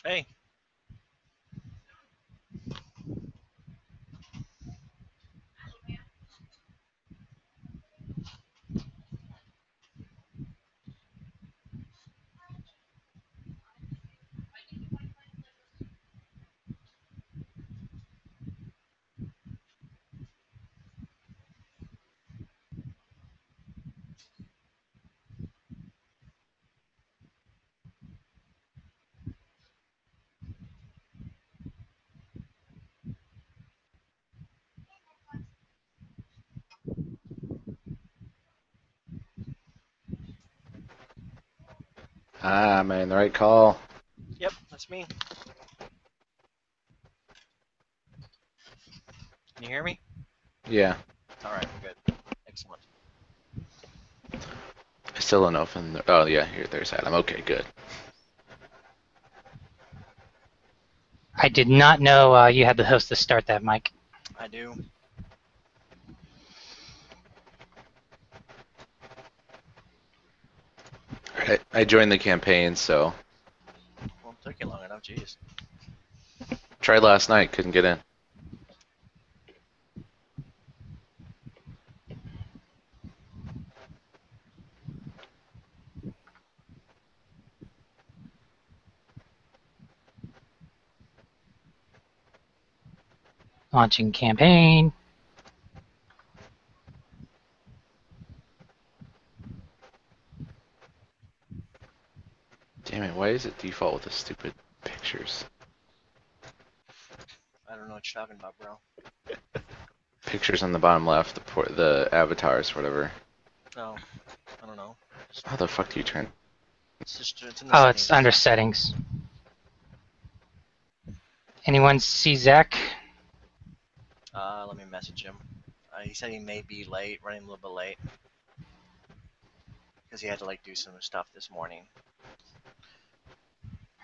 Hey, Ah, man, the right call. yep, that's me. Can you hear me? Yeah, All right, good. Excellent. I still don't know if oh, yeah, there's Adam. Okay, good. I did not know you had the host to start that, Mike. I do. I joined the campaign, so Well, it took you long enough, jeez. tried last night, couldn't get in. Launching campaign. Damn it, why is it default with the stupid pictures? I don't know what you're talking about, bro. Pictures on the bottom left, the avatars, whatever. No, I don't know. How the fuck do you turn? It's in the Oh, settings. it's under settings. Anyone see Zach? Let me message him. He said he may be late, running a little bit late, because he had to do some stuff this morning.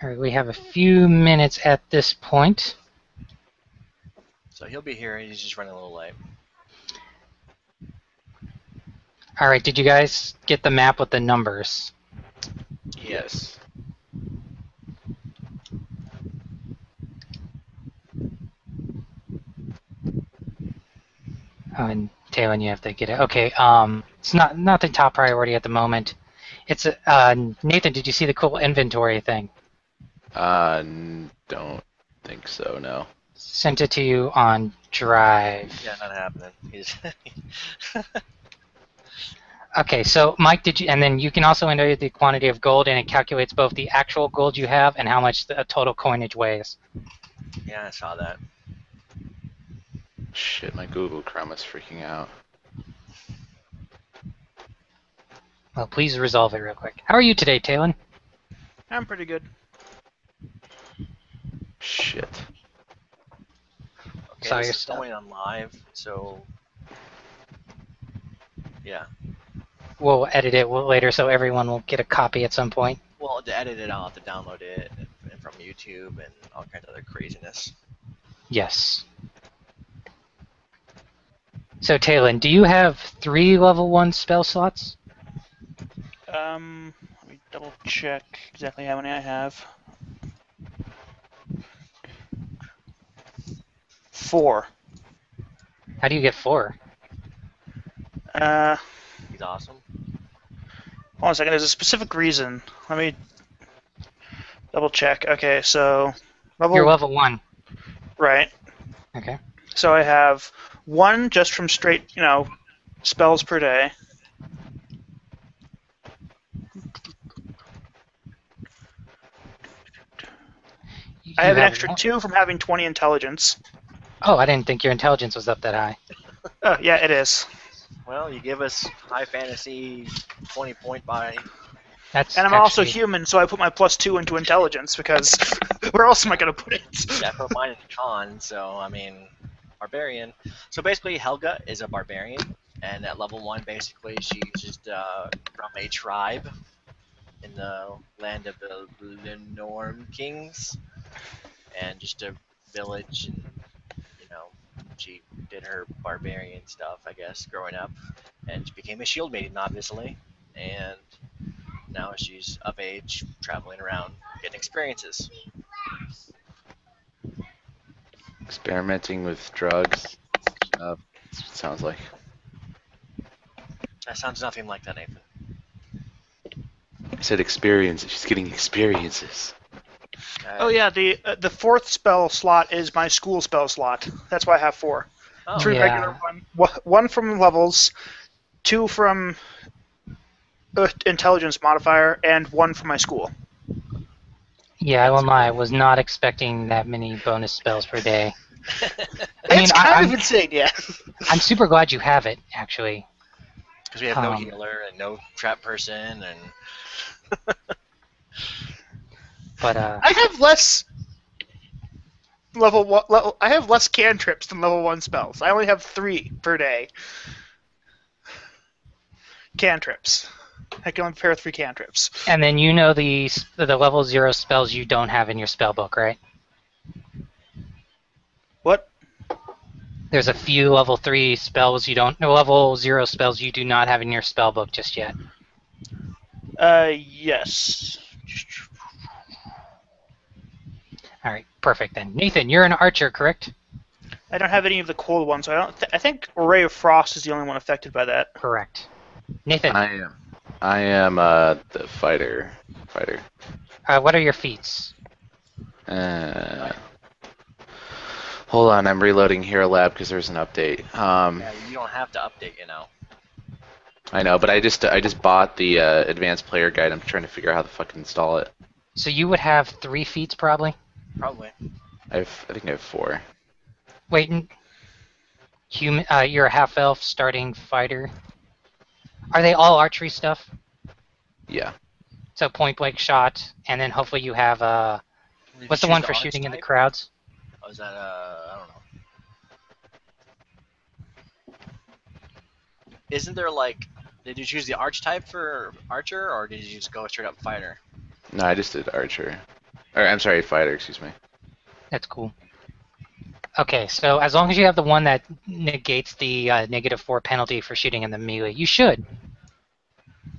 All right, we have a few minutes at this point. So he'll be here. He's just running a little late. All right, did you guys get the map with the numbers? Yes. Oh, and Taylor, you have to get it. Okay, it's not the top priority at the moment. It's Nathan. Did you see the cool inventory thing? Don't think so, no. Sent it to you on Drive. Yeah, not happening. He's Okay, so Mike, did you? And then you can also enter the quantity of gold, and it calculates both the actual gold you have and how much the total coinage weighs. Yeah, I saw that. Shit, my Google Chrome is freaking out. Well, please resolve it real quick. How are you today, Talon? I'm pretty good. Shit. Okay, Sorry, this is going on live, so yeah. we'll edit it later so everyone will get a copy at some point. Well, to edit it, I'll have to download it from YouTube and all kinds of other craziness. Yes. So, Talon, do you have 3 level 1 spell slots? Let me double check exactly how many I have. 4. How do you get 4? Hold He's awesome. on a second. There's a specific reason. Let me double check. Okay, so You're level 1. right. Okay. So I have 1 just from straight, spells per day. I have an extra 2 from having 20 intelligence. Oh, I didn't think your intelligence was up that high. Oh, yeah, it is. Well, you give us high fantasy 20-point buy. That's And I'm also human, so I put my +2 into intelligence because where else am I going to put it? Yeah, I put mine in con, so I mean, barbarian. So basically, Helga is a barbarian, and at level 1, basically, she's just from a tribe in the land of the Lenorm kings, and just a village, and she did her barbarian stuff, I guess, growing up, and she became a shield maiden, obviously, and now she's of age, traveling around, getting experiences. Experimenting with drugs. Sounds like. That sounds nothing like that, Nathan. I said experience. She's getting experiences. Oh yeah, the fourth spell slot is my school spell slot. That's why I have 4. Oh, 3 Yeah. regular one from levels, 2 from intelligence modifier, and 1 from my school. Yeah, I won't lie. I was not expecting that many bonus spells per day. It's kind of insane, yeah. I'm super glad you have it, actually. because we have no Um, healer and no trap person, and But I have less I have less cantrips than level 1 spells. I only have 3 per day. Cantrips. I can only prepare 3 cantrips. and then you know the level 0 spells you don't have in your spell book, right? What? There's a few level 3 spells you don't, no, level 0 spells you do not have in your spell book just yet. Yes. All right, perfect then. Nathan, you're an archer, correct? I don't have any of the cold ones, so I don't. I think Ray of Frost is the only one affected by that. Correct. Nathan, I am the fighter. what are your feats? Hold on, I'm reloading Hero Lab because there's an update. yeah, you don't have to update, I know, but I just bought the advanced player guide. I'm trying to figure out how the fuck to install it. So you would have 3 feats probably? Probably. I think I have 4. Wait, human, you're a half-elf starting fighter. Are they all archery stuff? Yeah. So point-blank shot, and then hopefully you have, Did what's you the one choose for arch shooting in the type? crowds? Oh, is that I don't know. Isn't there like? Did you choose the arch type for archer, or did you just go straight up fighter? No, I just did archer. Or I'm sorry, fighter. Excuse me. That's cool. Okay, so as long as you have the one that negates the -4 penalty for shooting in the melee, you should.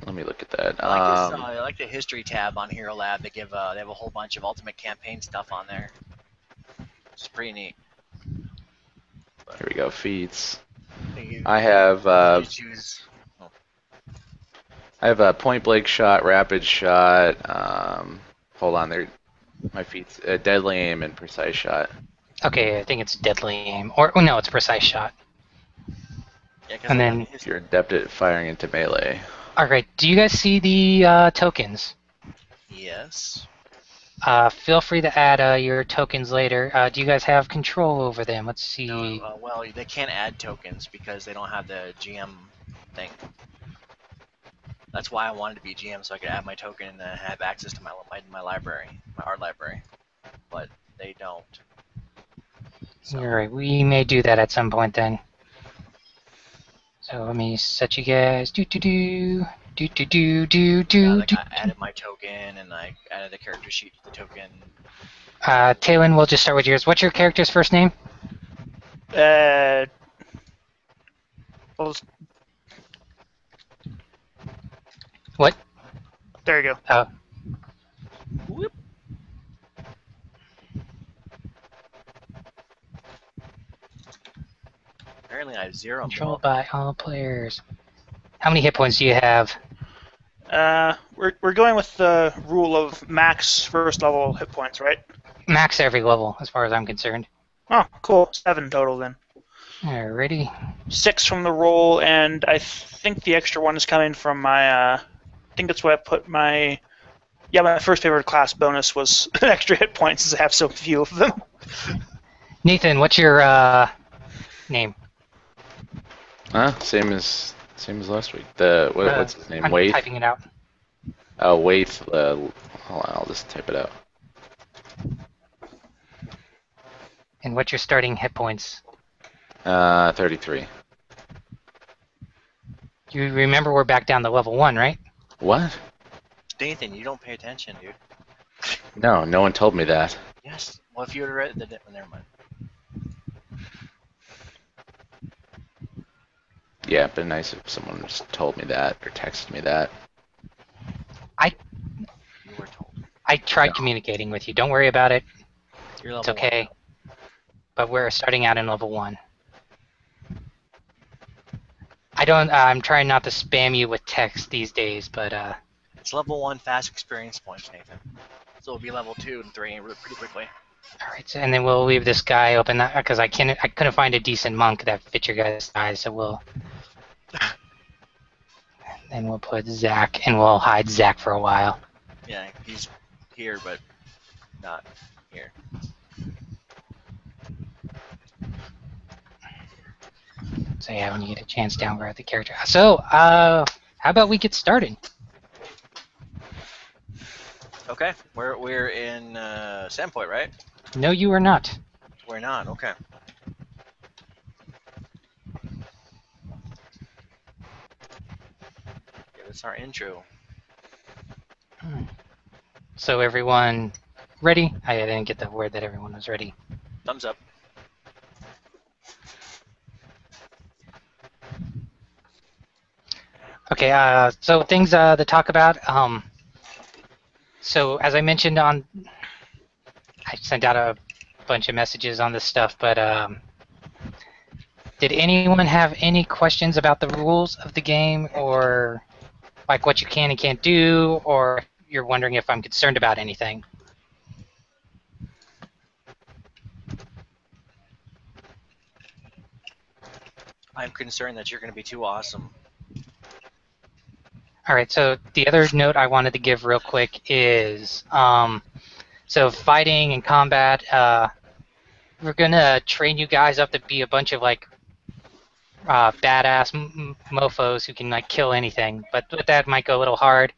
Let me look at that. I like the history tab on Hero Lab. They have a whole bunch of Ultimate Campaign stuff on there. It's pretty neat. Here we go. Feats. You, I have you choose. I have a point blank shot, rapid shot. Hold on, there. My feats. Deadly aim and precise shot. Okay, I think it's deadly aim, or oh, no, it's precise shot. Yeah, 'cause And I then- got the history. You're adept at firing into melee. All right, do you guys see the tokens? Yes. Feel free to add your tokens later. Do you guys have control over them? Let's see. No, well, they can't add tokens because they don't have the GM thing. That's why I wanted to be GM so I could add my token and have access to my library, my art library. But they don't. So, All right, we may do that at some point then. So let me set you guys. yeah, like I added my token and I added the character sheet to the token. Taylin, we'll just start with yours. What's your character's first name? Well, What? there you go. Oh, Whoop. Apparently I have 0. controlled by all players. How many hit points do you have? We're going with the rule of max first level hit points, right? Max every level, as far as I'm concerned. Oh, cool. 7 total then. Alrighty. 6 from the roll, and I think the extra one is coming from my. I think that's where I put my. Yeah, my first favorite class bonus was extra hit points, since I have so few of them. Nathan, what's your name? Huh? Same as last week. What's his name? I'm Wait. typing it out. Oh, wait. Hold on, I'll just type it out. And what's your starting hit points? 33. You remember we're back down to level 1, right? What? Nathan, you don't pay attention, dude. No, no one told me that. Yes. Well, if you would have read it, never mind. Yeah, it'd been nice if someone just told me that or texted me that. You were told. I tried No. communicating with you. Don't worry about it. You're It's level okay. but we're starting out in level 1. I'm trying not to spam you with text these days, but It's level 1 fast experience points, Nathan. So it'll be level 2 and 3 pretty quickly. all right. So, and then we'll leave this guy open because I couldn't find a decent monk that fits your guys' size, so we'll. And we'll put Zach, and we'll hide Zach for a while. Yeah, he's here, but not here. So yeah, when you get a chance, downgrade the character. So, how about we get started? Okay, we're in Sandpoint, right? No, you are not. We're not. Okay. Give us our intro. So everyone ready? I didn't get the word that everyone was ready. Thumbs up. Okay, so things to talk about. So as I mentioned I sent out a bunch of messages on this stuff, but did anyone have any questions about the rules of the game, or like what you can and can't do, or you're wondering if I'm concerned about anything? I'm concerned that you're going to be too awesome. All right, so the other note I wanted to give real quick is, so fighting and combat, we're going to train you guys up to be a bunch of, like, badass mofos who can, like, kill anything. But with that might go a little hard.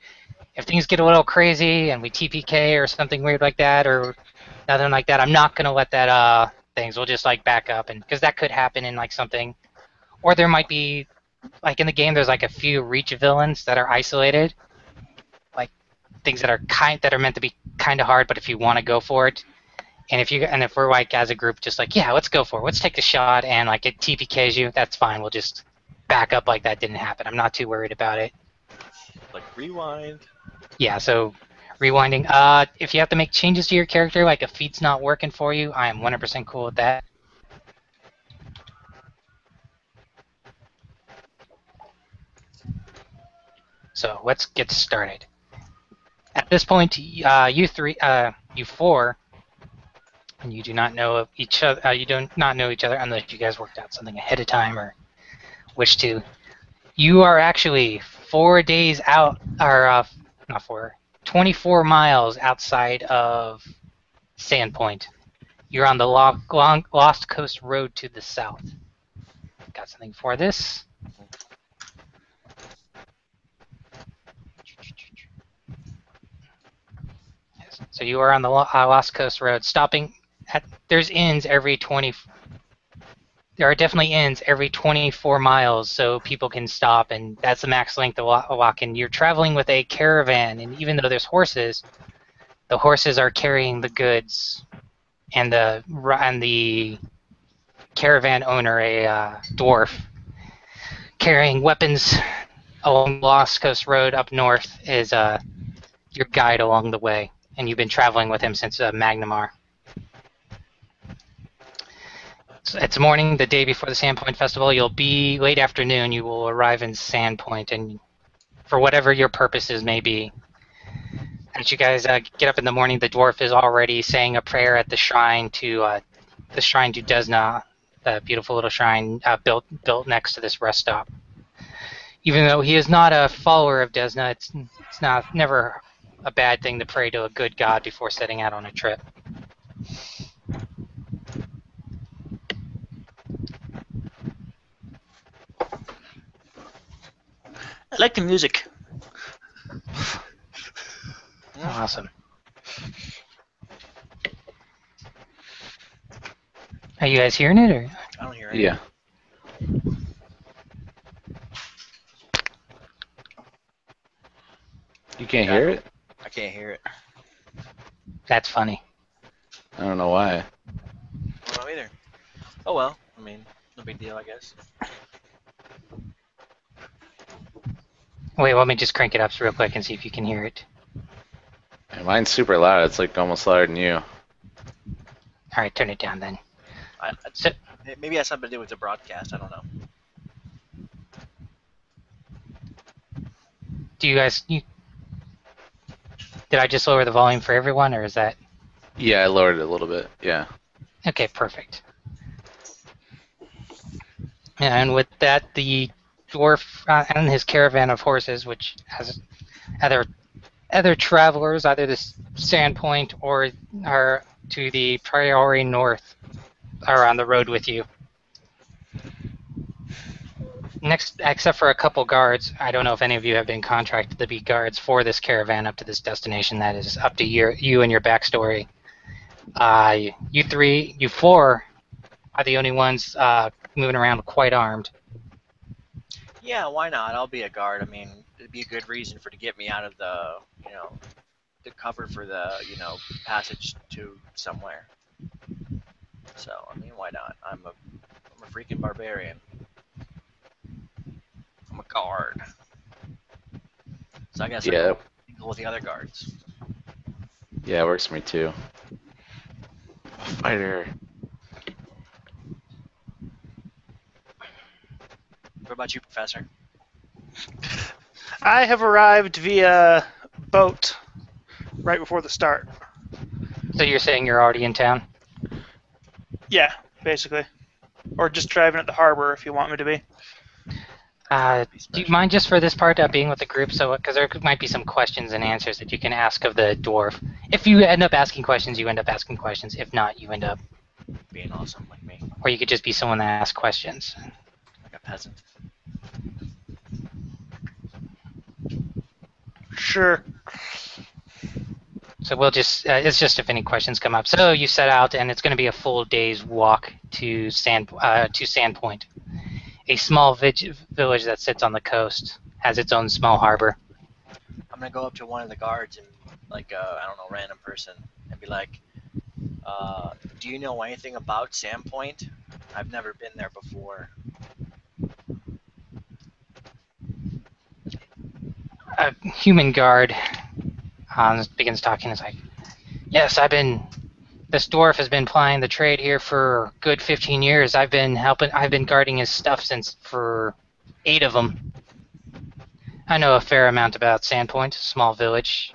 If things get a little crazy and we TPK or something weird like that or nothing like that, I'm not going to let that, things. We'll just, like, back up, and because that could happen in, like, something. Or there might be, like in the game, there's like a few reach villains that are isolated, like things that are meant to be kind of hard, but if you want to go for it, and if we're like as a group just like, yeah, let's go for it, let's take the shot, and like it TPKs you, that's fine. We'll just back up like that didn't happen. I'm not too worried about it. Like rewind. Yeah, so rewinding. If you have to make changes to your character, like a feat's not working for you, I am 100% cool with that. So let's get started. At this point, you four, and you do not know each other. You do not know each other unless you guys worked out something ahead of time or wish to. You are actually 4 days out, or not 24 miles outside of Sandpoint. You're on the Lost Coast Road to the south. Got something for this. So you are on the Lost Coast Road, stopping at. There's inns every 20. There are definitely inns every 24 miles, so people can stop, and that's the max length to walk in. You're traveling with a caravan, and even though there's horses, the horses are carrying the goods, and the caravan owner, a dwarf, carrying weapons along the Lost Coast Road up north, is your guide along the way, and you've been traveling with him since Magnamar. So it's morning, the day before the Sandpoint Festival. You'll be late afternoon. You will arrive in Sandpoint, and for whatever your purposes may be, as you guys get up in the morning, the dwarf is already saying a prayer at the shrine to Desna, the beautiful little shrine built next to this rest stop. Even though he is not a follower of Desna, it's never a bad thing to pray to a good god before setting out on a trip. I like the music. Awesome. Are you guys hearing it, or? I don't hear it. Yeah. You can't hear it? I can't hear it. That's funny. I don't know why. I don't know either. Oh well. I mean, no big deal, I guess. Wait, let me just crank it up real quick and see if you can hear it. Man, mine's super loud. It's like almost louder than you. Alright, turn it down then. So, Maybe it has something to do with the broadcast. I don't know. do you guys? Did I just lower the volume for everyone, or is that Yeah, I lowered it a little bit. Yeah. okay? Perfect. And with that, the dwarf and his caravan of horses, which has other travelers, either the Sandpoint or are to the Priori North, are on the road with you. Next, except for a couple guards, I don't know if any of you have been contracted to be guards for this caravan up to this destination. That is up to you and your backstory. You four are the only ones moving around quite armed. Yeah, why not? I'll be a guard. I mean, it'd be a good reason to get me out of the, the cover for the, passage to somewhere. So, I mean, why not? I'm a freaking barbarian. I'm a guard. So I guess Yeah. I'll mingle with the other guards. Yeah, it works for me too. Fighter. What about you, Professor? I have arrived via boat right before the start. So you're saying you're already in town? Yeah, basically. Or just driving at the harbor if you want me to be. Do you mind just for this part being with the group? So, because there might be some questions and answers that you can ask of the dwarf. If you end up asking questions, you end up asking questions. If not, you end up being awesome like me. Or you could just be someone that asks questions. Like a peasant. Sure. So we'll just, it's just if any questions come up. So you set out, and it's going to be a full day's walk to Sandpoint, a small village that sits on the coast, has its own small harbor. I'm gonna go up to one of the guards and, like, I don't know, random person, and be like, do you know anything about Sandpoint? I've never been there before. A human guard begins talking. It's like, yes, this dwarf has been plying the trade here for a good 15 years. I've been guarding his stuff for 8 of them. I know a fair amount about Sandpoint, a small village,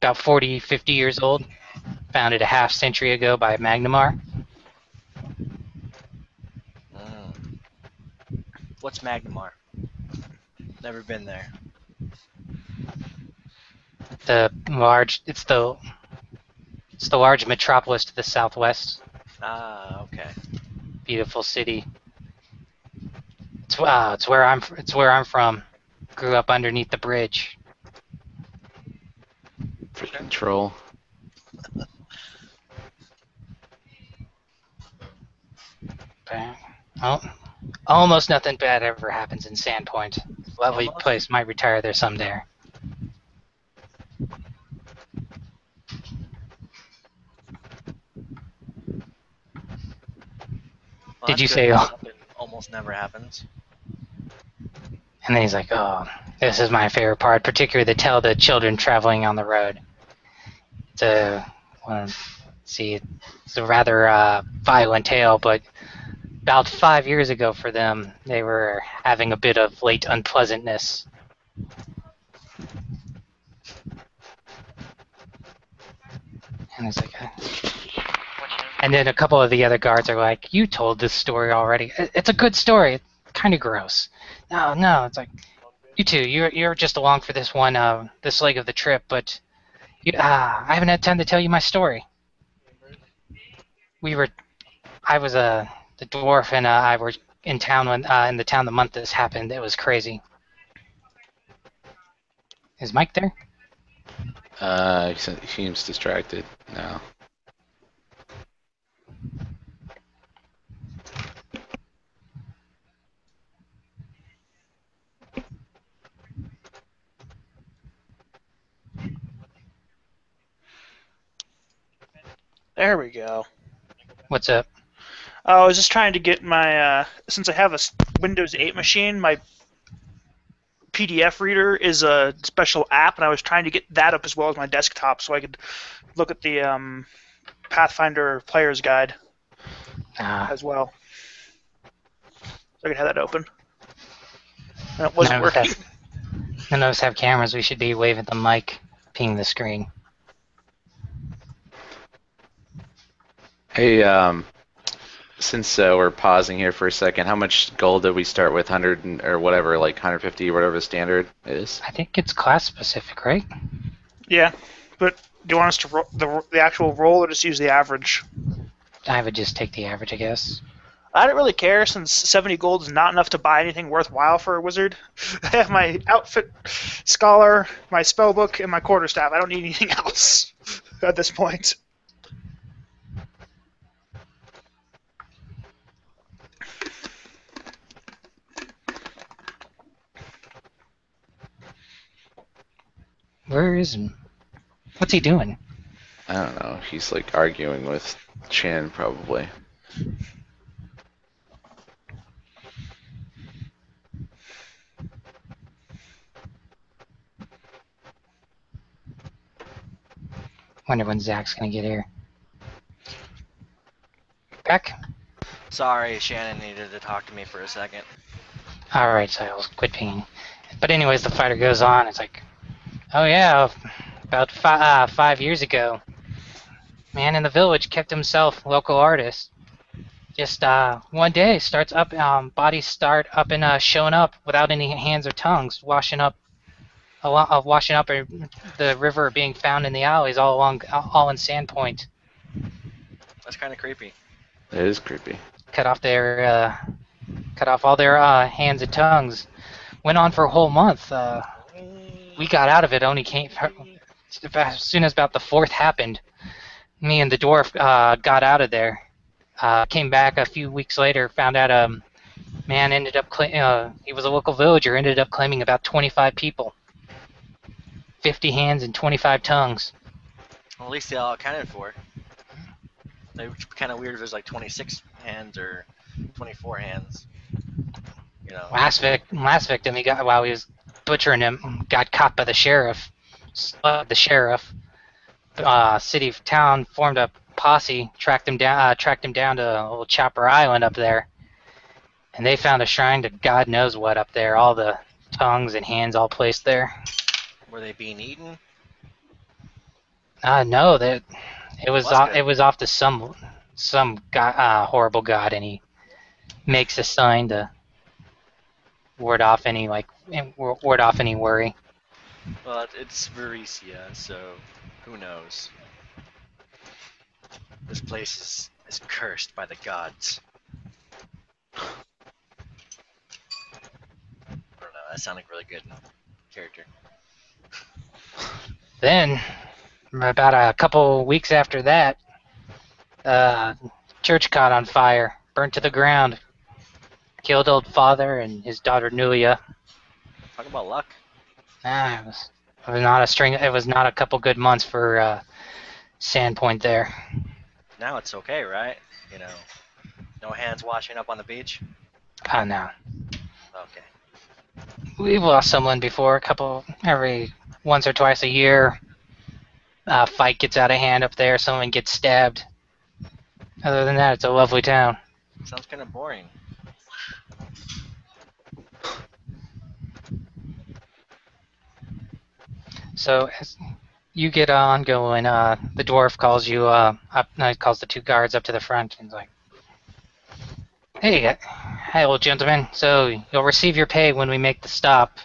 about 40, 50 years old, founded a half century ago by Magnamar. What's Magnamar? Never been there. It's the large metropolis to the southwest. Ah, okay. Beautiful city. It's where I'm from. Grew up underneath the bridge. Freaking troll. Well, almost nothing bad ever happens in Sandpoint. Lovely place. Might retire there someday. Well, Did you good. say? Something almost never happens. And then he's like, "Oh, this is my favorite part, particularly to tell the children traveling on the road." It's a rather violent tale, but about 5 years ago for them, they were having a bit of late unpleasantness. And it's like, and then a couple of the other guards are like, "You told this story already. It's a good story. It's kind of gross." No, it's like, you two, you're just along for this this leg of the trip, but I haven't had time to tell you my story. The dwarf and I were in town in the town the month this happened. It was crazy. Is Mike there? He seems distracted now. There we go. What's up? I was just trying to get my, since I have a Windows 8 machine, my PDF reader is a special app, and I was trying to get that up as well as my desktop so I could look at the Pathfinder Player's Guide. as well. So I can have that open. And it wasn't None of us working. have, none of us have cameras. We should be waving the mic, ping the screen. Hey, since we're pausing here for a second, how much gold did we start with? 100 or whatever, like 150, whatever the standard is? I think it's class specific, right? Yeah, but do you want us to the actual roll or just use the average? I would just take the average, I guess. I don't really care since 70 gold is not enough to buy anything worthwhile for a wizard. I have my outfit, scholar, my spellbook, and my quarterstaff. I don't need anything else at this point. Where is him? What's he doing? I don't know. He's like arguing with Chin, probably. Wonder when Zach's gonna get here. Back? Sorry, Shannon needed to talk to me for a second. Alright, so I'll quit pinging. But anyways, the fighter goes on. It's like, oh yeah, about 5 years ago, man in the village kept himself local artist. Just one day starts up, bodies start up and showing up without any hands or tongues, washing up the river, being found in the alleys all in Sandpoint. That's kind of creepy. It is creepy. Cut off all their hands and tongues. Went on for a whole month. We got out of it. Only came as soon as about the fourth happened. Me and the dwarf got out of there. Came back a few weeks later. Found out man ended up he was a local villager. Ended up claiming about 25 people, 50 hands and 25 tongues. Well, at least they all accounted for. It would be kind of weird if there's like 26 hands or 24 hands. You know. Last victim he got while he was butchering him got caught by the sheriff. The sheriff, town formed a posse, tracked him down to a little Chopper Island up there, and they found a shrine to God knows what up there. All the tongues and hands all placed there. Were they being eaten? No, that it was Well, that's it was off to some horrible god, and he makes a sign to ward off any worry. Well, it's Varesia, so who knows? This place is cursed by the gods. I don't know, that sounded really good in character. Then, about a couple weeks after that, church caught on fire, burnt to the ground, killed old father and his daughter Nulia. Talk about luck. It was not a couple good months for Sandpoint there. Now it's okay, right? You know, no hands washing up on the beach? Oh no. Okay. We've lost someone before, every once or twice a year. Fight gets out of hand up there, someone gets stabbed. Other than that, it's a lovely town. Sounds kind of boring. So as you get on going, the dwarf calls you calls the two guards up to the front and is like, hey, old gentleman. So you'll receive your pay when we make the stop.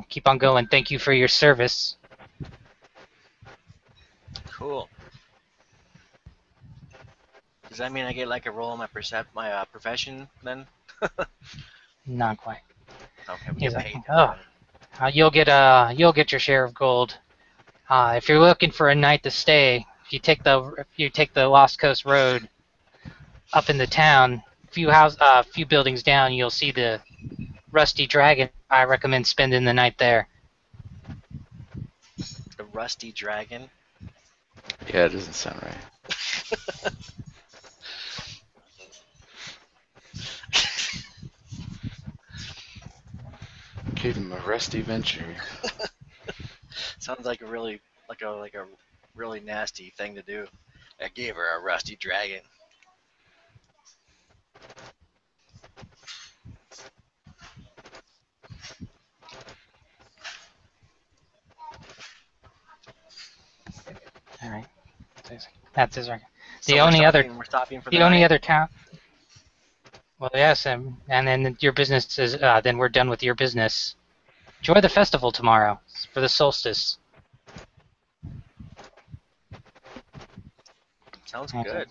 Keep on going. Thank you for your service. Cool. Does that mean I get like a roll in my profession then? Not quite. Okay, we He's get like, paid. oh, you'll get your share of gold. If you're looking for a night to stay, if you take the Lost Coast Road up in the town, few buildings down, you'll see the Rusty Dragon. I recommend spending the night there. The Rusty Dragon? Yeah, it doesn't sound right. Gave him a rusty venture. Sounds like a really nasty thing to do. I gave her a Rusty Dragon. That's his rank. So The only other we're stopping for the the only night? other town. Well, yes, and then your business is. Then we're done with your business. Enjoy the festival tomorrow for the solstice. Sounds Okay. good.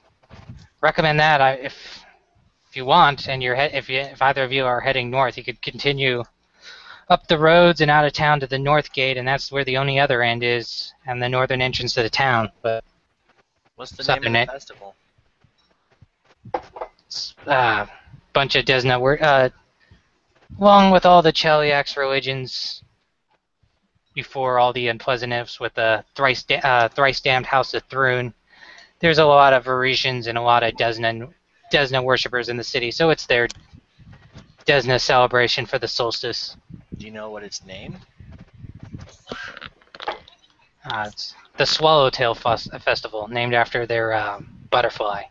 Recommend that. If you want, and if either of you are heading north, you could continue up the roads and out of town to the north gate, and that's where the only other end is, and the northern entrance to the town. But What's the name of southern the end, festival? bunch of Desna along with all the Cheliax religions before all the unpleasantness with the thrice damned House of Thrune. There's a lot of Varisians and a lot of Desna worshippers in the city, so it's their Desna celebration for the solstice. Do you know what it's named? It's the Swallowtail Festival, named after their butterfly.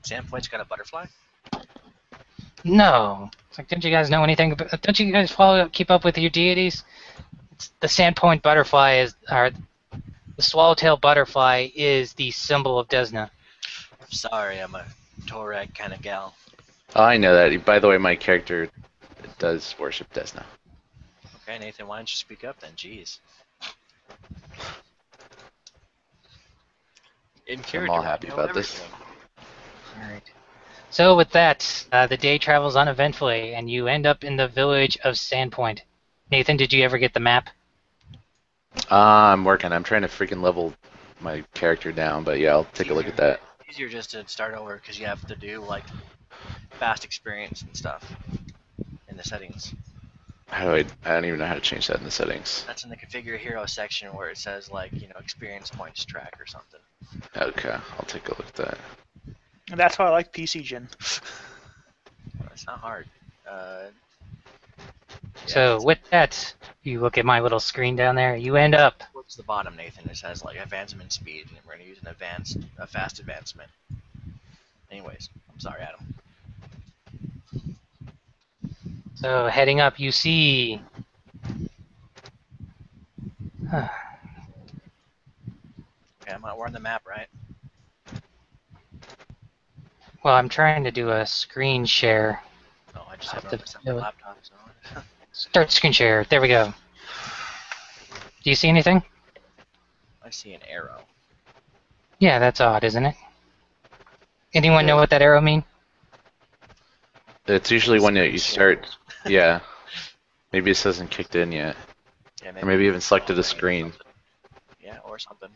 Sandpoint's got a butterfly? No, it's like, don't you guys know anything? Don't you guys keep up with your deities? It's the Sandpoint butterfly or the Swallowtail butterfly is the symbol of Desna. Sorry, I'm a Torag kind of gal. Oh, I know that. By the way, my character does worship Desna. Okay, Nathan, why don't you speak up then? Jeez. In character, all I happy know about this. everything. All right. So with that, the day travels uneventfully, and you end up in the village of Sandpoint. Nathan, did you ever get the map? I'm working. I'm trying to freaking level my character down, but yeah, I'll take a look at that. Easier just to start over because you have to do like fast experience and stuff in the settings. How do I don't even know how to change that in the settings. That's in the configure hero section where it says like, you know, experience points track or something. Okay, I'll take a look at that. And that's why I like PC Gen. Well, it's not hard. So with that, you look at my little screen down there. You end up. Towards the bottom, Nathan, it says like advancement speed, and we're gonna use a fast advancement. Anyways, I'm sorry, Adam. So heading up, you see. Okay, we're on the map, right? Well, I'm trying to do a screen share. Oh, I just have Have it to on my do it. laptop, so. Start screen share. There we go. Do you see anything? I see an arrow. Yeah, that's odd, isn't it? Anyone know what that arrow mean? It's usually when you start. Yeah. Maybe it hasn't kicked in yet. Yeah, Or maybe even selected a screen. Yeah, or something.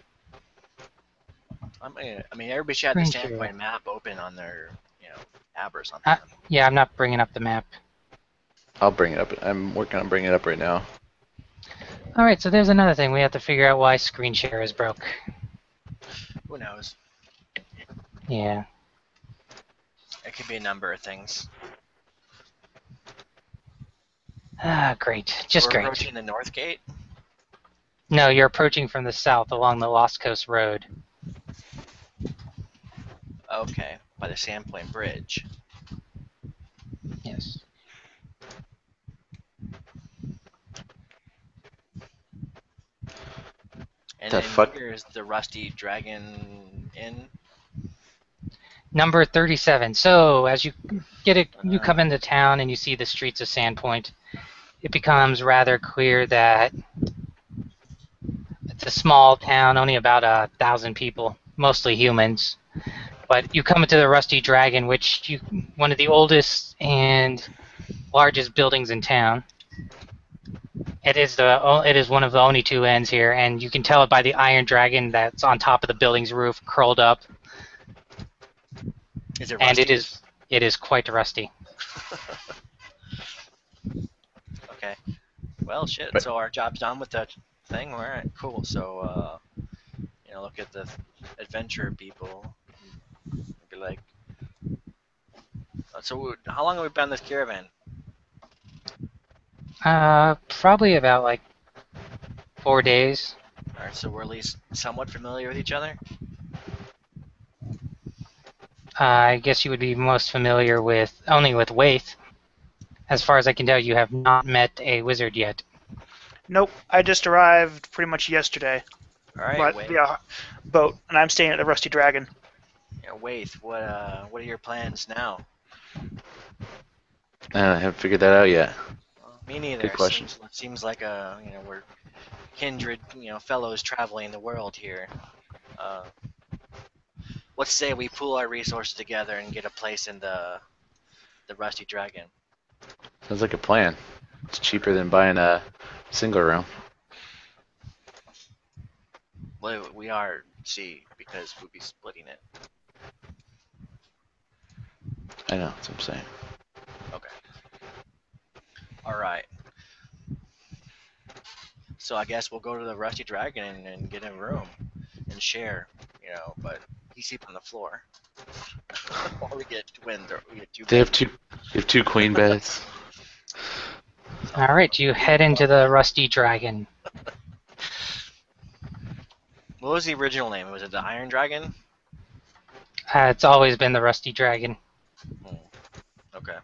I mean, everybody should have the Screen share. Standpoint map open on their, you know, tab or something. Yeah, I'm not bringing up the map. I'll bring it up. I'm working on bringing it up right now. All right, so there's another thing. We have to figure out why screen share is broke. Who knows? Yeah. It could be a number of things. Great. Just We're great. approaching the north gate. No, you're approaching from the south along the Lost Coast Road. Okay, by the Sandpoint Bridge. Yes. And The then fuck? here is the Rusty Dragon Inn. Number 37. So as you you come into town and you see the streets of Sandpoint, it becomes rather clear that it's a small town, only about 1,000 people, mostly humans. But you come into the Rusty Dragon, one of the oldest and largest buildings in town. It is one of the only two ends here, and you can tell it by the iron dragon that's on top of the building's roof, curled up. Is it And rusty? it is quite rusty. Okay. Well, shit. So our job's done with that thing. All right, cool. So, you know, look at the adventure people. Be like, so how long have we been on this caravan? Probably about like 4 days. All right, so we're at least somewhat familiar with each other. I guess you would be most familiar with Waith. As far as I can tell, you have not met a wizard yet. Nope, I just arrived pretty much yesterday. All right, but Wade. via boat, and I'm staying at the Rusty Dragon. Yeah, Wade, what are your plans now? I haven't figured that out yet. Me neither. Good question. Seems like we're kindred, fellows traveling the world here. Uh, let's say we pool our resources together and get a place in the Rusty Dragon. Sounds like a plan. It's cheaper than buying a single room. Well, we are, see, because we'll be splitting it. I know, that's what I'm saying. Okay. All right. So I guess we'll go to the Rusty Dragon and get a room and share, but he sleep on the floor. Or we get two. They have two queen beds. All right, you head into the Rusty Dragon. What was the original name? Was it the Iron Dragon? It's always been the Rusty Dragon. Okay.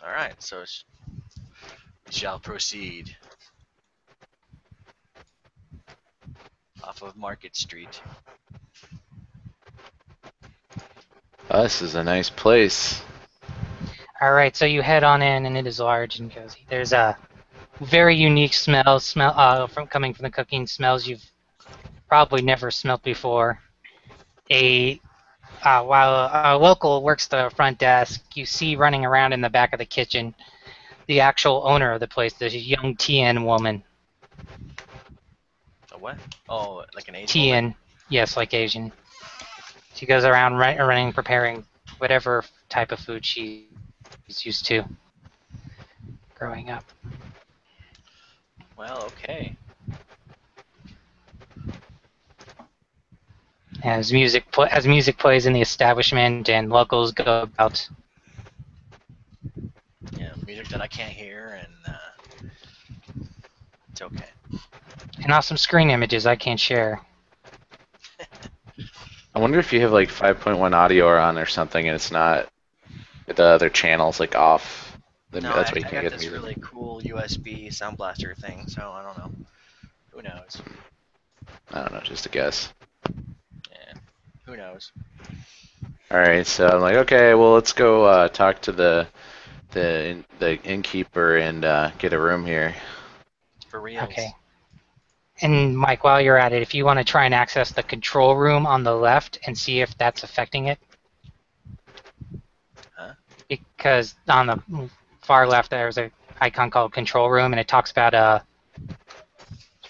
All right. So we shall proceed off of Market Street. This is a nice place. All right, so you head on in, and it is large and cozy. There's a very unique smell from coming from the cooking. Smells you've probably never smelled before. While a local works the front desk, you see running around in the back of the kitchen the actual owner of the place, this young Tian woman. A what? Oh, like an Asian Tian, woman? yes, like Asian. She goes around running, preparing whatever type of food she's used to growing up. Well, okay. As music plays in the establishment and locals go about. Yeah, music that I can't hear, and it's okay. And awesome screen images I can't share. I wonder if you have like 5.1 audio on or something and it's not the other channels like off. Then No, that's I why you got can't get this music. really cool USB sound blaster thing, so I don't know. Who knows? I don't know, just a guess. Yeah, who knows? Alright, so I'm like, okay, well let's go talk to the innkeeper and get a room here. For reals. Okay. And Mike, while you're at it, if you want to try and access the control room on the left and see if that's affecting it. Huh? Because on the far left there's an icon called control room, and it talks about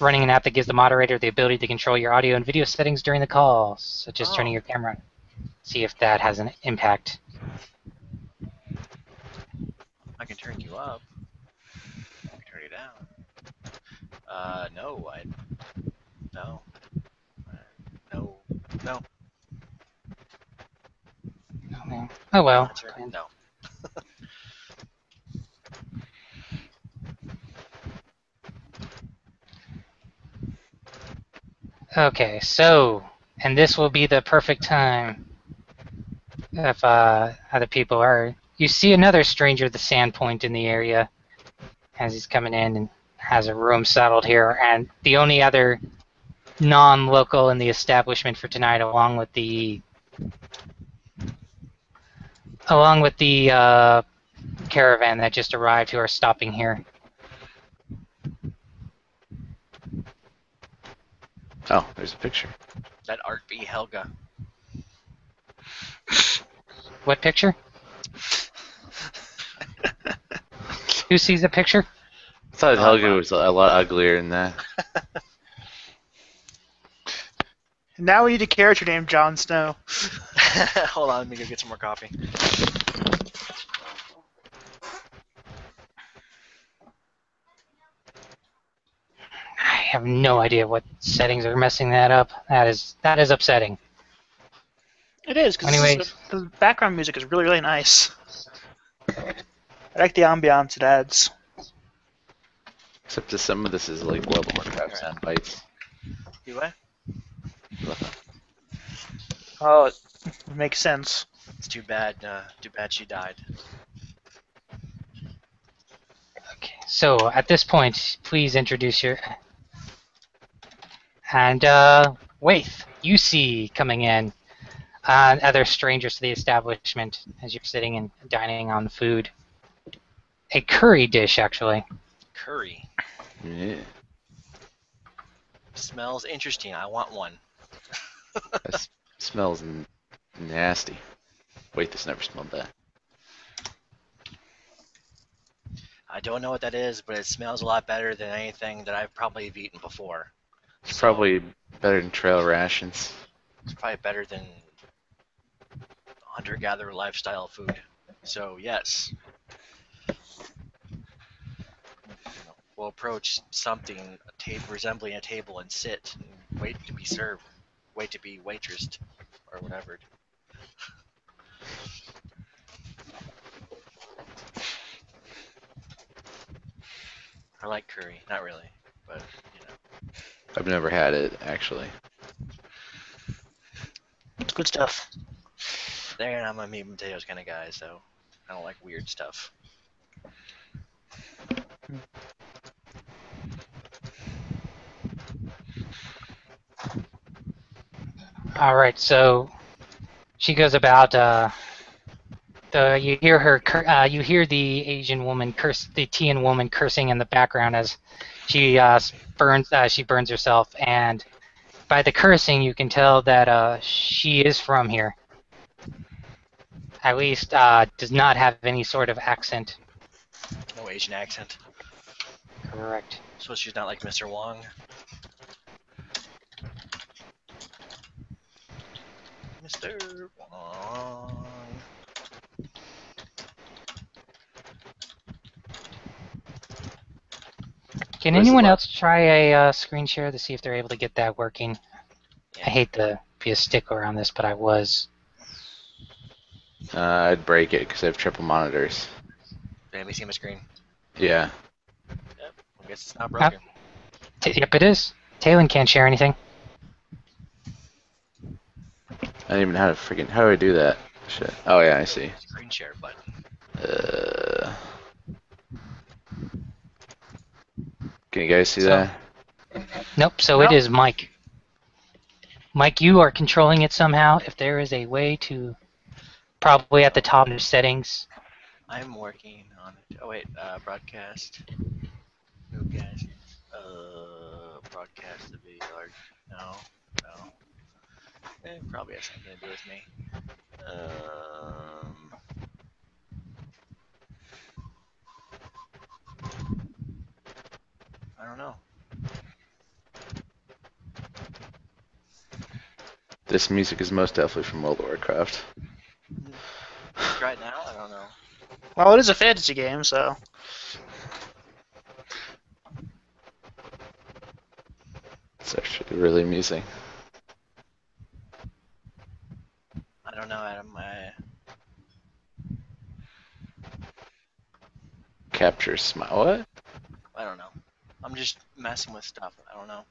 running an app that gives the moderator the ability to control your audio and video settings during the call, such as turning your camera on. See if that has an impact. I can turn you up. I can turn you down. No, no. No. Oh well. No. Okay, so, and this will be the perfect time if other people are. You see another stranger at the Sandpoint in the area as he's coming in and has a room settled here, and the only other non-local in the establishment for tonight, along with the caravan that just arrived, who are stopping here. Oh, there's a picture. That art be Helga. What picture? Who sees the picture? I thought Helga was a lot uglier than that. Now we need a character named Jon Snow. Hold on, let me go get some more coffee. I have no idea what settings are messing that up. That is upsetting. It is, because Anyways. the background music is really, really nice. I like the ambiance it adds. Except that some of this is like World of Warcraft sound bites. You what? Oh, it makes sense. It's too bad. Too bad she died. Okay, so at this point, please introduce your. And Waith, you see coming in other strangers to the establishment as you're sitting and dining on food. A curry dish, actually. Curry. Yeah. Smells interesting. I want one. That smells nasty. Wait, this never smelled that. I don't know what that is, but it smells a lot better than anything that I've probably eaten before. It's So, probably better than trail rations. It's probably better than hunter-gatherer lifestyle food. So yes, we'll approach something resembling a table and sit and wait to be served, wait to be waitressed, or whatever. I like curry, not really, but you know. I've never had it, actually. It's good stuff. There, I'm a meat and potatoes kind of guy, so I don't like weird stuff. All right, so she goes about. You hear her. You hear the Asian woman curse, the Tian woman cursing in the background as she burns. She burns herself, and by the cursing, you can tell that she is from here. At least does not have any sort of accent. No Asian accent. Correct. So she's not like Mr. Wong. Mr. Wong. Can Where's the anyone lab? else try a screen share to see if they're able to get that working? Yeah. I hate to be a stickler on this, but I was. I'd break it because I have triple monitors. Did anybody see my screen? Yeah. Yep. I guess it's not broken. Yep, it is. Talon can't share anything. I don't even know how to freaking. How do I do that? Shit. Oh yeah, I see. Screen share button. Can you guys see So- that? Nope, so No. it is Mike. Mike, you are controlling it somehow. If there is a way to, probably at the top of settings. I'm working on it. Oh wait, broadcast. No guys. Broadcast the video. No, no. It probably has something to do with me. I don't know. This music is most definitely from World of Warcraft. Right now, I don't know. Well, it is a fantasy game, so It's actually really amusing. I don't know, Adam. Capture smile. What? I don't know. I'm just messing with stuff. I don't know.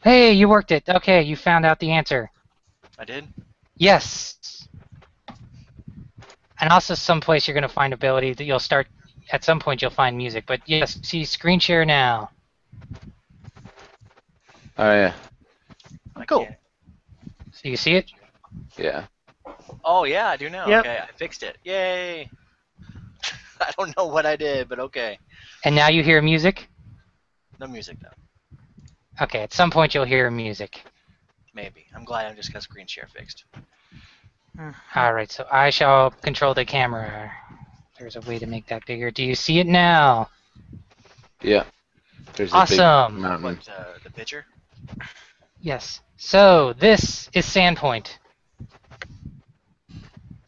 Hey, you worked it. Okay, you found out the answer. I did? Yes. And also someplace you're going to find ability that you'll start, at some point you'll find music. But yes, see screen share now. Oh yeah. I Cool. can't. So you see it? Yeah. Oh yeah, I do now. Yep. Okay, I fixed it. Yay! I don't know what I did, but okay. And now you hear music? No music though. Okay, at some point you'll hear music. Maybe. I'm glad I just got screen share fixed. Alright, so I shall control the camera. There's a way to make that bigger. Do you see it now? Yeah. There's a Awesome. big mountain. What, the picture? Yes. So, this is Sandpoint.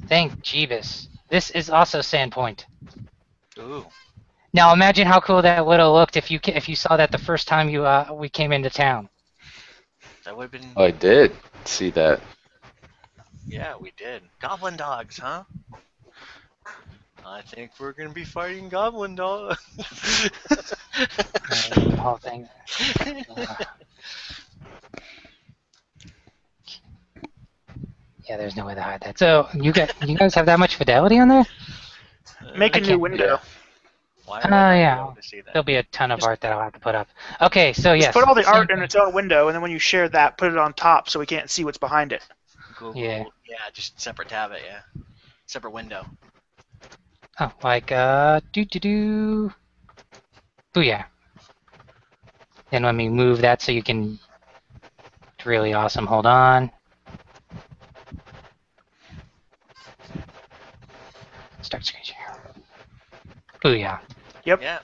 Thank Jeebus. This is also Sandpoint. Ooh. Now imagine how cool that would have looked if you saw that the first time we came into town. That would have been. Oh, I did see that. Yeah, we did. Goblin dogs, huh? I think we're gonna be fighting goblin dogs. The whole thing. Yeah, there's no way to hide that. So you guys have that much fidelity on there? make I a new can't- window. Why Oh would I be yeah, able to see that? there'll be a ton of Just- art that I'll have to put up. Okay, so Just yes. put all the art same in its thing. own window, and then when you share that, put it on top so we can't see what's behind it. Google, Yeah. just separate tab it, yeah. Separate window. Oh, like do. Booyah. Then let me move that so you can. It's really awesome. Hold on. Start screen share. Booyah. Yep, Yeah,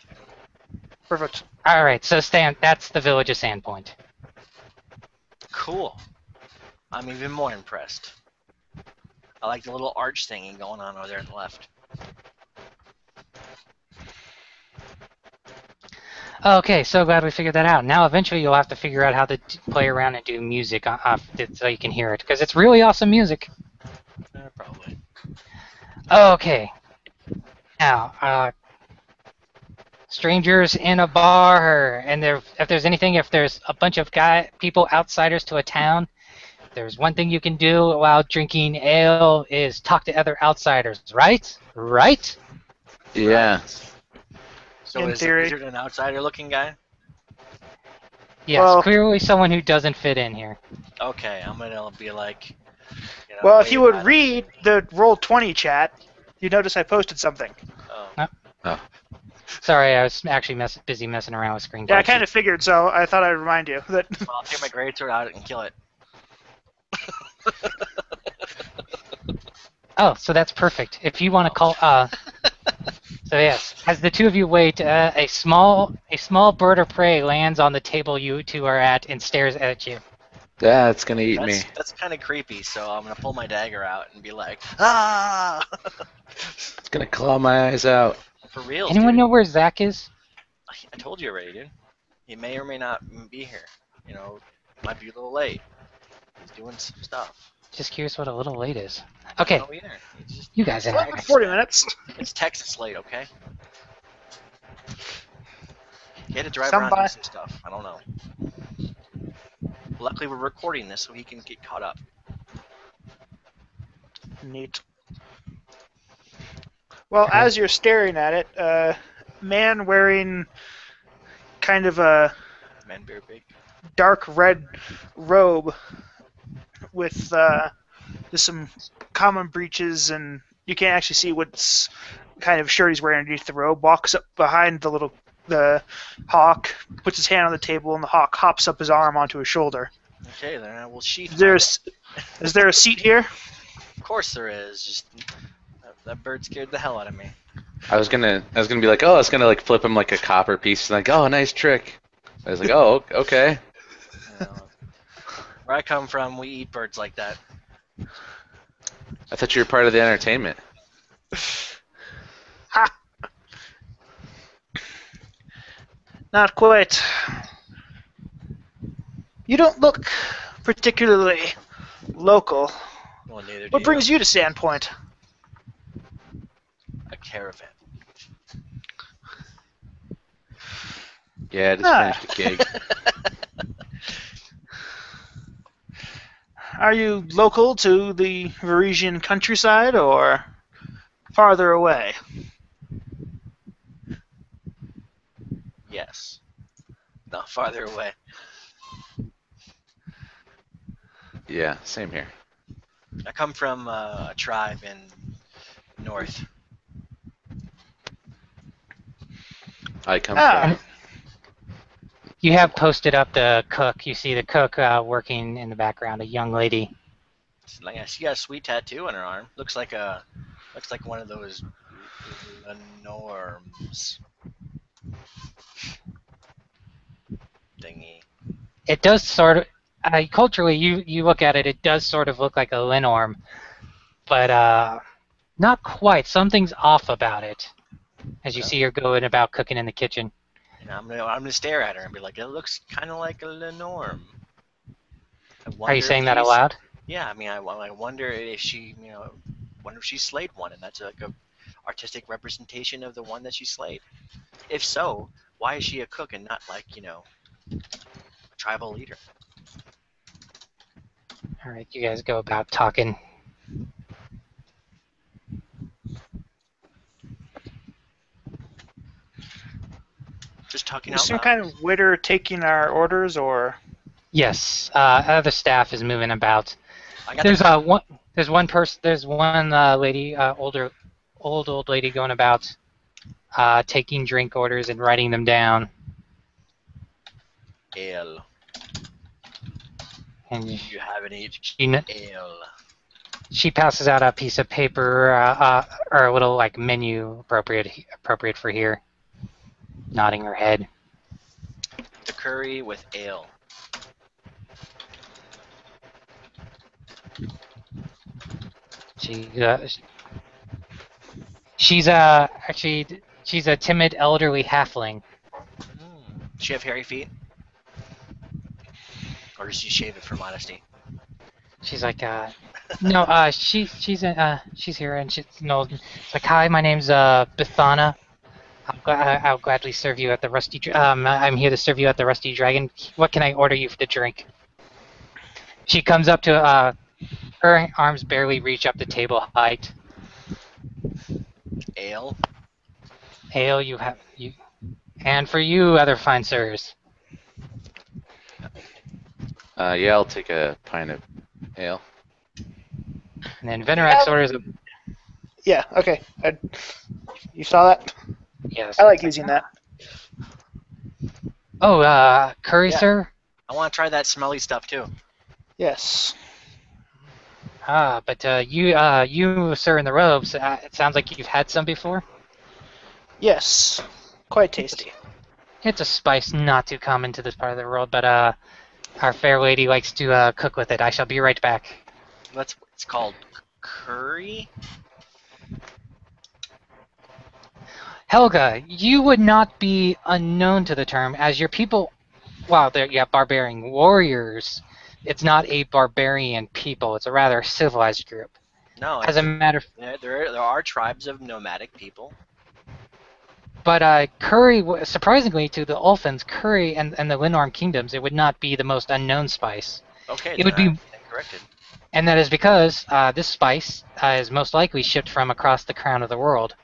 perfect. All right, so that's the village of Sandpoint. cool. I'm even more impressed. I like the little arch thingy going on over there on the left. Okay, so glad we figured that out. Now, eventually, you'll have to figure out how to play around and do music so you can hear it, because it's really awesome music. Probably. Okay. Now, strangers in a bar, and if there's a bunch of people outsiders to a town, there's one thing you can do while drinking ale is talk to other outsiders, right? Right? Yeah. So In is the theory. wizard an outsider-looking guy? Yes, Well- clearly someone who doesn't fit in here. Okay, I'm gonna be like. Well, if you wave would at him. read the Roll20 chat, you'd notice I posted something. Oh. Sorry, I was actually busy messing around with screen Yeah, I capture. kind of figured, so I thought I'd remind you that. Well, I'll take my greatsword out and kill it. Oh, so that's perfect. If you want to call, so yes, as the two of you wait, a small bird of prey lands on the table you two are at and stares at you. Yeah, it's gonna eat me. That's kind of creepy. So I'm gonna pull my dagger out and be like, ah! It's gonna claw my eyes out. For real, Anyone dude. know where Zach is? I told you already, dude. He may or may not be here. You know, might be a little late. He's doing some stuff. Just curious what a little late is. I Okay, don't know either. He's just, you guys Well, interact. 40 minutes. it's Texas late, okay? He had to drive Some around and by- do some stuff. I don't know. Luckily, we're recording this so he can get caught up. Neat. Well, as you're staring at it, man wearing kind of a Man, bear big. dark red robe with just some common breeches, and you can't actually see what's kind of shirt he's wearing underneath the robe. Walks up behind the hawk, puts his hand on the table, and the hawk hops up his arm onto his shoulder. Okay, then I will sheath. Is there a seat here? Of course there is. Just that bird scared the hell out of me. I was gonna be like, oh, I was gonna like flip him like a copper piece, and like, oh, nice trick. I was like, oh, okay. You know, where I come from, we eat birds like that. I thought you were part of the entertainment. Ha! Not quite. You don't look particularly local. Well, neither do What you. brings you to Sandpoint? A caravan. Yeah, I just finished a gig. Are you local to the Varisian countryside or farther away? Yes. Not farther away. Yeah, same here. I come from a tribe in north. I come Ah. from. You have posted up the cook. You see the cook working in the background, a young lady. It's like she got a sweet tattoo on her arm. Looks like one of those norms thingy. It does sort of, culturally, you look at it, it does sort of look like a Lenorm, but not quite. Something's off about it. As you see her going about cooking in the kitchen. And I'm gonna stare at her and be like, it looks kind of like a norm. Are you saying that out loud? Yeah, I mean, I wonder if she, wonder if she slayed one, and that's like a artistic representation of the one that she slayed. If so, why is she a cook and not like, a tribal leader? All right, you guys go about talking. Just talking Is out some loud. kind of waiter taking our orders, or Yes, other staff is moving about. I got There's the one. There's one person. There's one lady, old lady going about, taking drink orders and writing them down. ale. And Do you have any she ale? she passes out a piece of paper or a little like menu appropriate for here, nodding her head. The curry with ale. She she's a timid elderly halfling. Does she have hairy feet? Or does she shave it for modesty? She's like, no, she's here and she's no, it's like, hi, my name's Bithana. I'll gladly serve you at the Rusty. I'm here to serve you at the Rusty Dragon. What can I order you to drink? She comes up to her arms barely reach up to table height. Ale? Ale, you have you, and for you, other fine sirs. Yeah, I'll take a pint of ale. And then Venerex orders a yeah, okay. You saw that? yes. I like using that. Oh, curry, Yeah. sir. I want to try that smelly stuff too. Yes. But you, sir, in the robes. It sounds like you've had some before. Yes. Quite tasty. It's a spice not too common to this part of the world, but our fair lady likes to cook with it. I shall be right back. It's called curry? Helga, you would not be unknown to the term, as your people, well, they're barbarian warriors. It's not a barbarian people. It's a rather civilized group. No, As a matter, there are tribes of nomadic people. but curry, surprisingly to the Ulfins, curry and the Linorm kingdoms, it would not be the most unknown spice. Okay, It would be, I'm corrected. and that is because this spice is most likely shipped from across the crown of the world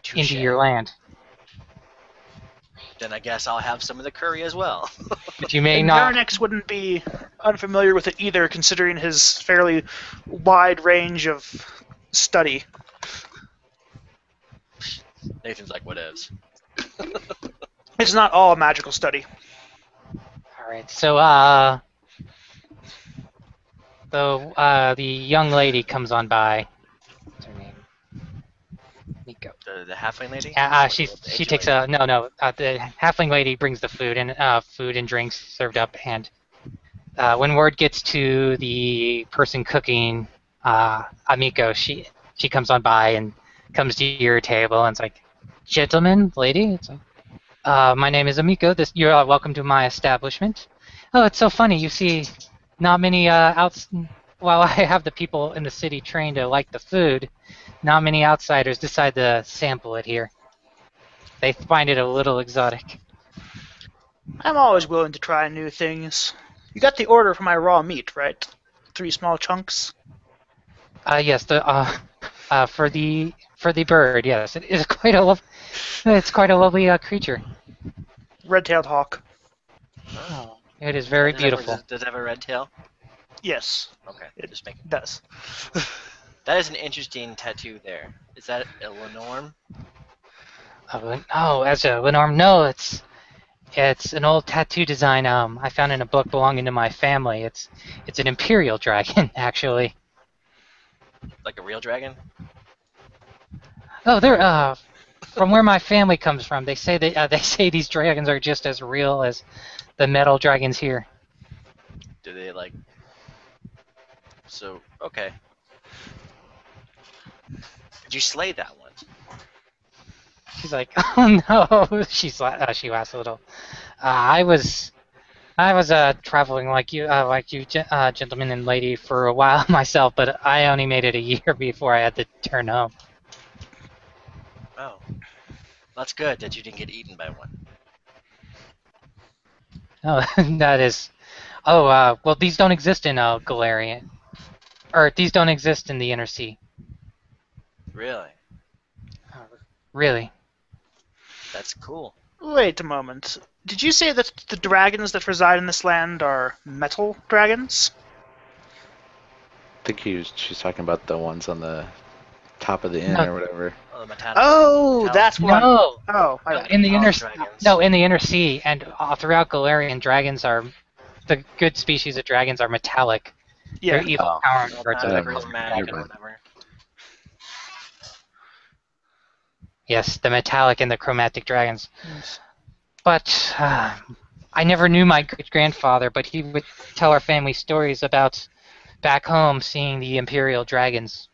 Touche. into your land. Then I guess I'll have some of the curry as well. But you may And not. Varanex wouldn't be unfamiliar with it either, considering his fairly wide range of study. Nathan's like, whatevs. It's not all magical study. All right, so the young lady comes on by. What's her name? Nico. The halfling lady? She takes a no. The halfling lady brings the food and drinks served up, and when word gets to the person cooking, Amiko, she comes on by and comes to your table and it's like, gentlemen, lady, it's like, my name is Amiko. You're welcome to my establishment. Oh, it's so funny. You see, not many while I have the people in the city trained to like the food, not many outsiders decide to sample it here. They find it a little exotic. I'm always willing to try new things. You got the order for my raw meat, right? 3 small chunks. Yes, for the bird. Yes, it is it's quite a lovely creature. Red-tailed hawk. Oh, it is very beautiful. Does it have a red tail? Yes, Okay, just making. it does. That is an interesting tattoo there. Is that a Lenorm? Oh, as a Lenorm, no, it's an old tattoo design I found in a book belonging to my family. It's an imperial dragon, actually. Like a real dragon? Oh, they're from where my family comes from. They say these dragons are just as real as the metal dragons here. Do they like? So okay. Did you slay that one? She's like, oh no. She laughs a little. I was traveling like you, gentlemen and lady, for a while myself, but I only made it a year before I had to turn home. Oh, that's good that you didn't get eaten by one. Oh, that is. Oh, well, these don't exist in Galarian, or these don't exist in the Inner Sea. Really? Really? That's cool. Wait a moment. Did you say that the dragons that reside in this land are metal dragons? I think she's talking about the ones on the top of the inn No, or whatever. Oh, the metallic. Oh, that's what I'm... no. Oh, my No, bad. In the inner, Metallic dragons. no, in the inner sea and throughout Galarian, dragons are the good species of dragons are metallic. Yeah. Their evil Oh. counterparts are the Never colored mind. prismatic or dragons. whatever. Yes, the metallic and the chromatic dragons. But I never knew my great grandfather, but he would tell our family stories about back home seeing the imperial dragons.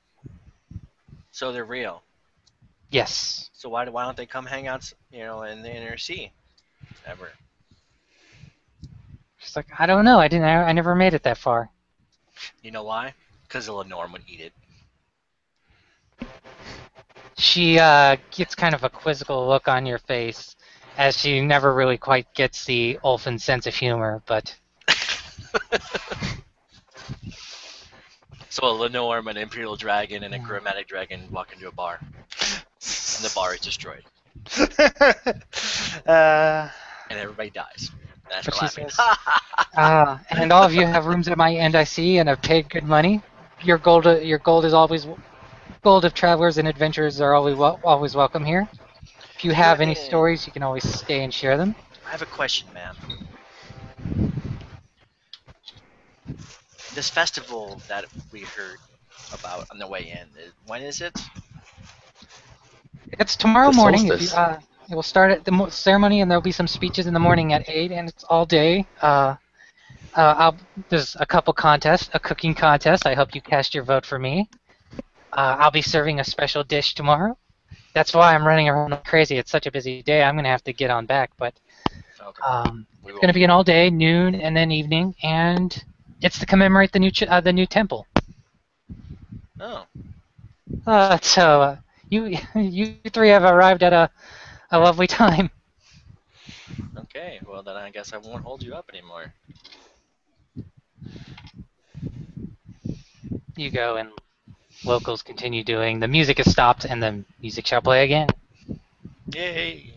So they're real. Yes. So why don't they come hang out, in the inner sea ever? She's like, I don't know. I never made it that far. You know why? Because Lenore would eat it. She gets kind of a quizzical look on your face, as she never really quite gets the Ulfin sense of humor. But So a Lenore, an imperial dragon, and a chromatic dragon walk into a bar, and the bar is destroyed, and everybody dies. That's But what she laughing. says, and all of you have rooms at my end, I see, and have paid good money. Your gold is always gold of travelers and adventurers are always welcome here. If you have any stories, you can always stay and share them. I have a question, ma'am. This festival that we heard about on the way in, when is it? It's tomorrow The morning. If you, solstice. it will start at the ceremony, and there'll be some speeches in the morning at 8, and it's all day. There's a couple contests, a cooking contest. I hope you cast your vote for me. I'll be serving a special dish tomorrow. That's why I'm running around like crazy. It's such a busy day. I'm gonna have to get on back, but Okay. it's gonna be an all day, noon, and then evening, and it's to commemorate the new temple. Oh, So you three have arrived at a lovely time. okay. Well, then I guess I won't hold you up anymore. You go, and locals continue doing. The music has stopped, and the music shall play again. Yay!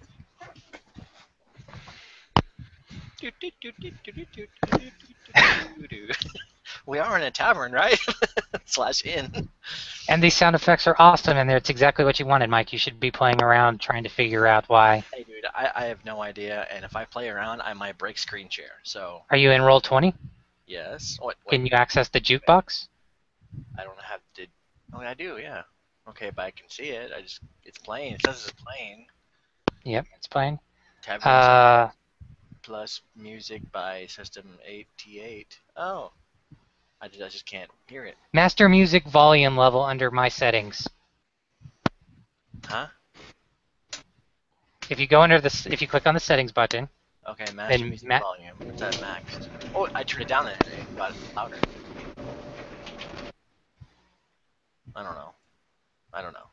We are in a tavern, right? / inn. And these sound effects are awesome, and it's exactly what you wanted, Mike. You should be playing around trying to figure out why. Hey, dude, I have no idea, and if I play around, I might break screen share. So Are you in Roll20? yes. Wait, Can you access the jukebox? I don't have to. Oh, I do. Yeah. Okay, but I can see it. It's playing. It says it's playing. Yep, it's playing. Tavern plus music by System 88. Oh, I just can't hear it. Master music volume level under my settings. Huh? If you go if you click on the settings button, Okay, master then music volume. What's that maxed? Oh, I turned it down the other day. Got it louder. I don't know.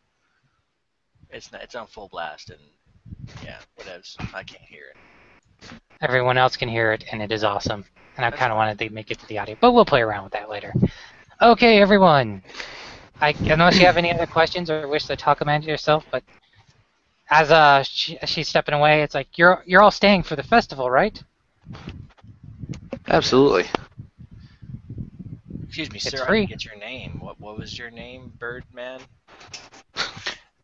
It's on full blast, and yeah, whatevs. I can't hear it. everyone else can hear it, and it is awesome. And I kind of wanted to make it to the audio, but we'll play around with that later. Okay, everyone. Unless you have any other questions or wish to talk about yourself, but as she's stepping away, it's like you're all staying for the festival, right? Absolutely. Excuse me, It's sir. I free. didn't get your name. What was your name, Birdman?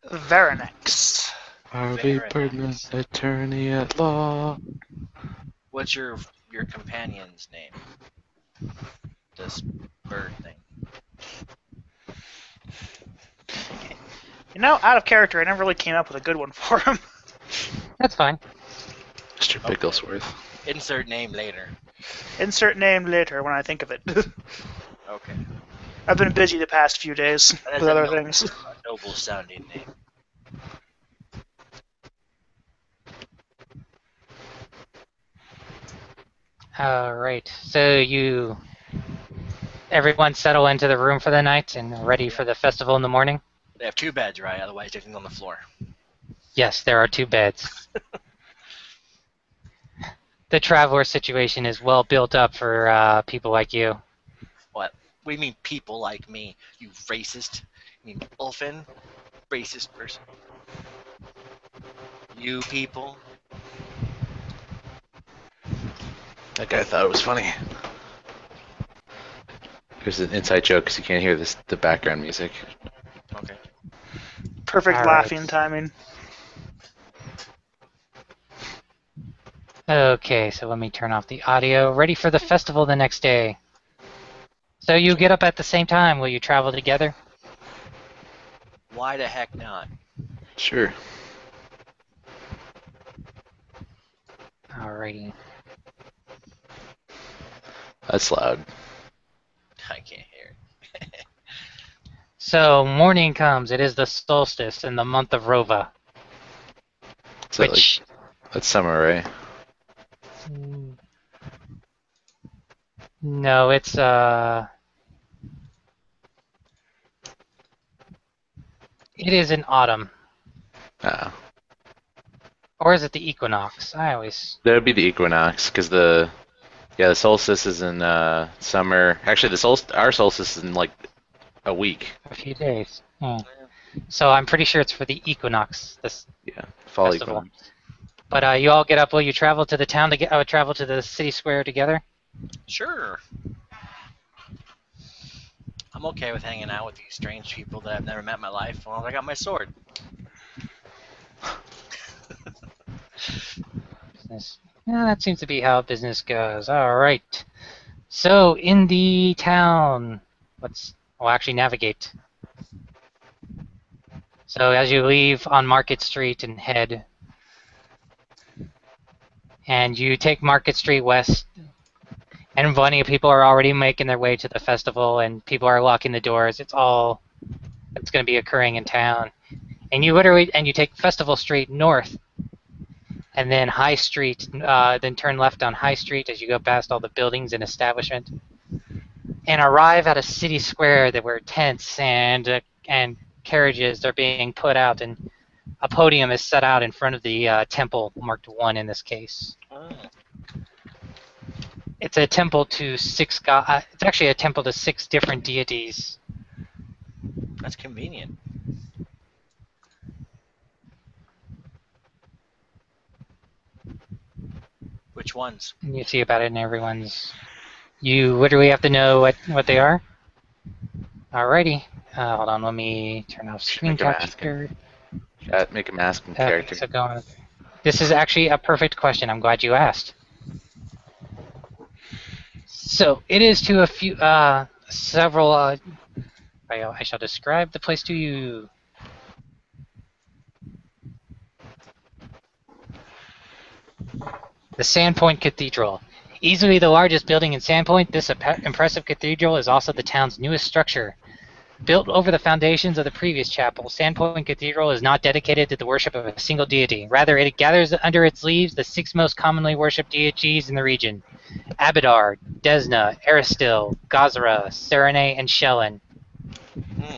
Veranex. Harvey Very Birdman, nice. attorney at law. What's your companion's name? This bird thing. Out of character, I never really came up with a good one for him. That's fine. Mr. Bigglesworth. Insert name later. Insert name later when I think of it. Okay. I've been busy the past few days That is with a other noble, things. a noble sounding name. All right. So everyone settle into the room for the night and are ready for the festival in the morning? They have 2 beds, right? Otherwise, everything's on the floor. Yes, there are 2 beds. The traveler situation is well built up for people like you. What? We mean people like me, you racist. I mean, Ulfin, racist person. You people, That guy thought it was funny. There's an inside joke because you can't hear the background music. Okay. Perfect All right. laughing timing. Okay, so let me turn off the audio. Ready for the festival the next day. So you get up at the same time. Will you travel together? Why the heck not? Sure. Alrighty. That's loud. I can't hear it. So morning comes. It is the solstice in the month of Rova. Is that Which that's summer, right? no, it's it is in autumn. Ah. Or is it the equinox? I always That would be the equinox, because the solstice is in summer. Actually, our solstice is in like a week. a few days. Yeah. So I'm pretty sure it's for the equinox. This Yeah, fall festival. equinox. But you all get up. Will you travel to the town to get? Travel to the city square together? Sure. I'm okay with hanging out with these strange people that I've never met in my life. Well, I got my sword. Business. Yeah, that seems to be how business goes. All right. So in the town, we'll actually navigate. So as you leave on Market Street and head, and you take Market Street west, and plenty of people are already making their way to the festival, and people are locking the doors. It's all that's going to be occurring in town. And you take Festival Street north, and then High Street, then turn left on High Street as you go past all the buildings and establishment, and arrive at a city square that where tents and carriages are being put out, and a podium is set out in front of the temple marked 1 in this case. Oh, It's a temple to 6 god. It's actually a temple to 6 different deities. that's convenient. Which ones? And you see about it in everyone's. You literally have to know what they are. Alrighty. Hold on, let me turn off screen Make 'em ask capture. Chat, make a mask and Okay, character. so go on. This is actually a perfect question. I'm glad you asked. So it is to a few, several. I shall describe the place to you. The Sandpoint Cathedral. Easily the largest building in Sandpoint, this impressive cathedral is also the town's newest structure. Built over the foundations of the previous chapel, Sandpoint Cathedral is not dedicated to the worship of a single deity. Rather, it gathers under its leaves the 6 most commonly worshipped deities in the region: Abadar, Desna, Aristil, Gazra, Serene, and Shellen.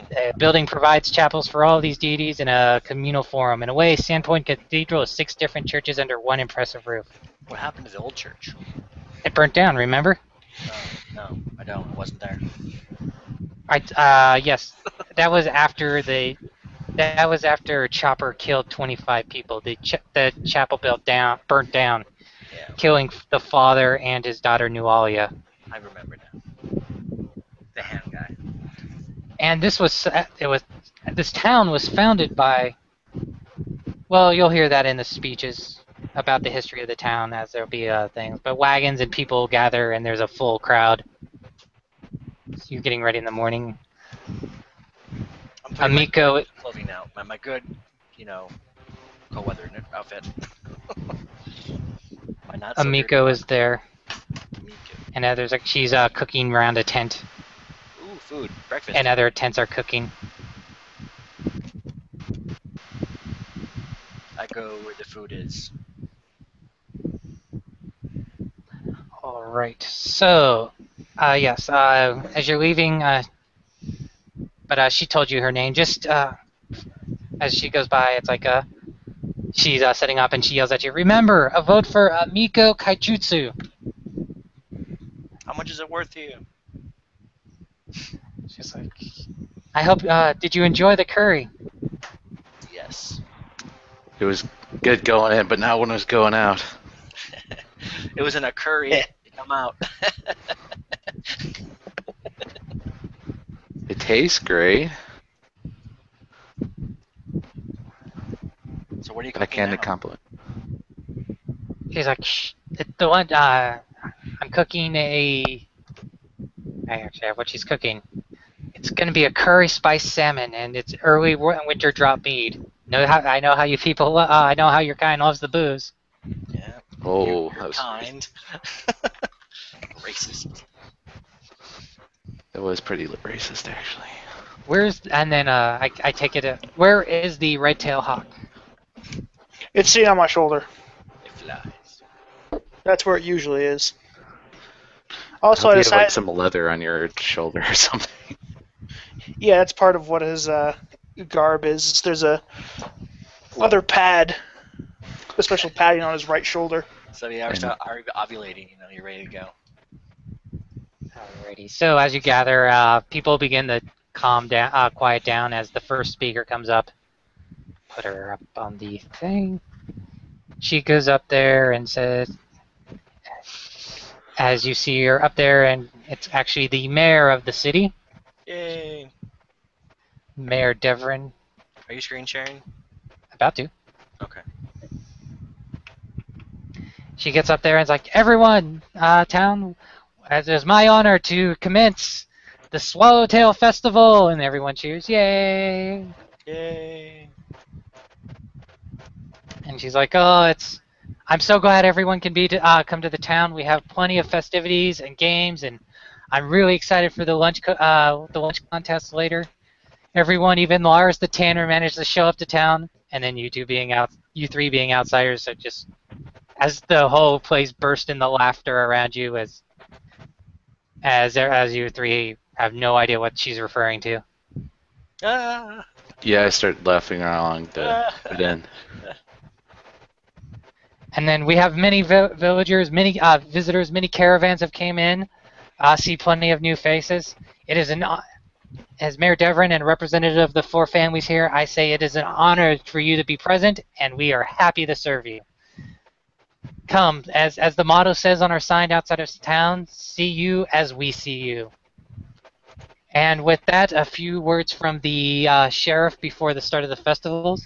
The building provides chapels for all of these deities in a communal forum. In a way, Sandpoint Cathedral is 6 different churches under one impressive roof. What happened to the old church? It burnt down, remember? No, I don't. I wasn't there. Yes, that was after Chopper killed 25 people. The chapel burnt down, Yeah, killing the father and his daughter Nualia. I remember now. The hand guy. And this town was founded by. Well, you'll hear that in the speeches about the history of the town, as there'll be things. But wagons and people gather, and there's a full crowd. So you're getting ready in the morning. I'm putting Amico, my clothing now. My good, cold weather outfit. My not so Amico is there, good Amico. and she's cooking around a tent, Ooh, food, breakfast. and other tents are cooking. I go where the food is. All right. So, yes. As you're leaving, but she told you her name. Just as she goes by, it's like she's setting up, and she yells at you. Remember, a vote for Miko Kaijutsu. How much is it worth to you? She's like, I hope. Did you enjoy the curry? Yes. It was good going in, but not when it was going out. It was in a curry I'm out. It tastes great. So what are you cooking Backhanded now? compliment. He's like, Shh, the one. I'm cooking a. I actually have what she's cooking. It's gonna be a curry spiced salmon, and it's early winter drop mead. I know how you people. I know how your kind loves the booze. Yeah. Oh, You're kind. Racist. that was pretty racist, actually. And then I take it. Where is the red tail hawk? It's sitting on my shoulder. It flies. That's where it usually is. I Also, hope I you have like decided. some leather on your shoulder or something. Yeah, that's part of what his garb is. There's a leather pad, a special padding on his right shoulder. So yeah, And- start ovulating. You're ready to go. Alrighty. So as you gather, people begin to quiet down as the first speaker comes up. Put her up on the thing. She goes up there and says, as you see her up there, and it's actually the mayor of the city, Yay! Mayor Devrin, Are you screen sharing? about to. Okay. She gets up there and is like, everyone, town, as it is my honor to commence the Swallowtail Festival, and everyone cheers, yay! Yay! And she's like, oh, I'm so glad everyone can come to the town. We have plenty of festivities and games, and I'm really excited for the lunch contest later. Everyone, even Lars the Tanner, managed to show up to town, and then you three being outsiders, so just as the whole place burst into laughter around you, as you three have no idea what she's referring to. Ah! Yeah, I started laughing along the end. And then we have many villagers, many visitors, many caravans have came in. See plenty of new faces. It is as Mayor Devrin and representative of the four families here, I say it is an honor for you to be present, and we are happy to serve you. Come, as the motto says on our sign outside of town, see you as we see you. And with that, a few words from the sheriff before the start of the festivals.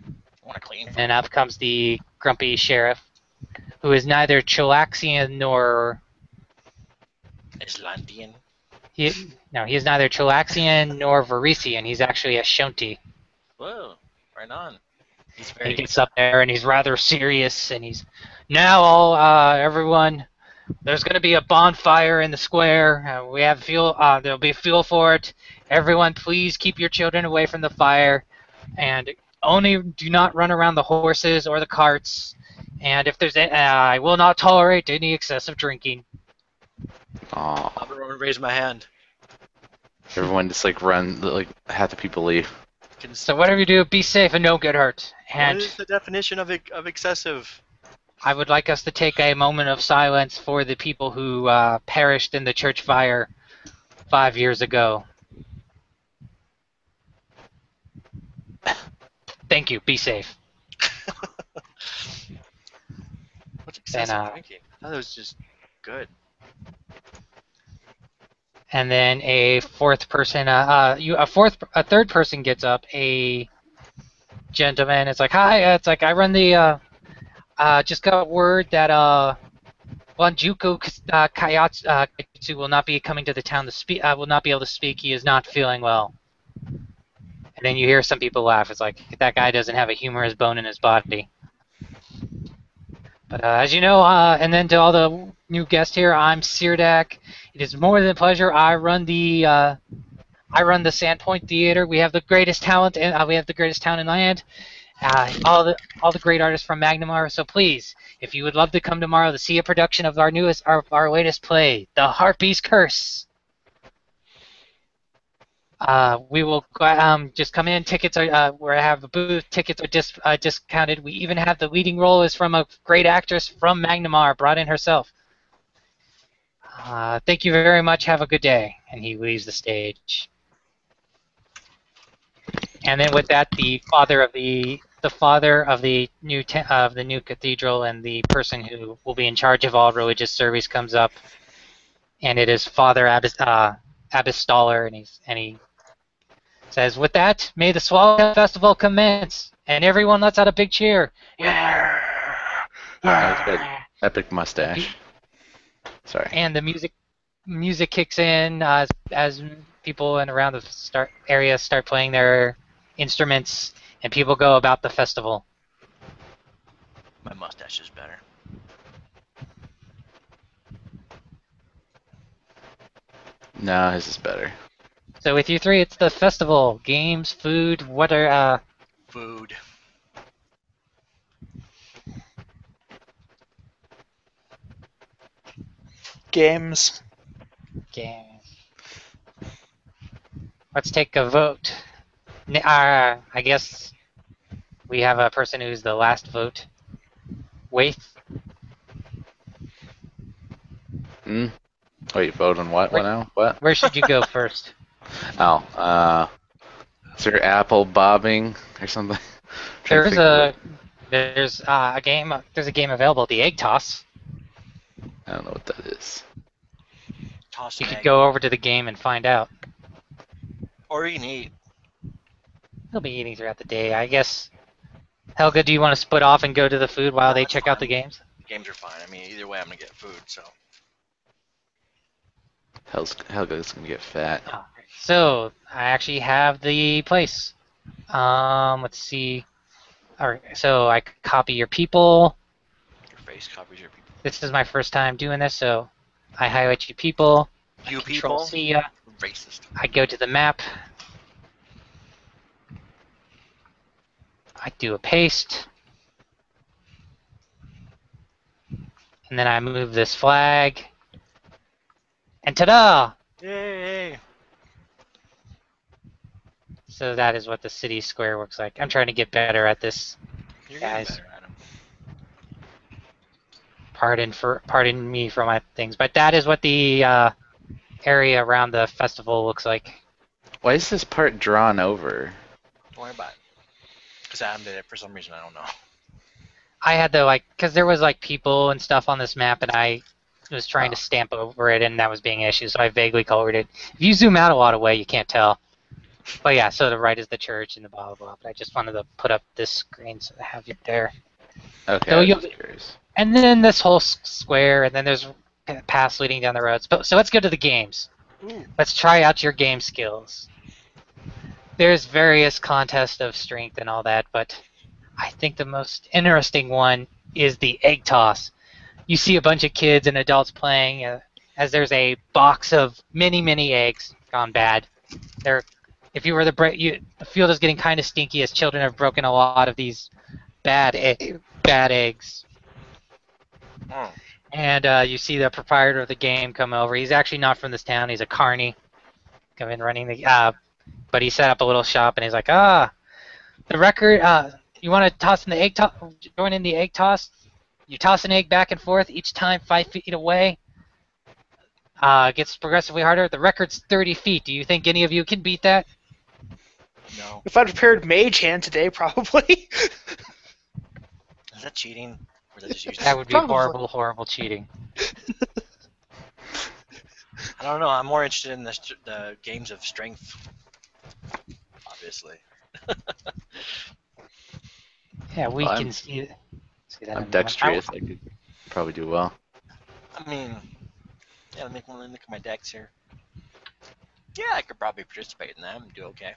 I want to clean. And up comes the grumpy sheriff, who is neither Chilaxian nor... Islandian. He is neither Chilaxian nor Varisian. He's actually a Shonti. Whoa! Right on. He's He very. gets up there and he's rather serious, and he's now everyone. There's going to be a bonfire in the square. We have fuel. There'll be fuel for it. Everyone, please keep your children away from the fire, and only do not run around the horses or the carts. And if there's, I will not tolerate any excessive drinking. Aw. I'm gonna raise my hand. Everyone just like run, like half the people leave. So whatever you do, be safe and don't get hurt. And What is the definition of excessive? I would like us to take a moment of silence for the people who perished in the church fire 5 years ago. Thank you. Be safe. What's excessive And, drinking? I thought it was just good. And then a third person gets up. A gentleman. It's like, hi. It's like I run the. Just got word that Wanjuku Kayatsu will not be coming to the town to speak. Will not be able to speak. He is not feeling well. And then you hear some people laugh. It's like that guy doesn't have a humorous bone in his body. But as you know, and then to all the new guests here, I'm Sirdak. It is more than a pleasure. I run the Sandpoint Theater. We have the greatest talent, and we have the greatest town in land. All the great artists from Magnamar. So please, if you would love to come tomorrow to see a production of our latest play, The Harpy's Curse. We will just come in. Tickets are where I have a booth. Tickets are discounted. We even have the leading role is from a great actress from Magnamar, brought in herself. Thank you very much. Have a good day. And he leaves the stage. And then with that, the father of the the father of the new cathedral and the person who will be in charge of all religious service comes up, and it is Father Abbess Stoller, and he says, "With that, may the Swallow Festival commence!" And everyone lets out a big cheer. Yeah. That's good. Epic mustache. Sorry. And the music kicks in as people in around the area start playing their instruments, and people go about the festival. My mustache is better. No, his is better. So with you three, it's the festival. Games, food, what are Food. Games. games? Let's take a vote. I guess we have a person who's the last vote. Waith. Wait, vote on what now? What? Where should you go first? Oh, is there apple bobbing or something? There's a game. There's a game available, the egg toss. I don't know what that is. Toss You an could egg. go over to the game and find out. Or you can eat. He'll be eating throughout the day, I guess. Helga, do you want to split off and go to the food while No, they that's check out the fine. games? The games are fine. I mean, either way, I'm gonna get food. So Helga's gonna get fat. Alright, so I actually have the place. Let's see. Alright, so I could copy your people. your face copies your people. This is my first time doing this, so I highlight you people. You Control people. C ya. Racist. I go to the map. I do a paste. And then I move this flag. And ta-da! Yay! So that is what the city square looks like. I'm trying to get better at this. You're Guys. getting better at 'em. Pardon me for my things, but that is what the area around the festival looks like. Why is this part drawn over? Don't worry about it. Because Adam did it for some reason. I don't know. I had to because there was people and stuff on this map, and I was trying to stamp over it, and that was being an issue, so I vaguely colored it. If you zoom out a lot away, you can't tell. But yeah, so the right is the church and the blah blah blah. But I just wanted to put up this screen so I have it there. Okay, So I was you'll- just curious. And then this whole square, and then there's paths leading down the roads. So let's go to the games. Ooh. Let's try out your game skills. There's various contests of strength and all that, but I think the most interesting one is the egg toss. You see a bunch of kids and adults playing as there's a box of many eggs gone bad. If you were the field is getting kind of stinky as children have broken a lot of these bad eggs. Oh. And you see the proprietor of the game come over. He's actually not from this town. He's a carny. Come in running but he set up a little shop, and he's like, the record. You want to toss in the egg toss? Join in the egg toss. You toss an egg back and forth each time 5 feet away. It gets progressively harder. The record's 30 feet. Do you think any of you can beat that? No. If I prepared Mage Hand today, probably. Is that cheating? Or is that just using That would be Probably. horrible cheating. I don't know. I'm more interested in the games of strength. Obviously. Yeah, we Well, can see that. in a I'm moment. dexterous. I could probably do well. I mean, yeah. Let me look at my decks here. Yeah, I could probably participate in them and do okay.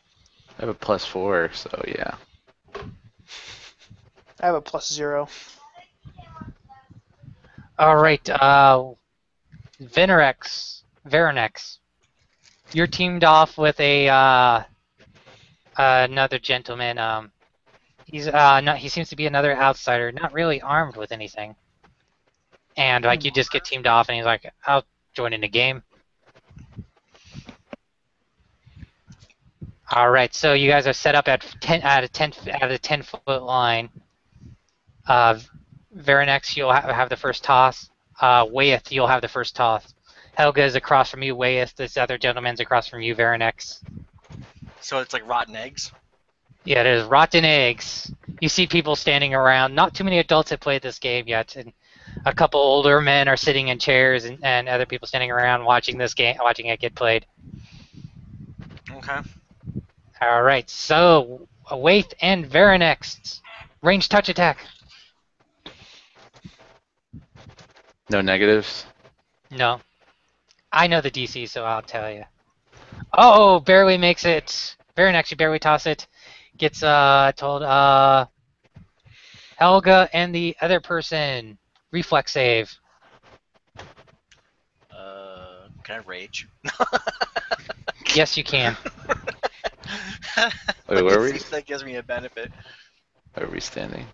I have a +4, so yeah. I have a +0. All right, Veronex, you're teamed off with another gentleman. He's not. He seems to be another outsider, not really armed with anything. And you just get teamed off, and he's like, "I'll join in the game." All right, so you guys are set up at 10-foot line. Veronex, you'll have the first toss. Wyeth, you'll have the first toss. Helga is across from you. Wyeth, this other gentleman's across from you. Veronex. So it's like rotten eggs. Yeah, there's rotten eggs. You see people standing around. Not too many adults have played this game yet, and a couple older men are sitting in chairs, and other people standing around watching this game, watching it get played. Okay. All right, so Waith and Vera next. Range touch attack. No negatives. No, I know the DC, so I'll tell you. Oh, barely makes it. Vera next, you barely toss it. Gets told Helga and the other person reflex save. Can I rage? Yes, you can. Wait, where are we? That gives me a benefit. Where are we standing?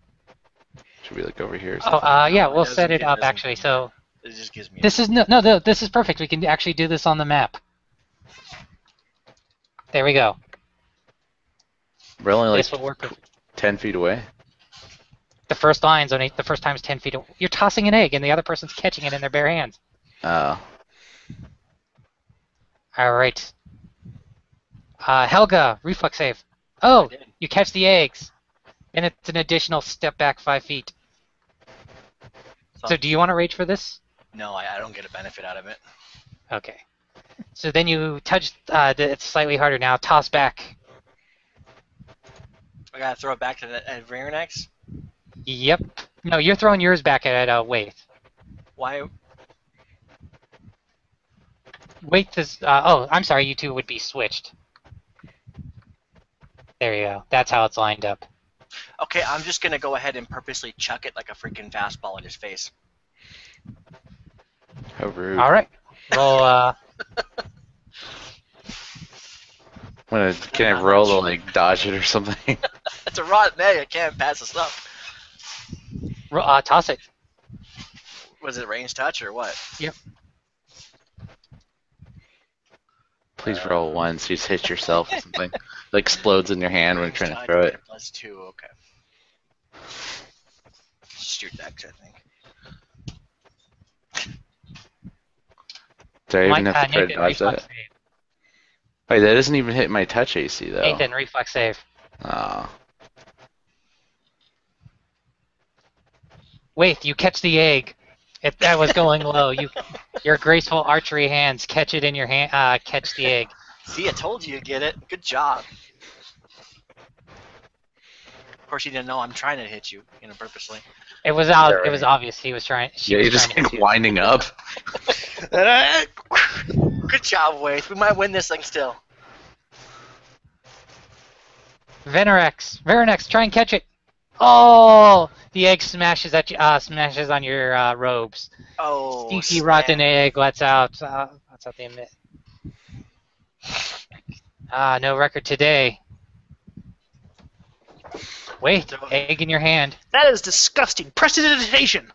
Should we look over here? Or Oh, something? yeah, No, it we'll doesn't set it get- up doesn't actually. give me So It just gives me. this is no, this is perfect. We can actually do this on the map. There we go. We're only like This will work. 10 feet away. The first line's only the first time's 10 feet. You're tossing an egg, and the other person's catching it in their bare hands. Oh. All right. Helga, reflex save. Oh, I did. you catch the eggs, and it's an additional step back 5 feet. So do you want to rage for this? No, I don't get a benefit out of it. Okay. So then you touch. It's slightly harder now. Toss back. I gotta throw it back to the rear next. Yep. No, you're throwing yours back at Waith. Why? Waith is. Oh, I'm sorry. You two would be switched. There you go. That's how it's lined up. Okay, I'm just gonna go ahead and purposely chuck it like a freaking fastball in his face. How rude. All right. Roll. Can I roll to like dodge it or something? It's a rotten egg. I can't pass this up. Toss it. Was it range touch or what? Please roll once. You just hit yourself with something. It explodes in your hand when you're trying to Range throw touch, it. +2. Okay. Shoot X, I think. Do I even have to try to Nathan, dodge reflex that? save. Wait, that doesn't even hit my touch AC though. Nathan, reflex save. Oh. Waith, you catch the egg. If that was going low, your graceful archery hands catch it in your hand. Catch the egg. See, I told you you'd get it. Good job. Of course, you didn't know I'm trying to hit you, purposely. It was out. Yeah, It was right. obvious he was trying. She Yeah, was you're just trying to hit like you. winding up. Good job, Waith. We might win this thing still. Venerex, try and catch it. Oh, the egg smashes at you. Smashes on your robes. Oh, Stinky snap. rotten egg. Lets out. Lets out the emit. No record today. Wait, egg in your hand. That is disgusting. Prestidigitation.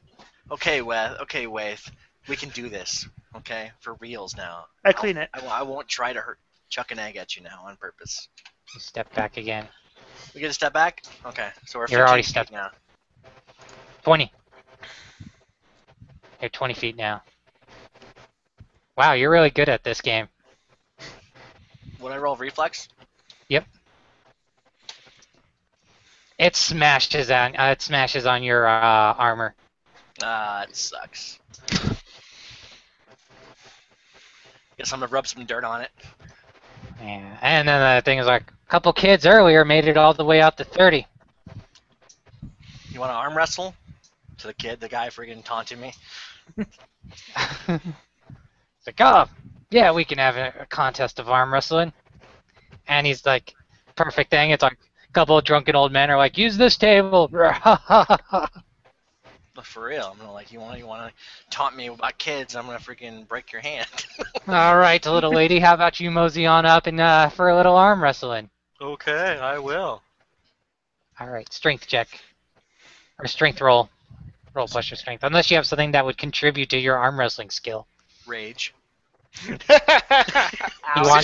Okay, Waith. We can do this. Okay, for reals now. I clean it. I won't try to chuck an egg at you now on purpose. You step back again. We get a step back? Okay, so we're You're 15 already feet stepped- now. 20. You're 20 feet now. Wow, you're really good at this game. Would I roll reflex? It smashes on your armor. It sucks. Guess I'm gonna rub some dirt on it. Yeah. And then the thing is like, a couple kids earlier made it all the way out to 30. You want to arm wrestle? To the guy friggin' taunting me. It's like, oh, yeah, we can have a contest of arm wrestling. And he's like, perfect thing. It's like a couple of drunken old men are like, use this table. But for real, I'm gonna you want to taunt me about kids? I'm gonna freaking break your hand. All right, little lady, how about you mosey on up and for a little arm wrestling? Okay, I will. All right, strength check. Or strength roll. Roll plus your strength. Unless you have something that would contribute to your arm wrestling skill. Rage. You want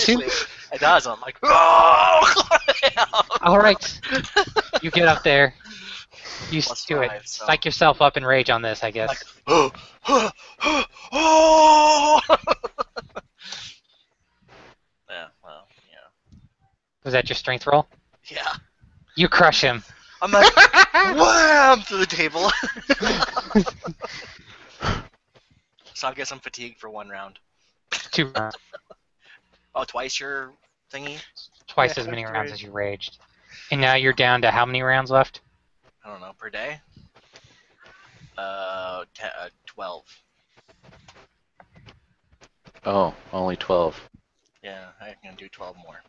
to? Seriously, it does. I'm like, oh! All right. You get up there. You Plus do it. 5, so- Psych yourself up and rage on this, I guess. Like, oh! Yeah, well, yeah. Was that your strength roll? Yeah. You crush him. I'm like, wham! Through the table. So I guess I'm fatigued for 1 round. 2 rounds. Oh, twice your thingy? Twice Yeah, as many that's rounds great. as you raged. And now you're down to how many rounds left? I don't know, per day? 12. Oh, only 12. Yeah, I can do 12 more.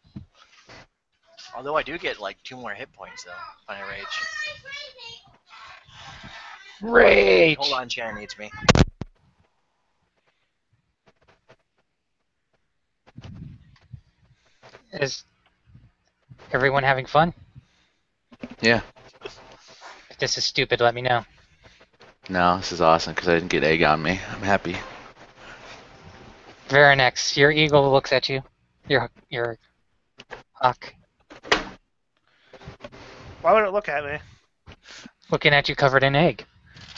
Although I do get like 2 more hit points though when I rage. Rage! Hold on, Sharon needs me. Is everyone having fun? Yeah. If this is stupid, let me know. No, this is awesome because I didn't get egg on me. I'm happy. Veranex, your eagle looks at you. Your hawk Why would it look at me? looking at you covered in egg.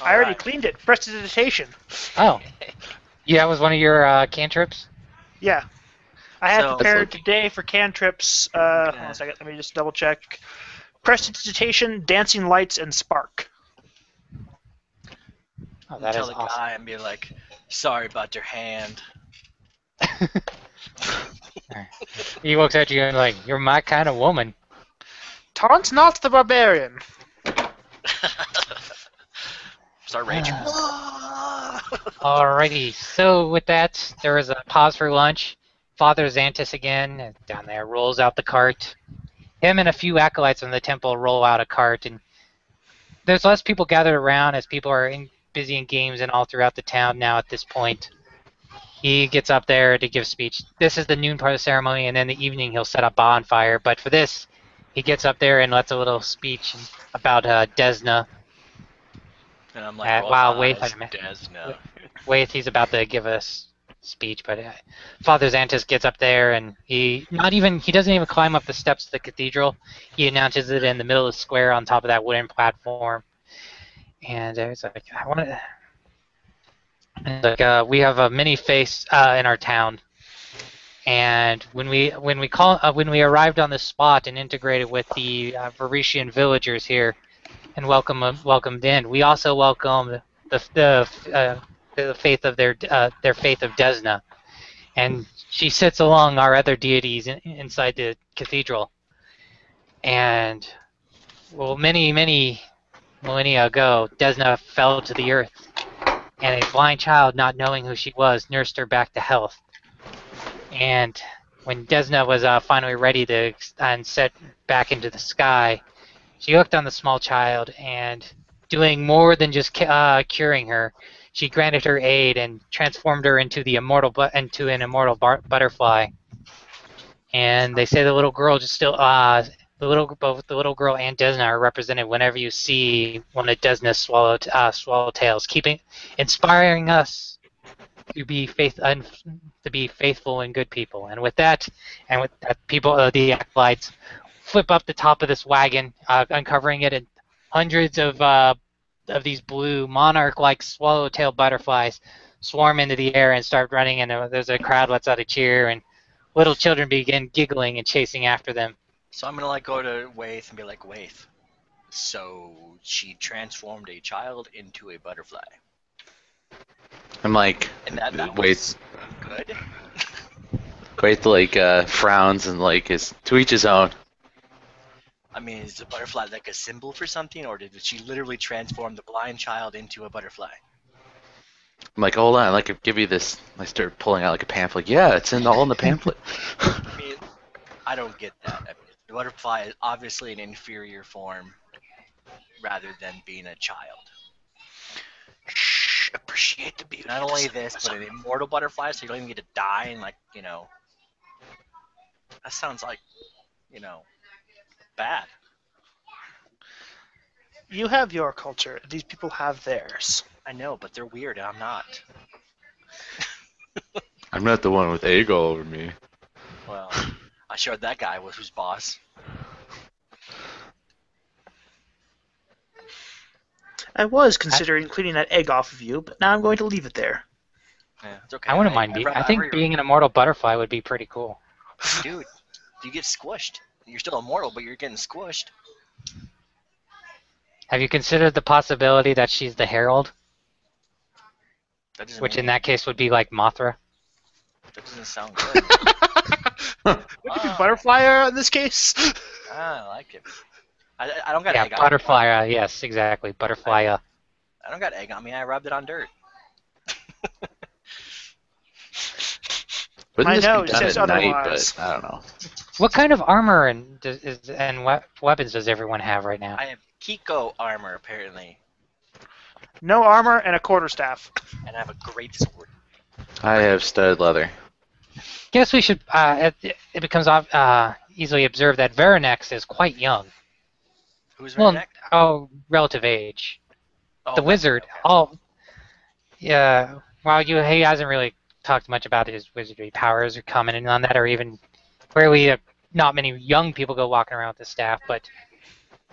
I already Alright. cleaned it. Prestidigitation. Oh. Yeah, that was one of your cantrips? Yeah. I had So- prepared That's like- today for cantrips. Okay. Hold on a second. Let me just double check. Prestidigitation, dancing lights, and spark. Oh, that Tell is the awesome. guy and be like, sorry about your hand. He looks at you and like, you're my kind of woman. Taunt not the barbarian. Start raging. Alrighty, so with that, there is a pause for lunch. Father Xantus again, down there, rolls out the cart. Him and a few acolytes from the temple roll out a cart, and there's less people gathered around as people are busy in games and all throughout the town now at this point. He gets up there to give speech. This is the noon part of the ceremony, and then the evening he'll set up bonfire. But for this, he gets up there and lets a little speech about Desna. And I'm like, Wow, wait eyes, a minute. Desna. Wait, he's about to give us speech, but Father Xantus gets up there and he doesn't even climb up the steps of the cathedral. He announces it in the middle of the square on top of that wooden platform, and it's like we have a mini face in our town, and when we arrived on the spot and integrated with the Varetian villagers here and welcomed in, we also welcomed the faith of their faith of Desna, and she sits along our other deities inside the cathedral. And well, many millennia ago, Desna fell to the earth, and a blind child, not knowing who she was, nursed her back to health. And when Desna was finally ready to set back into the sky, she looked on the small child, and doing more than just curing her, she granted her aid and transformed her into an immortal butterfly. And they say the little girl both the little girl and Desna are represented whenever you see one of Desna's swallowtails, inspiring us to be faithful and good people. And with that, the acolytes flip up the top of this wagon, uncovering it, and hundreds of these blue monarch-like swallowtail butterflies swarm into the air and start running, and there's a crowd lets out a cheer, and little children begin giggling and chasing after them. So I'm gonna like go to Waith and be like, Waith, so she transformed a child into a butterfly. I'm like, And that wait, was good. like frowns and like is to each his own. I mean, is the butterfly like a symbol for something, or did she literally transform the blind child into a butterfly? I'm like, hold on, like give you this. I start pulling out like a pamphlet. Yeah, it's all in the pamphlet. I mean, I don't get that. I mean, the butterfly is obviously an inferior form rather than being a child. Shh, appreciate the beauty. Not of the only this, but an symbolism. immortal butterfly, so you don't even get to die, and like, that sounds like, bad. You have your culture. These people have theirs. I know, but they're weird, and I'm not. I'm not the one with egg all over me. Well, I showed that guy who's boss. I was considering cleaning that egg off of you, but now I'm going to leave it there. Yeah, it's okay. I wouldn't mind being. I think being an immortal butterfly would be pretty cool. Dude, you get squished. You're still immortal, but you're getting squished. Have you considered the possibility that she's the Herald, That doesn't which mean in that case would be like Mothra? that doesn't sound good. We could be Butterfly in this case. I like it. I don't got Yeah, egg on me. Butterfly. Yes, exactly. Butterfly. I don't got egg on me. I rubbed it on dirt. Wouldn't My this be nose done says at night? otherwise. But I don't know. What kind of armor and weapons does everyone have right now? I have Kiko armor apparently, No armor and a quarterstaff. and I have a great sword. I have stud leather. Guess we should. It becomes easily observed that Veranex is quite young. Who's Well, Verneck? relative age. Oh, The that- wizard. okay. Oh, yeah. Well, he hasn't really talked much about his wizardry powers or commented on that, or even clearly not many young people go walking around with the staff, but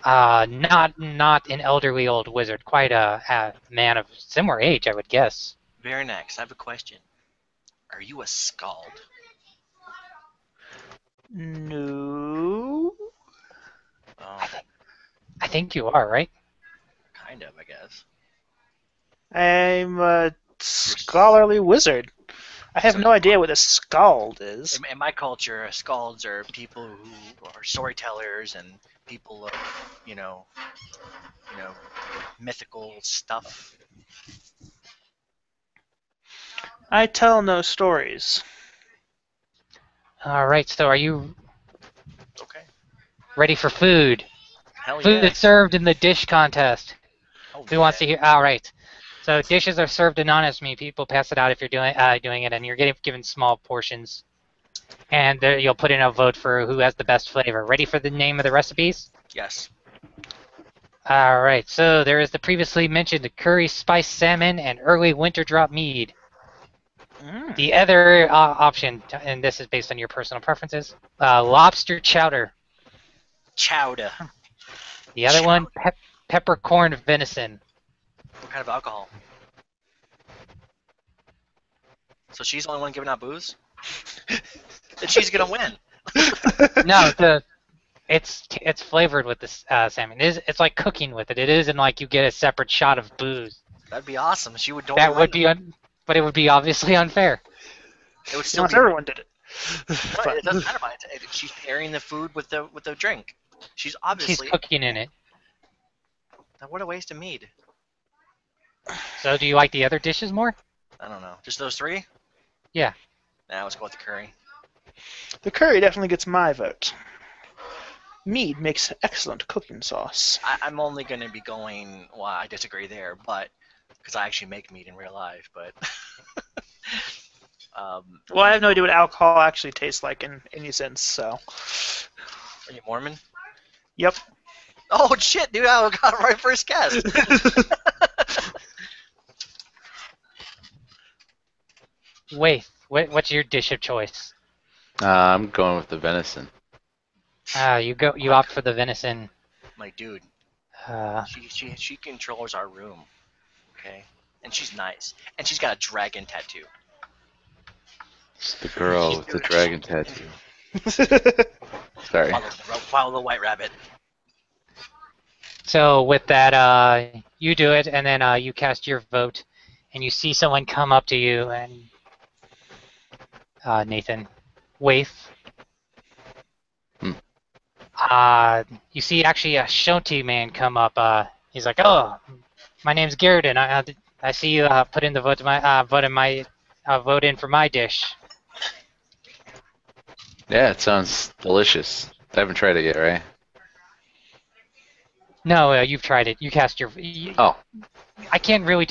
not an elderly old wizard, quite a man of similar age, I would guess. Vernex, I have a question. Are you a scald? No. Oh, I think you are, right? kind of, I guess. I'm a scholarly wizard. I have So- no idea what a scald is. In my culture, scalds are people who are storytellers and people of, mythical stuff. I tell no stories. All right. So, are you Okay. ready for food? Hell Food yeah. is served in the dish contest. Oh, Who wants to hear? All right. So dishes are served anonymously. People pass it out if you're doing it, and you're getting given small portions. And there, you'll put in a vote for who has the best flavor. Ready for the name of the recipes? Yes. All right. So there is the previously mentioned curry spiced salmon and early winter drop mead. Mm. The other option, and this is based on your personal preferences, lobster chowder. Chowder. The other one, peppercorn venison. What kind of alcohol? So she's the only one giving out booze? Then she's gonna win. No, it's flavored with this salmon. It's like cooking with it. It isn't like you get a separate shot of booze. That'd be awesome. She would. That would be but it would be obviously unfair. It would You still know, if be. everyone did it. Right, it doesn't matter. She's pairing the food with the drink. She's She's obviously. cooking in it. What a waste of mead. So do you like the other dishes more? I don't know. Just those three? Yeah. Nah, let's go with the curry. The curry definitely gets my vote. Mead makes excellent cooking sauce. I'm only gonna be going. Well, I disagree there, but because I actually make mead in real life, but. Well, I have no idea what alcohol actually tastes like in any sense, so. Are you Mormon? Yep. Oh shit, dude! I got it right first guess. Wait, what's your dish of choice? I'm going with the venison. You opt for the venison. Like, dude, Uh, she controls our room, okay? And she's nice, and she's got a dragon tattoo. It's the girl with the dragon tattoo. Sorry. Follow the white rabbit. so with that, you do it, and then you cast your vote, and you see someone come up to you, and Nathan, Waith. You see actually a Shonti man come up. He's like, "Oh, my name's Garrett, and I see you put in the vote to my vote in for my dish." Yeah, it sounds delicious. I haven't tried it yet, right? No, you've tried it. You cast your. Oh, I can't really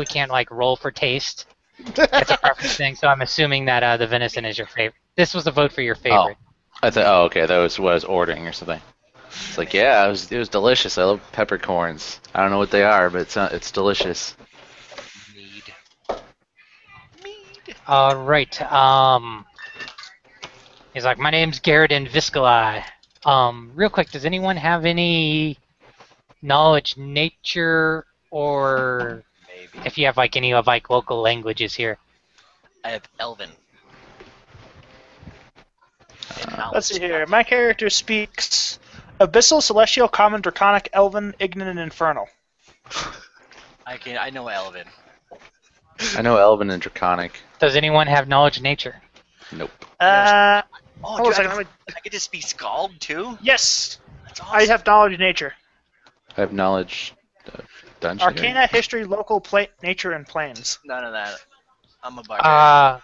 can't like roll for taste. It's a preference thing, so I'm assuming that the venison is your favorite. This was a vote for your favorite. I thought. Oh, okay, that was what I was ordering or something. It's like, yeah, it was delicious. I love peppercorns. I don't know what they are, but it's delicious. Mead. All right. He's like, my name's Garrett and Viscali. Real quick, does anyone have any knowledge, nature, or Maybe. if you have like any of like local languages here? I have Elven. And Let's see knowledge. here. My character speaks Abyssal, Celestial, Common, Draconic, Elven, Ignan, and Infernal. I know Elven. I know Elven and Draconic. Does anyone have knowledge of nature? Nope. Oh, Hold on dude, a second. Let me... I get to speak Scald too. Yes, That's awesome. I have knowledge of nature. I have knowledge of dungeon. Arcana, history, local, nature, and planes. None of that. I'm a barbarian.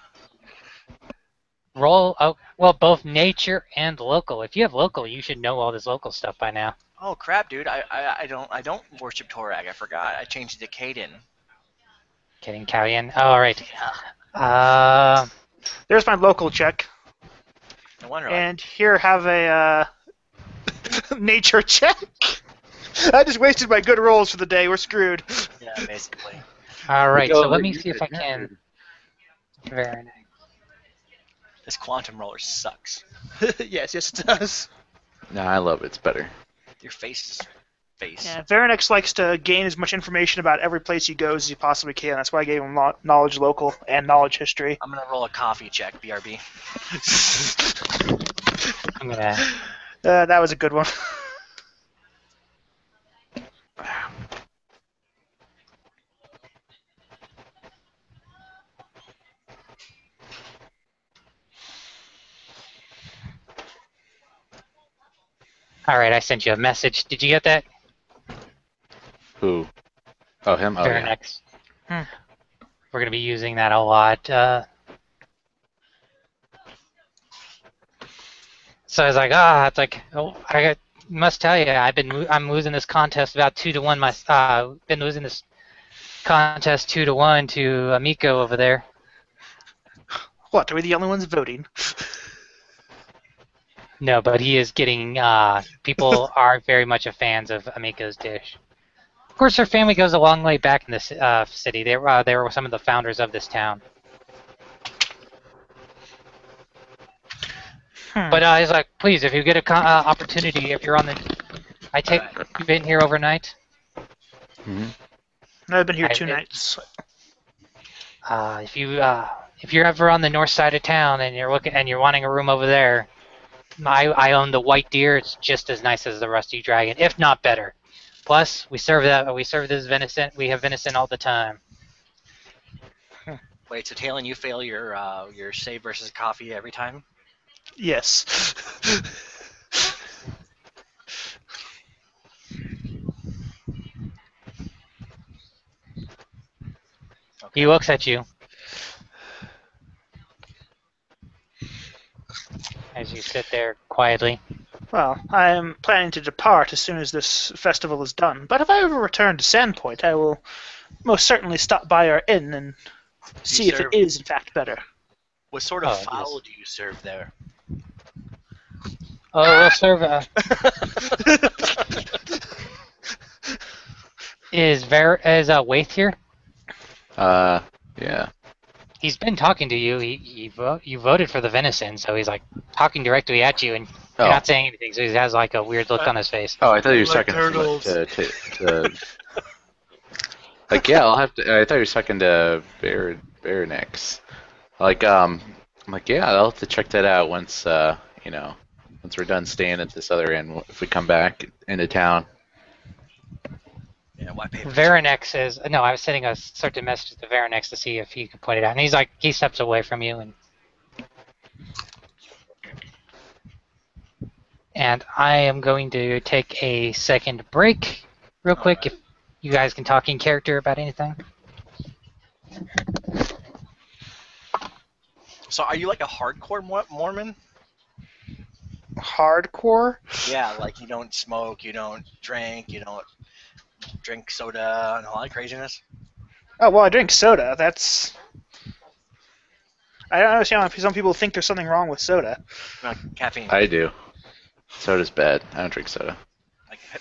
Roll. Oh, well, both nature and local. If you have local, you should know all this local stuff by now. Oh crap, dude! I don't worship Torag. I forgot. I changed it to Caden. Kidding, Callian. Oh, all right. Yeah. There's my local check. No wonder. And here have a nature check. I just wasted my good rolls for the day. We're screwed. Yeah, basically. All right. Go So let over me here. see if I can. Very nice. This quantum roller sucks. Yes, it does. No, I love it. It's better. Your face is face. Yeah, Veranex likes to gain as much information about every place he goes as he possibly can. That's why I gave him knowledge local and knowledge history. I'm gonna roll a coffee check, BRB. I'm gonna. That was a good one. All right. I sent you a message. Did you get that? Who? Oh, him? Oh, yeah. Veranex. Hmm. We're gonna be using that a lot. So I was like, it's like, must tell you, I'm losing this contest about 2-1. Been losing this contest 2-1 to Amico over there. What? Are we the only ones voting? No, but he is getting. People are very much a fans of Amico's dish. Of course, her family goes a long way back in this city. They were some of the founders of this town. But he's like, please, if you get a opportunity, if you're on the, you've been here overnight. Mm-hmm. I've been here 2 nights. If you're ever on the north side of town and you're wanting a room over there, I own the White Deer. It's just as nice as the Rusty Dragon, if not better. Plus, we serve this venison. We have venison all the time. Wait, so Talon, you fail your save versus coffee every time? Yes. He looks at you as you sit there quietly. Well, I am planning to depart as soon as this festival is done. But if I ever return to Sandpoint, I will most certainly stop by our inn and see if it is in fact better. What sort of fowl do you serve there? Oh, we'll serve. Is Waith here? Yeah. He's been talking to you. You voted for the venison, so he's like talking directly at you, and you're not saying anything. So he has like a weird look on his face. Oh, I thought you were talking to like, yeah, I'll have to. I thought you were talking to Veranex. Like, I'm like, yeah, I'll have to check that out once, once we're done staying at this other inn. If we come back into town. Yeah, why pay? Veranex is no. I was sending a certain message to Veranex to see if he could point it out, and he's like, he steps away from you, and I am going to take a second break, real quick. If you guys can talk in character about anything. So, are you like a hardcore Mormon? Hardcore? Yeah, like you don't smoke, you don't drink, you don't drink soda and all that craziness. Oh, well, I drink soda. That's... I don't understand why some people think there's something wrong with soda. No, caffeine. I do. Soda's bad. I don't drink soda.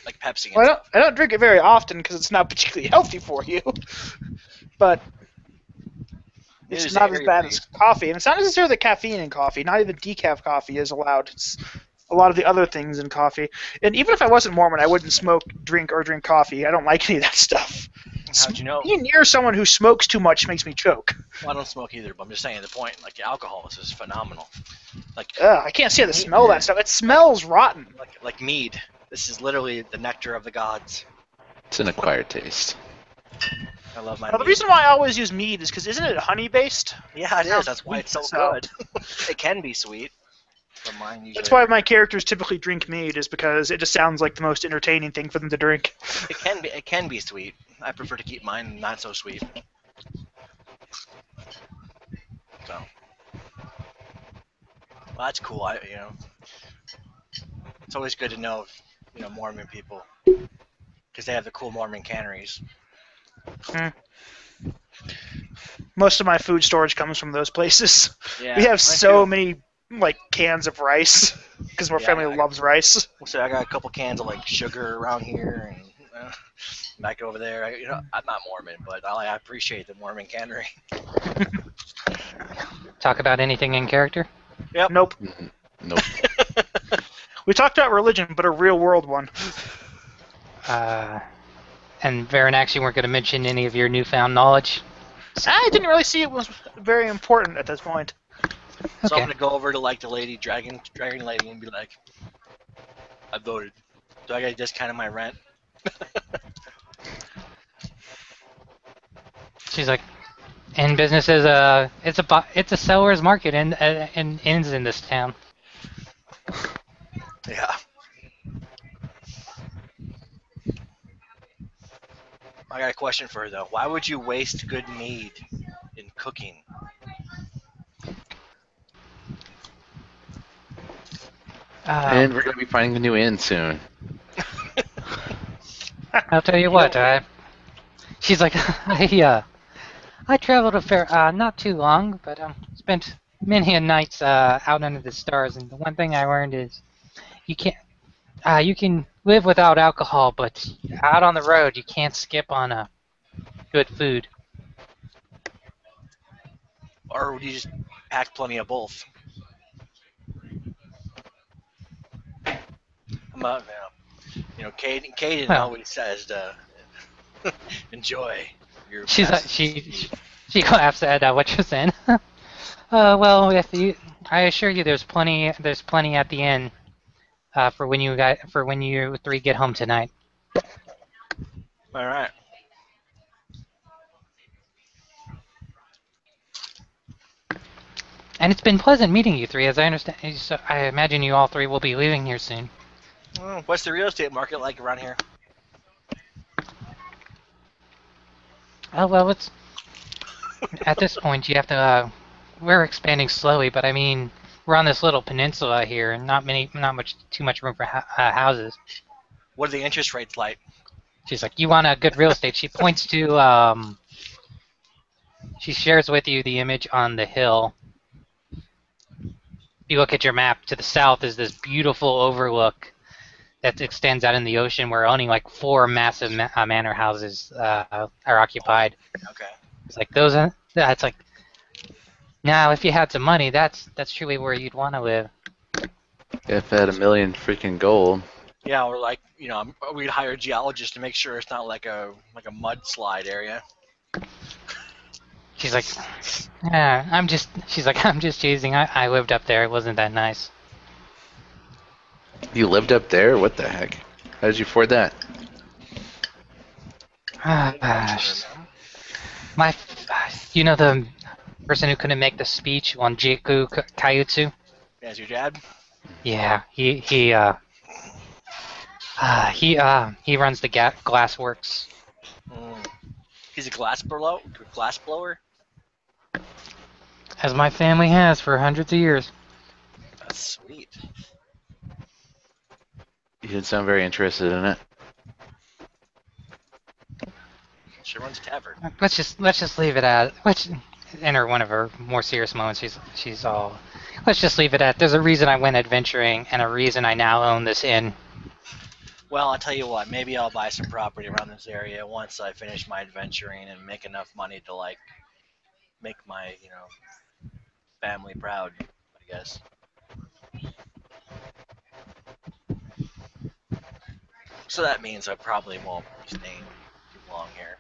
Like Pepsi. Well, I don't drink it very often because it's not particularly healthy for you. But it's not as bad as coffee. And it's not necessarily the caffeine in coffee. Not even decaf coffee is allowed. It's a lot of the other things in coffee. And even if I wasn't Mormon, I wouldn't drink coffee. I don't like any of that stuff. How'd you know? Being near someone who smokes too much makes me choke. Well, I don't smoke either, but I'm just saying the point. Like alcohol is phenomenal. Like I can't stand the smell of that stuff. It smells rotten. Like mead. This is literally the nectar of the gods. It's an acquired taste. I love my Well, the mead. reason why I always use mead is because isn't it honey based? Yeah, it is. That's why it's so So- good. It can be sweet, but mine usually. That's why my characters typically drink mead, is because it just sounds like the most entertaining thing for them to drink. It can be sweet. I prefer to keep mine not so sweet. So, well, that's cool. It's always good to know, Mormon people, because they have the cool Mormon canneries. Most of my food storage comes from those places. Yeah, We have mine so too. many cans of rice because my Yeah, family loves rice. So I got a couple cans of sugar around here and back over there. I'm not Mormon, but I appreciate the Mormon cannery. Talk about anything in character? Yep. Nope. Nope. We talked about religion, but a real world one. And Varanax, you weren't going to mention any of your newfound knowledge? I didn't really see it was very important at this point. So I'm Okay. gonna go over to the lady dragon lady and be like, I voted. Do I get discounted my rent? She's like, in business is it's a seller's market and inns in this town. Yeah. I got a question for her though. Why would you waste good mead in cooking? And we're gonna be finding a new inn soon. I'll tell you what. She's like, I traveled a fair, not too long, but spent many a nights out under the stars, and the one thing I learned is you can't, you can live without alcohol, but out on the road you can't skip on good food. Or would you just pack plenty of both? I'm not, Caden Well. always says to enjoy your She's best. she laughs at what you're saying. Well, if you, I assure you, there's plenty at the inn for when you three get home tonight. All right. And it's been pleasant meeting you three, as I understand. So I imagine you all three will be leaving here soon. Well, what's the real estate market like around here? Oh well, it's at this point you have to. We're expanding slowly, but I mean we're on this little peninsula here, and too much room for houses. What are the interest rates like? She's like, you want a good real estate? She points to She shares with you the image on the hill. If you look at your map, to the south is this beautiful overlook that extends out in the ocean where only like 4 massive manor houses are occupied. Okay. It's like that's like, now if you had some money, that's truly where you'd want to live. If I had $1 million freaking gold. Yeah, or we'd hire a geologist to make sure it's not like a mudslide area. She's like, she's like, I'm just teasing. I lived up there. It wasn't that nice. You lived up there? What the heck? How did you afford that? You know the person who couldn't make the speech on Jiku Kaiutsu? As your dad? Yeah, he runs the glassworks. Mm. He's a glass blower? As my family has for hundreds of years. That's sweet. You didn't sound very interested in it. She runs a tavern. Let's just leave it at in one of her more serious moments. She's all. Let's just leave it at. There's a reason I went adventuring and a reason I now own this inn. Well, I'll tell you what. Maybe I'll buy some property around this area once I finish my adventuring and make enough money to make my family proud. I guess. So that means I probably won't be staying too long here.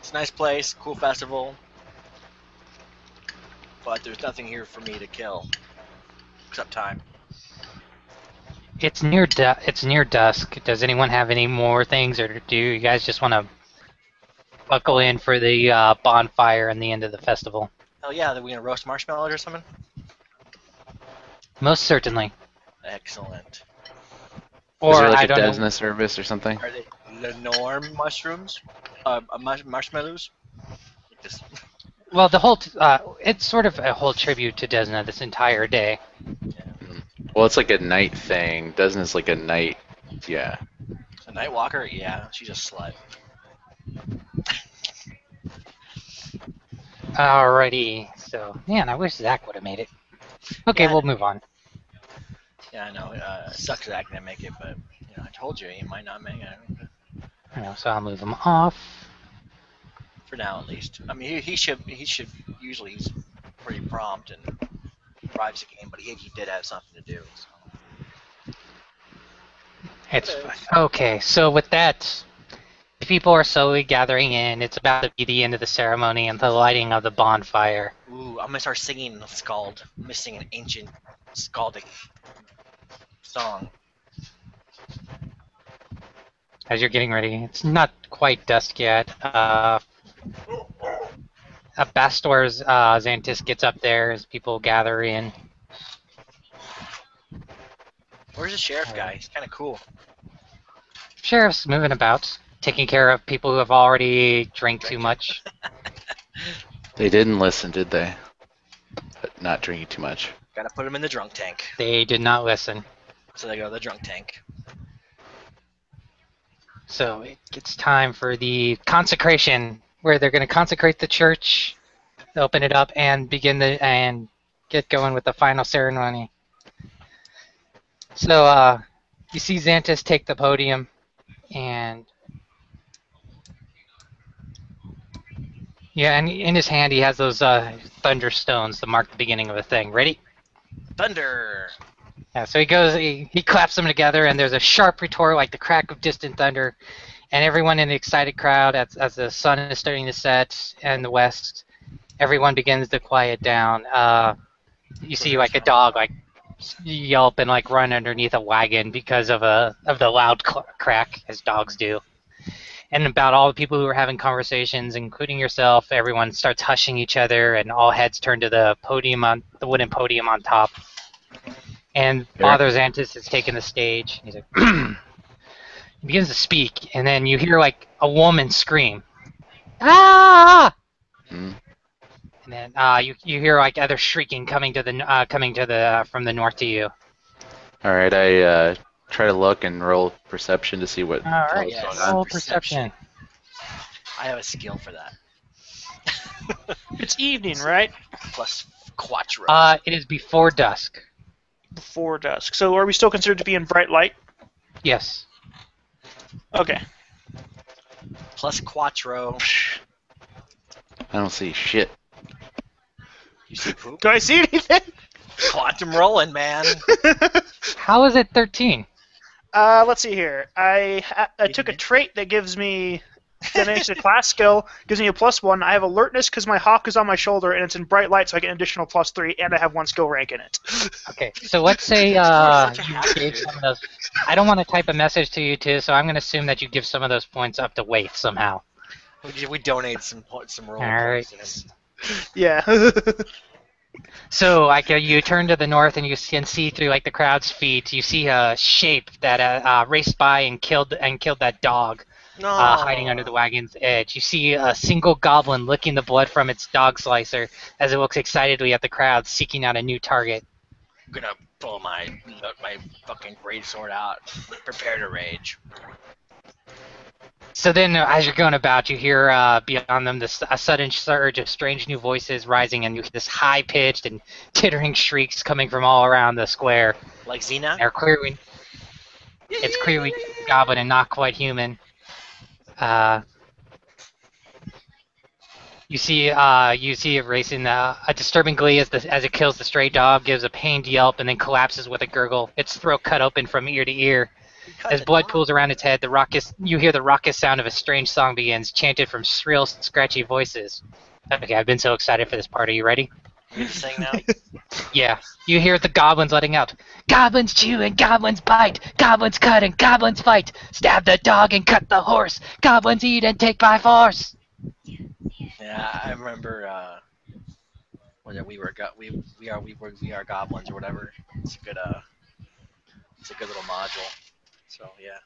It's a nice place, cool festival, but there's nothing here for me to kill except time. It's near dusk. Does anyone have any more things, or do you guys just want to buckle in for the bonfire and the end of the festival? Oh yeah, are we gonna roast marshmallows or something? Most certainly. Excellent. Or Is there like I a don't know. Desna service or something? Are they Lenore mushrooms? Marshmallows? Just Well, it's sort of a whole tribute to Desna this entire day. Well, it's like a night thing. Desna's like a night. Yeah. a night walker? Yeah, she's a slut. Alrighty. So, man, I wish Zach would have made it. Okay, Yeah. we'll move on. Yeah, I know. It sucks that I can't make it, but I told you he might not make it. I know, so I'll move him off. For now, at least. I mean, he should usually he's pretty prompt and drives the game, but he did have something to do. So. It's okay. So with that, people are slowly gathering in. It's about to be the end of the ceremony and the lighting of the bonfire. Ooh, I'm gonna start singing the Scald. I'm gonna sing an ancient Scaldic song. As you're getting ready, it's not quite dusk yet. Bastor's Xantis gets up there as people gather in. Where's the sheriff guy? He's kind of cool. Sheriff's moving about, taking care of people who have already drank too much. They didn't listen, did they? But not drinking too much. Gotta put him in the drunk tank. They did not listen. So they go to the drunk tank. So it's time for the consecration, where they're going to consecrate the church, open it up, and and get going with the final ceremony. So you see Xantis take the podium, and yeah, and in his hand he has those thunderstones to mark the beginning of a thing. Ready? Thunder. Yeah, so he claps them together, and there's a sharp retort like the crack of distant thunder, and everyone in the excited crowd, as the sun is starting to set in the west, everyone begins to quiet down. You see like a dog like yelp and like run underneath a wagon because of the loud crack, as dogs do. And about all the people who are having conversations, including yourself, everyone starts hushing each other, and all heads turn to the wooden podium on top. And Father Xantis has taken the stage. He's like, he begins to speak, and then you hear like a woman scream, "Ah!" Hmm. And then you hear like other shrieking coming from the north to you. All right, I try to look and roll perception to see what All right, what's yes. going on. roll perception. I have a skill for that. It's evening, right? Plus Quattro. It is before dusk. Before dusk. So are we still considered to be in bright light? Yes. Okay. Plus Quattro. I don't see shit. You see poop? Do I see anything? Quantum rolling, man. How is it 13? Let's see here. I took a trait that gives me a class skill, gives me a +1. I have alertness because my hawk is on my shoulder and it's in bright light, so I get an additional +3, and I have 1 skill rank in it. Okay, so let's say you gave some of those. I don't want to type a message to you too, so I'm going to assume that you give some of those points up to weight somehow. We donate some roll. All right. points. Yeah. So like you turn to the north and you can see through like the crowd's feet. You see a shape that raced by and killed that dog No. hiding under the wagon's edge. You see a single goblin licking the blood from its dog slicer as it looks excitedly at the crowd, seeking out a new target. I'm gonna pull my fucking greatsword out. Prepare to rage. So then, as you're going about, you hear beyond them a sudden surge of strange new voices rising, and you hear this high-pitched and tittering shrieks coming from all around the square. Like Xena? It's clearly goblin and not quite human. You see it racing a disturbing glee as it kills the stray dog, gives a pained yelp, and then collapses with a gurgle. Its throat cut open from ear to ear. As blood pools around its head, you hear the raucous sound of a strange song begins, chanted from shrill, scratchy voices. Okay, I've been so excited for this part. Are you ready? We get to sing now. Yeah, you hear the goblins letting out. Goblins chew and goblins bite. Goblins cut and goblins fight. Stab the dog and cut the horse. Goblins eat and take by force. Yeah, I remember. Whether we are goblins or whatever. It's a good little module. So yeah.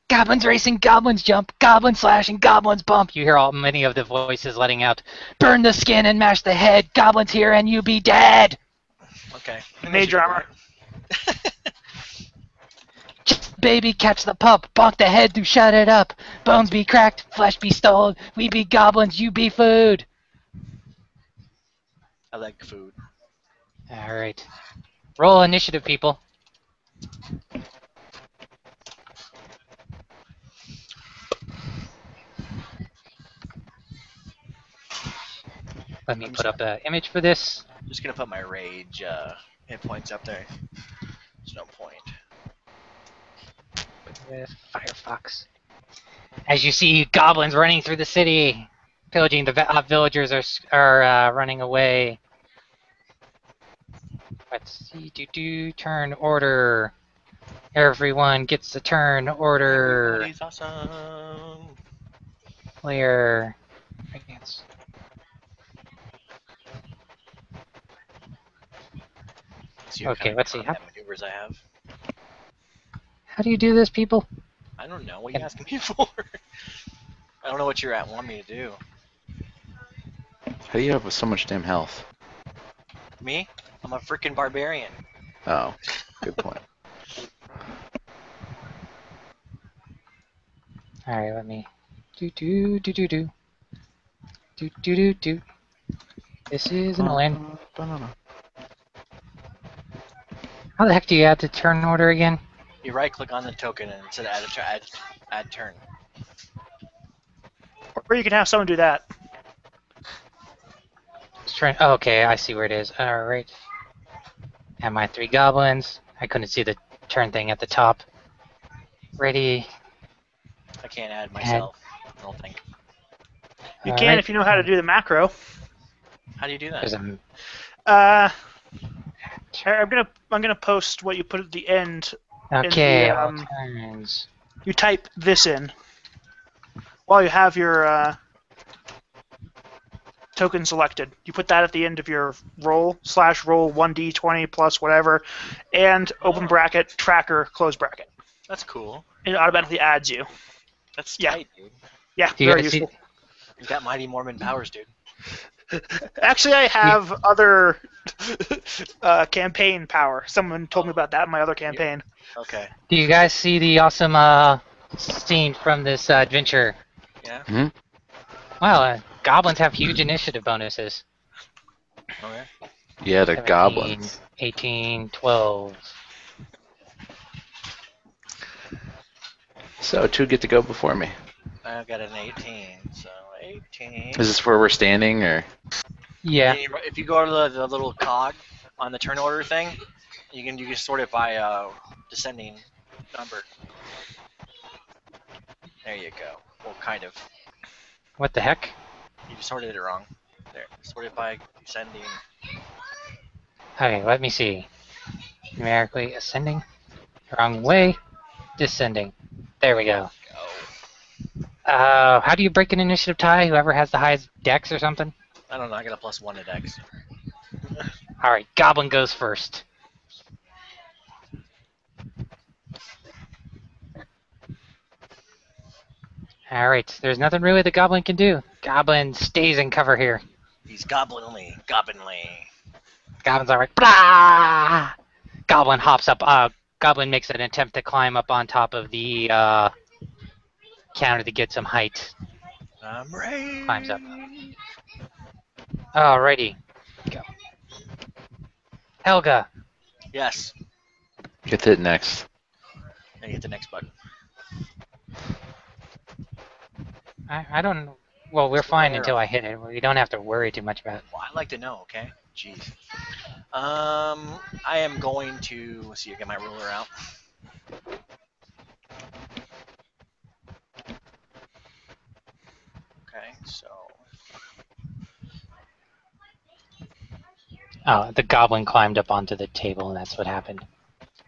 Goblins racing, goblins jump, goblins slash, and goblins bump. You hear all many of the voices letting out. Burn the skin and mash the head. Goblins here and you be dead. Okay. Major armor. Just baby catch the pup. Bonk the head to shut it up. Bones be cracked, flesh be stolen. We be goblins, you be food. I like food. All right. Roll initiative, people. Let me put up an image for this. I'm just gonna put my rage hit points up there. There's no point. With Firefox. As you see goblins running through the city, pillaging the villagers are running away. Let's see. Turn order. Everyone gets a turn order. Everybody's awesome. Player. Advance. Okay, let's see. What maneuvers I have. How do you do this, people? I don't know. What are you asking me for? I don't know what you're want me to do. How do you have so much damn health? Me? I'm a freaking barbarian. Oh, good point. All right, let me. Do. This is annoying. How the heck do you add the turn order again? You right click on the token and it said add turn. Or you can have someone do that. Oh, okay, I see where it is. All right. And my 3 goblins. I couldn't see the turn thing at the top. Ready. I can't add myself. I don't think. You can if you know how to do the macro. How do you do that? There's a I'm gonna post what you put at the end. okay, In the, all turns. You type this in while you have your token selected. You put that at the end of your roll /roll 1d20 plus whatever, and open bracket tracker close bracket. That's cool. It automatically adds you. That's Yeah. tight, dude. Yeah, Do you very guys see? useful. You got mighty Mormon powers, dude. Actually, I have other campaign power. Someone told me about that in my other campaign. Okay. Do you guys see the awesome scene from this adventure? Yeah. Hmm? Wow, goblins have huge initiative bonuses. Okay. Yeah, they're 17, goblins. 18, 12. So 2 get to go before me. I got an 18, so 18. Is this where we're standing, or? Yeah. If you go to the little cog on the turn order thing, you can sort it by descending number. There you go. Well, kind of. What the heck? You sorted it wrong. There. Sort it by descending. Okay, let me see. Numerically ascending. Wrong way. Descending. There we go. How do you break an initiative tie? Whoever has the highest dex or something? I don't know. I got a +1 to dex. Alright, Goblin goes first. Alright, there's nothing really the Goblin can do. Goblin stays in cover here. He's goblinly. Goblin's alright. Blah! Goblin hops up. Goblin makes an attempt to climb up on top of the counter to get some height. I'm ready. Climbs up. Alrighty. Go. Helga. Yes. Get to it next. And hit the next button. I don't... Well, we're fine until I hit it. We don't have to worry too much about it. Well, I'd like to know, okay? Jeez. I am going to... Let's see, I get my ruler out. Okay, so... Oh, the goblin climbed up onto the table, and that's what happened.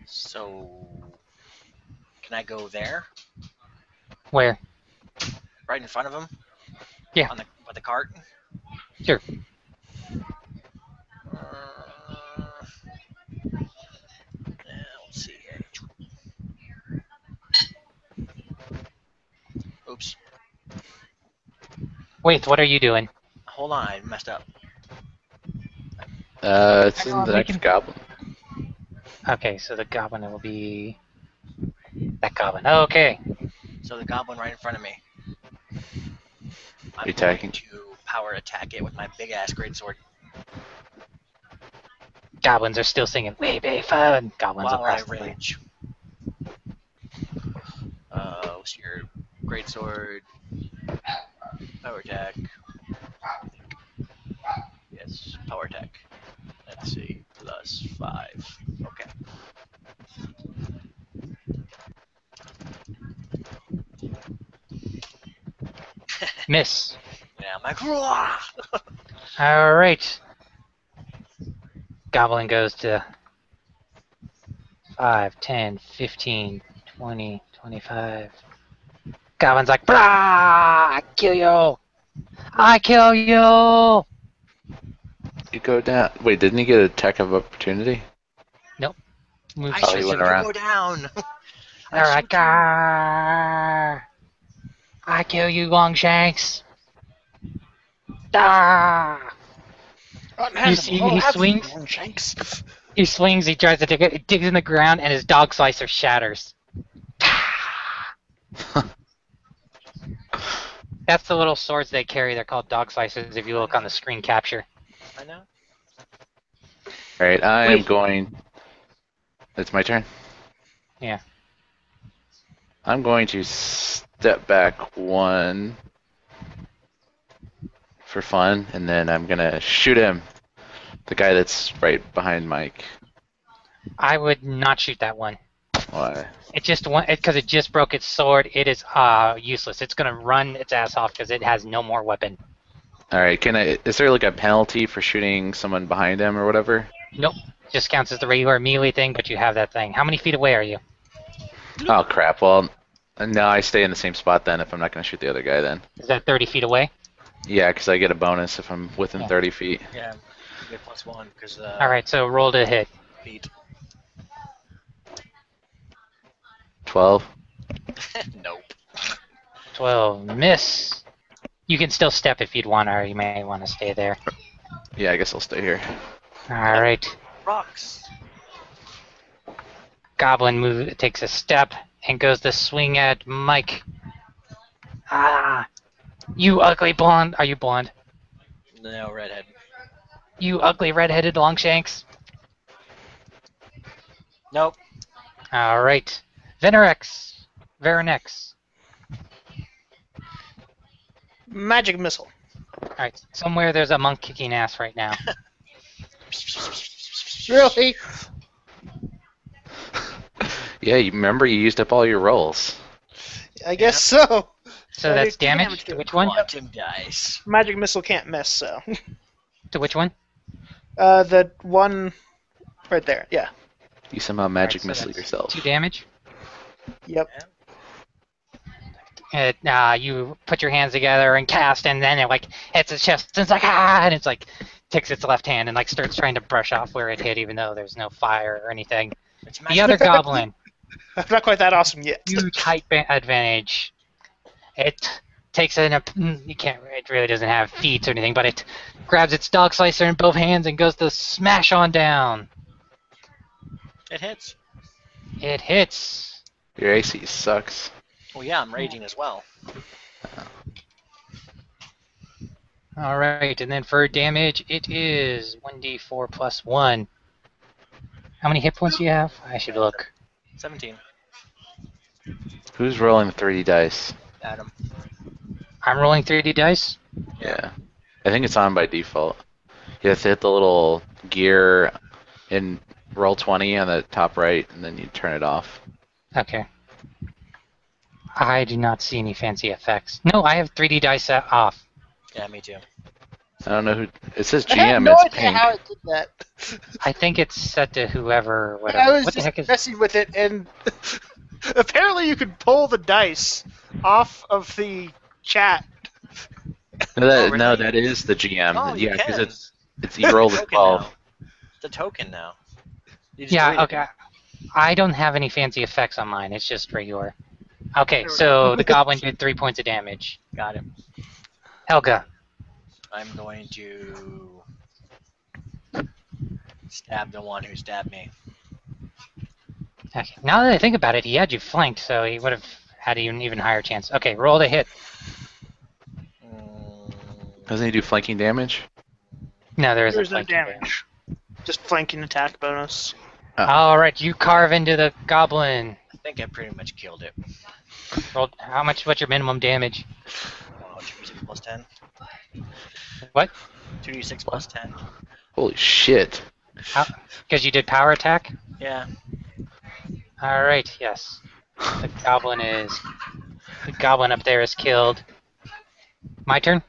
So, can I go there? Where? Right in front of him? Yeah. With the cart? Sure. Let's see here. Oops. Wait, what are you doing? Hold on, I messed up. It's Hang in on, the we next can- goblin. Okay, so the goblin will be that goblin. Okay. So the goblin right in front of me. I'm Attacking. going to power attack it with my big ass greatsword. Goblins are still singing "We be fun." Goblins While I across the way. rage. What's your greatsword? Power attack. Yes, power attack. Let's see, +5. Okay. Miss. Yeah, I'm like, "Rah!" All right. Goblin goes to 5, 10, 15, 20, 25. Goblin's like, "Brah! I kill you! I kill you!" You go down. Wait, didn't he get an attack of opportunity? Moves I Oh, should he went you around. go down. All right, "Grrr! I kill you, Longshanks. Ah! Unhandable. see, I'll he have you, swings. Longshanks. He swings, he tries to dig it, it digs in the ground, and his dog slicer shatters. That's the little swords they carry. They're called dog slicers if you look on the screen capture. I know. Alright, I am Wait. going. It's my turn? Yeah. I'm going to step back 1 for fun, and then I'm gonna shoot him. The guy that's right behind Mike. I would not shoot that one. Why? It just because it just broke its sword. It is useless. It's gonna run its ass off because it has no more weapon. Alright, is there like a penalty for shooting someone behind him or whatever? Nope. Just counts as the regular melee thing, but you have that thing. How many feet away are you? Oh crap, well, no, I stay in the same spot then if I'm not gonna shoot the other guy then. Is that 30 feet away? Yeah, because I get a bonus if I'm within Yeah. 30 feet. Yeah, you get +1 because All right, so roll to hit. feet. 12. Nope. 12. Miss. You can still step if you'd want, or you may want to stay there. Yeah, I guess I'll stay here. All right. Rocks. Goblin takes a step and goes to swing at Mike. Ah! You ugly blonde. Are you blonde? No, redhead. You ugly red-headed Longshanks. Nope. All right. Venerex. Magic missile. All right. Somewhere there's a monk kicking ass right now. Really? Yeah, you remember you used up all your rolls. I guess so. So that's do damage. to To it. which one? Quantum dice. Magic missile can't miss, so. To which one? The one right there. Yeah. You somehow magic All right, so missile that's yourself. 2 damage. Yep. You put your hands together and cast, and then it like hits its chest, and it's like and it's like takes its left hand and like starts trying to brush off where it hit, even though there's no fire or anything. It's The magic. other goblin, I'm not quite that awesome yet. huge height advantage. It takes it really doesn't have feet or anything, but it grabs its dog slicer in both hands and goes to smash on down. It hits. It hits. Your AC sucks. Well, yeah, I'm raging as well. All right, and then for damage, it is 1d4 plus 1. How many hit points do you have? I should look. 17. Who's rolling the 3D dice? Adam. I'm rolling 3d dice. Yeah. I think it's on by default. You have to hit the little gear in roll 20 on the top right, and then you turn it off. Okay. I do not see any fancy effects. No, I have 3D dice off. Yeah, me too. I don't know who. It says I have GM. no It's idea pink. how it did that. I think it's set to whoever, I whatever. was What the just heck is? messing with it, and apparently you could pull the dice off of the chat. No, Oh, really? that is the GM. Oh, you Yeah, because can. it's you roll the Token 12. now. It's a token now. You just Yeah. deleted Okay. I don't have any fancy effects on mine. It's just regular. Okay, so the goblin did 3 points of damage. it. Got it. Helga. I'm going to stab the one who stabbed me. Okay. Now that I think about it, he had you flanked, so he would have had an even higher chance. Okay, roll to hit. Mm, Doesn't he do flanking damage? No, there isn't There's no flanking damage. Just flanking attack bonus. All right, you carve into the goblin. I think I pretty much killed it. Roll. How much? What's your minimum damage? Oh, 2d6 plus 10. What? 2d6 plus 10. Holy shit! Because you did power attack. Yeah. All right. Yes. The goblin up there is killed. My turn.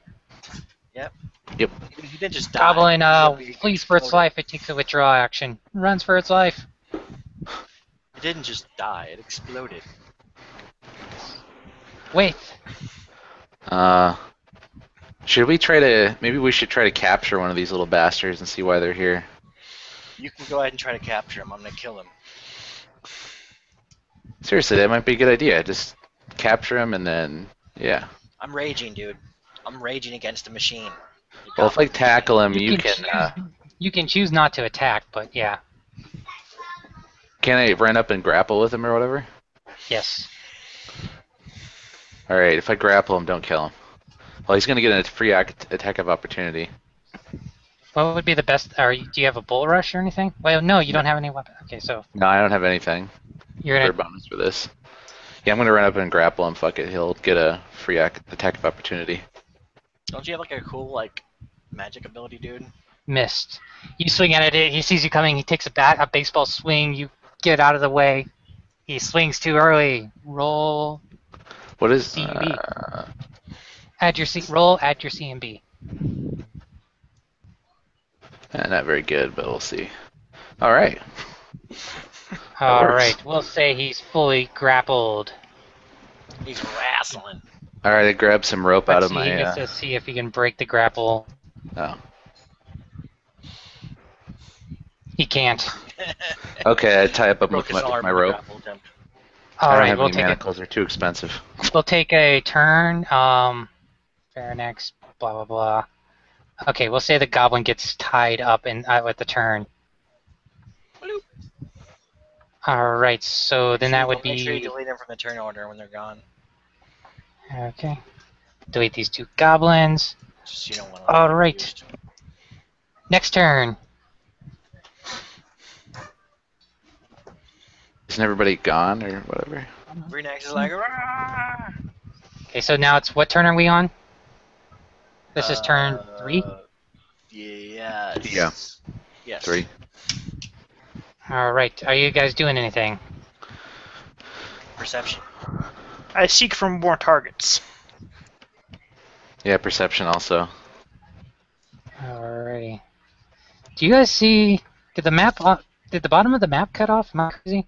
He didn't just die. Goblin He flees for its exploded. life. It takes a withdraw action. Runs for its life. It didn't just die. It exploded. Wait. Should we try to? Maybe we should try to capture one of these little bastards and see why they're here. You can go ahead and try to capture him. I'm gonna kill him. Seriously, that might be a good idea. Just capture him and then, yeah. I'm raging, dude. I'm raging against the machine. The Well, if I goblin tackle him, You can choose not to attack, but yeah. can I run up and grapple with him or whatever? Yes. All right, if I grapple him, don't kill him. Well, he's gonna get a free attack of opportunity. What would be the best? Or do you have a bull rush or anything? Well, no, you don't have any weapon. Okay, so No, I don't have anything you're for a gonna. bonus for this. Yeah, I'm gonna run up and grapple him. Fuck it, he'll get a free attack of opportunity. Don't you have like a cool like magic ability, dude? Missed. You swing at it. He sees you coming. He takes a baseball swing. You get out of the way. He swings too early. Roll. What is? CB. Add your roll. Add your CMB. Not very good, but we'll see. All right. All works. right. We'll say he's fully grappled. He's wrestling. All right, I grabbed some rope out Let's of see. my. He gets to see if he can break the grapple. Oh. He can't. Okay, I tie up Broke with his arm my in the rope. grapple attempt. I All don't right. have We'll any take it. manacles; they're too expensive. We'll take a turn. Fair next. Blah blah blah. Okay. We'll say the goblin gets tied up with the turn. Bloop. All right. So then that would Make sure you be. delete them from the turn order when they're gone. Okay. Delete these two goblins. Just so you don't want All right. Next turn. Isn't everybody gone or whatever? Renex is like, "Rah!" Okay. So now it's what turn are we on? This is turn 3. Yes. Yeah. Yes. 3. All right. Are you guys doing anything? Perception. I seek for more targets. Yeah, perception also. Alrighty. Do you guys see? Did the map? Did the bottom of the map cut off? Am I crazy?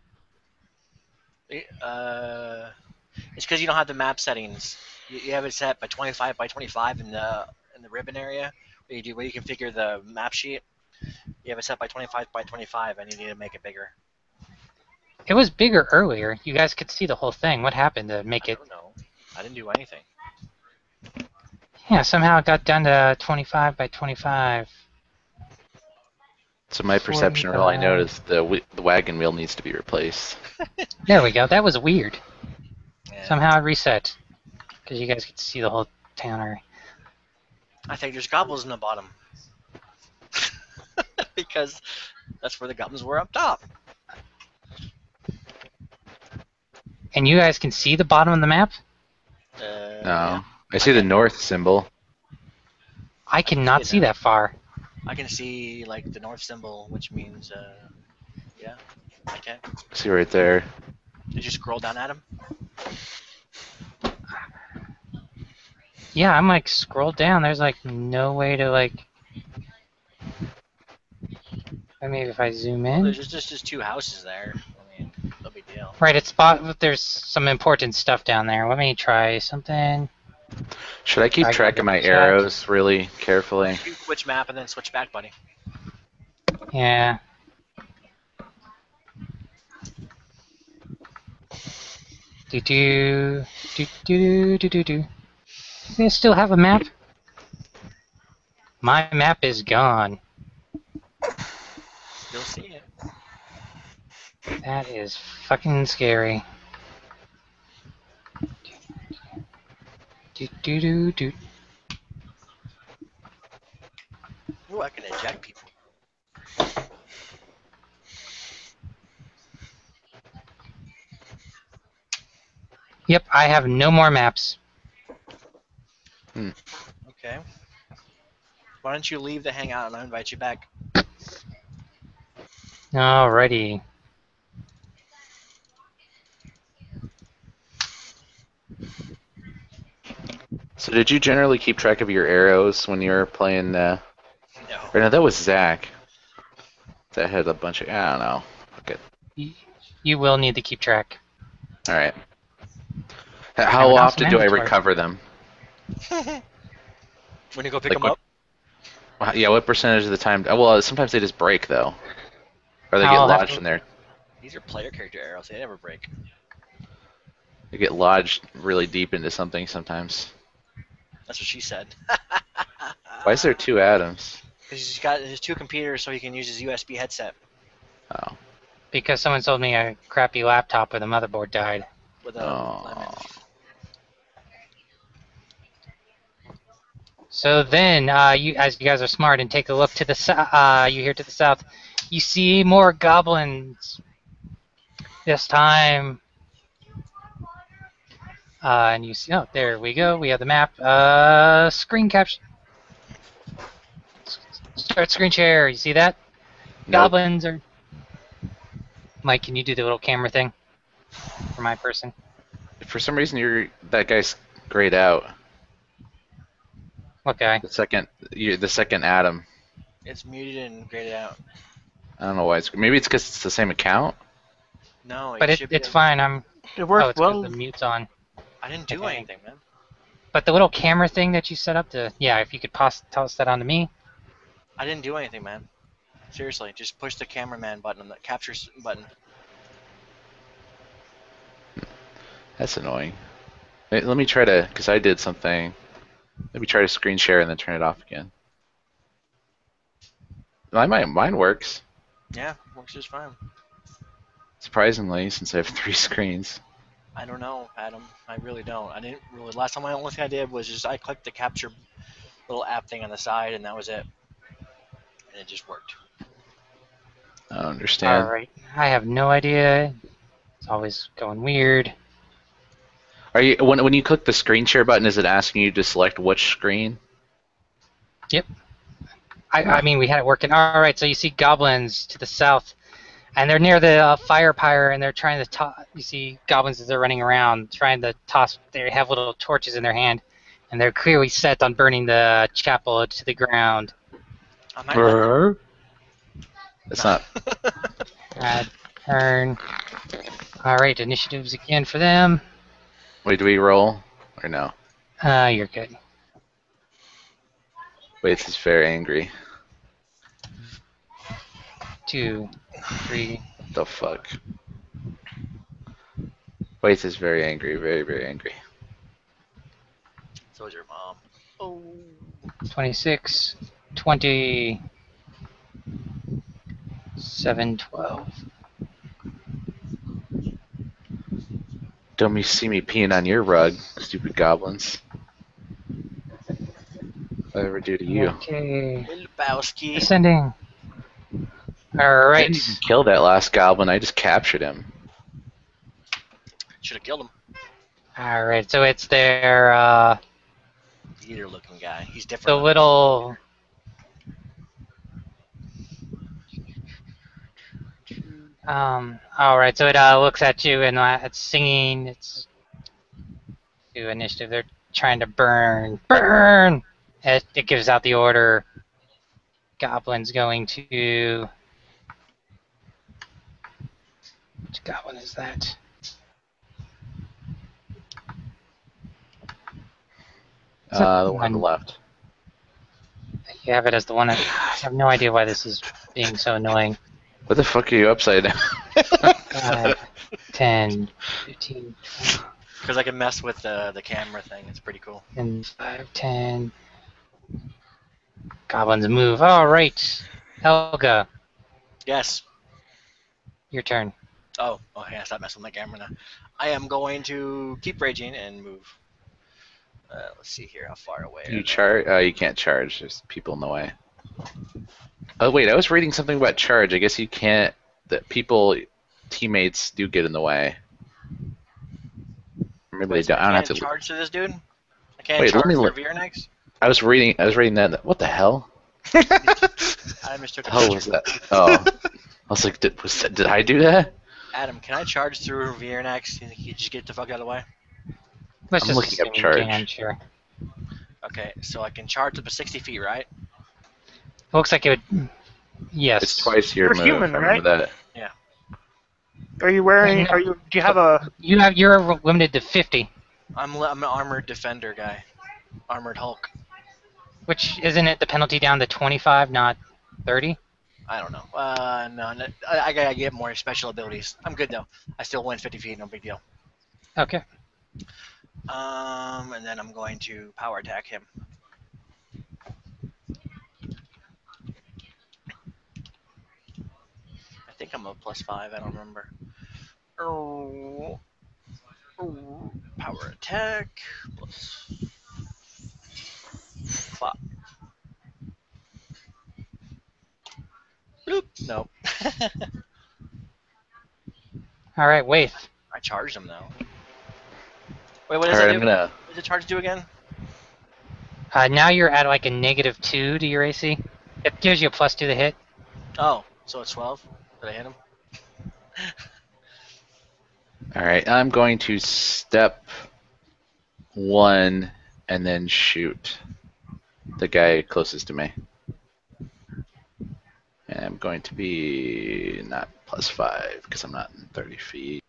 It's because you don't have the map settings. You have it set by 25 by 25 in the ribbon area where you configure the map sheet. You have it set by 25 by 25, and you need to make it bigger. It was bigger earlier. You guys could see the whole thing. What happened to make I it? don't know. I didn't do anything. Yeah, somehow it got down to 25 by 25. So my perception roll, I noticed the wagon wheel needs to be replaced. There we go. That was weird. Yeah. Somehow it reset. Because you guys could see the whole town area. I think there's goblins in the bottom. Because that's where the goblins were up top. And you guys can see the bottom of the map? No. Yeah. I see the north symbol. I cannot see that far. I can see like the north symbol, which means, yeah, I can. See right there. Did you scroll down at him? Yeah, I'm like scrolled down. There's like no way to like. Maybe if I zoom Well, in. there's just 2 houses there. I mean, no big deal. Right, it's spot. There's some important stuff down there. Let me try something. Should I keep I track gotta of my check. arrows really carefully? You switch map and then switch back, buddy. Yeah. Do do do do do do do. Do they still have a map? My map is gone. You'll see it. That is fucking scary. Do do do do. Ooh, I can eject people. Yep, I have no more maps. Okay. Why don't you leave the hangout and I'll invite you back? Alrighty. So did you generally keep track of your arrows when you were playing? No. Or no, that was Zach. That had a bunch of. I don't know. Okay. You will need to keep track. All right. Have How an awesome often do I inventory. recover them? When you go pick Like them up? Yeah, what percentage of the time? Well, sometimes they just break though, or they get I'll have lodged to- in there. These are player character arrows. They never break. They get lodged really deep into something sometimes. That's what she said. Why is there 2 atoms? Because he's got his 2 computers, so he can use his USB headset Oh. Because someone sold me a crappy laptop where the motherboard died. with a Oh. lemon. So then, you as you guys are smart and take a look to the you hear to the south, you see more goblins. This time, and you see, oh, there we go. We have the map. Screen capture. Start screen share. You see that? Nope. Goblins are. Mike, can you do the little camera thing for my person? For some reason, that guy's grayed out. What guy? The second atom. It's muted and graded out. I don't know why maybe it's because it's the same account. No, But should it's be. fine. It worked it's 'cause well. the mute's on. I didn't do Okay. anything, man. But the little camera thing that you set up to, yeah, if you could toss that onto me. I didn't do anything, man. Seriously, just push the cameraman button, the capture button. That's annoying. Wait, let me try to, because I did something. Let me try to screen share and then turn it off again. Mine works, Yeah, works just fine. surprisingly, since I have 3 screens. I don't know, Adam. I really don't. I didn't really. Last time, the only thing I did was just I clicked the capture little app thing on the side, and that was it. And it just worked. I don't understand. All right. I have no idea. It's always going weird. Are you when you click the screen share button, is it asking you to select which screen? Yep. I mean, we had it working. All right. So you see goblins to the south, and they're near the fire pyre, and they're trying to toss. You see goblins as they're running around, trying to toss. They have little torches in their hand, and they're clearly set on burning the chapel to the ground. I might let them. It's not. Turn. All right. Initiatives again for them. Wait, do we roll or no? You're good. Wait, is very angry. 2, 3. What the fuck? Wait, is very angry, very, very angry. So is your mom. Oh. 26, 20, 7, 12. Don't you see me peeing on your rug, stupid goblins? What I ever do to you? Okay. Lebowski. Ascending. I Alright. didn't even kill that last goblin, I just captured him. Should have killed him. Alright, so it's their, Eater looking guy. He's the different. little... alright, so it looks at you and it's singing. It's do initiative. trying to burn. It gives out the order. Goblin's going to. Which goblin is that? The one on the left. You have it as the one. I have no idea why this is being so annoying. What the fuck are you upside down? 5, 10, 15, 20, Because I can mess with the camera thing. It's pretty cool. and 5, 10. Goblins move. All right, Helga, Yes. your turn. Oh, yeah, stop messing with my camera now. I am going to keep raging and move. Let's see here, how far away. You charge? You can't charge. There's people in the way. Oh wait, I was reading something about charge. I guess you can't. That teammates do get in the way. Or maybe they don't. I don't have to charge to this dude. I can't Wait, charge let me through look. Veranex. I was reading that. What the hell? I mistook The a hell was that? Oh, I was like, did I do that? Adam, can I charge through Veranex? You just get the fuck out of the way. Let's I'm just looking up assume you charge. can, sure. Okay, so I can charge up to 60 feet, right? Looks like it would. Yes. It's twice your You're move. human, I remember that. Are you wearing? No. Do you have a? You're limited to 50, I'm an armored defender guy. Armored Hulk. which isn't it the penalty down to 25, not 30? I don't know. No, I gotta get more special abilities. I'm good though. I still win 50 feet, no big deal. Okay. And then I'm going to power attack him. I think I'm a +5. I don't remember. Oh, power attack +5. Bloop. Nope. All right, Waith. I charged him though. Wait, what does All that right, do? I'm gonna. What does the charge do again? Now you're at like a -2 to your AC. It gives you a +2 to hit. Oh, so it's 12. Did I hit him? All right, I'm going to step 1 and then shoot the guy closest to me. And I'm going to be not +5 because I'm not in 30 feet.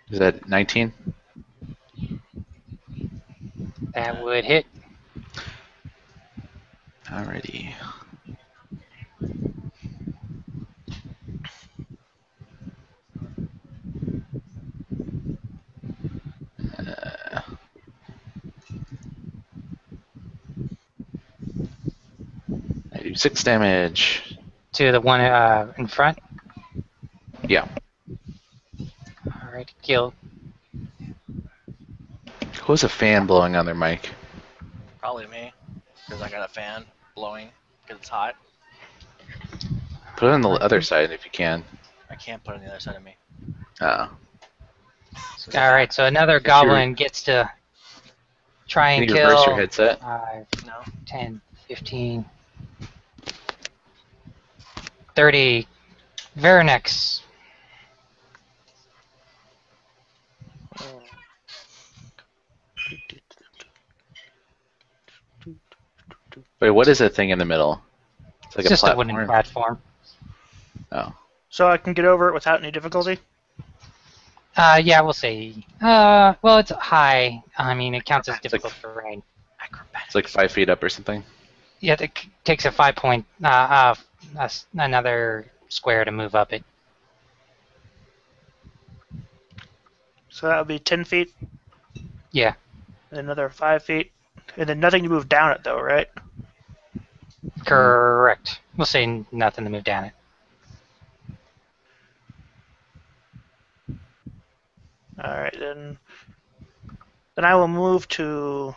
Is that 19? That would hit. Alrighty. I do 6 damage. To the one in front. Yeah. All right, kill. Who's a fan blowing on their mic? Probably me, because I got a fan blowing because it's hot. Put it on the other side if you can. I can't put it on the other side of me. Oh. All right, so another goblin gets to try Can and you kill. reverse your headset? 5, No. 10, 15, 30. Veranex. Wait, what is that thing in the middle? It's like It's just a platform. wooden platform. Oh. So I can get over it without any difficulty. Yeah, we'll say. Well, it's high. I mean, it counts as difficult terrain. It's like 5 feet up or something. Yeah, it takes a 5 point, another square to move up it. So that would be 10 feet. Yeah. And another 5 feet. And then nothing to move down it, though, right? Correct. We'll say nothing to move down it. All right, then. Then I will move to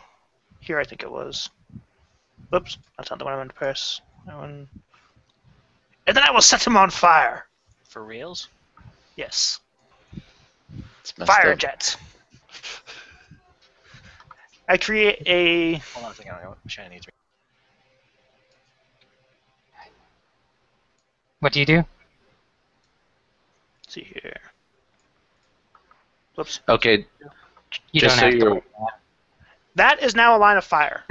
here. I think it was. Whoops, that's not the one I meant to press. That one. And then I will set him on fire. For reals? Yes. It's messed Fire up. jets. I create a. Hold on a second. I don't know what Shannon needs me. What do you do? Let's see here. Whoops. Okay, You just don't so have to. you're That is now a line of fire.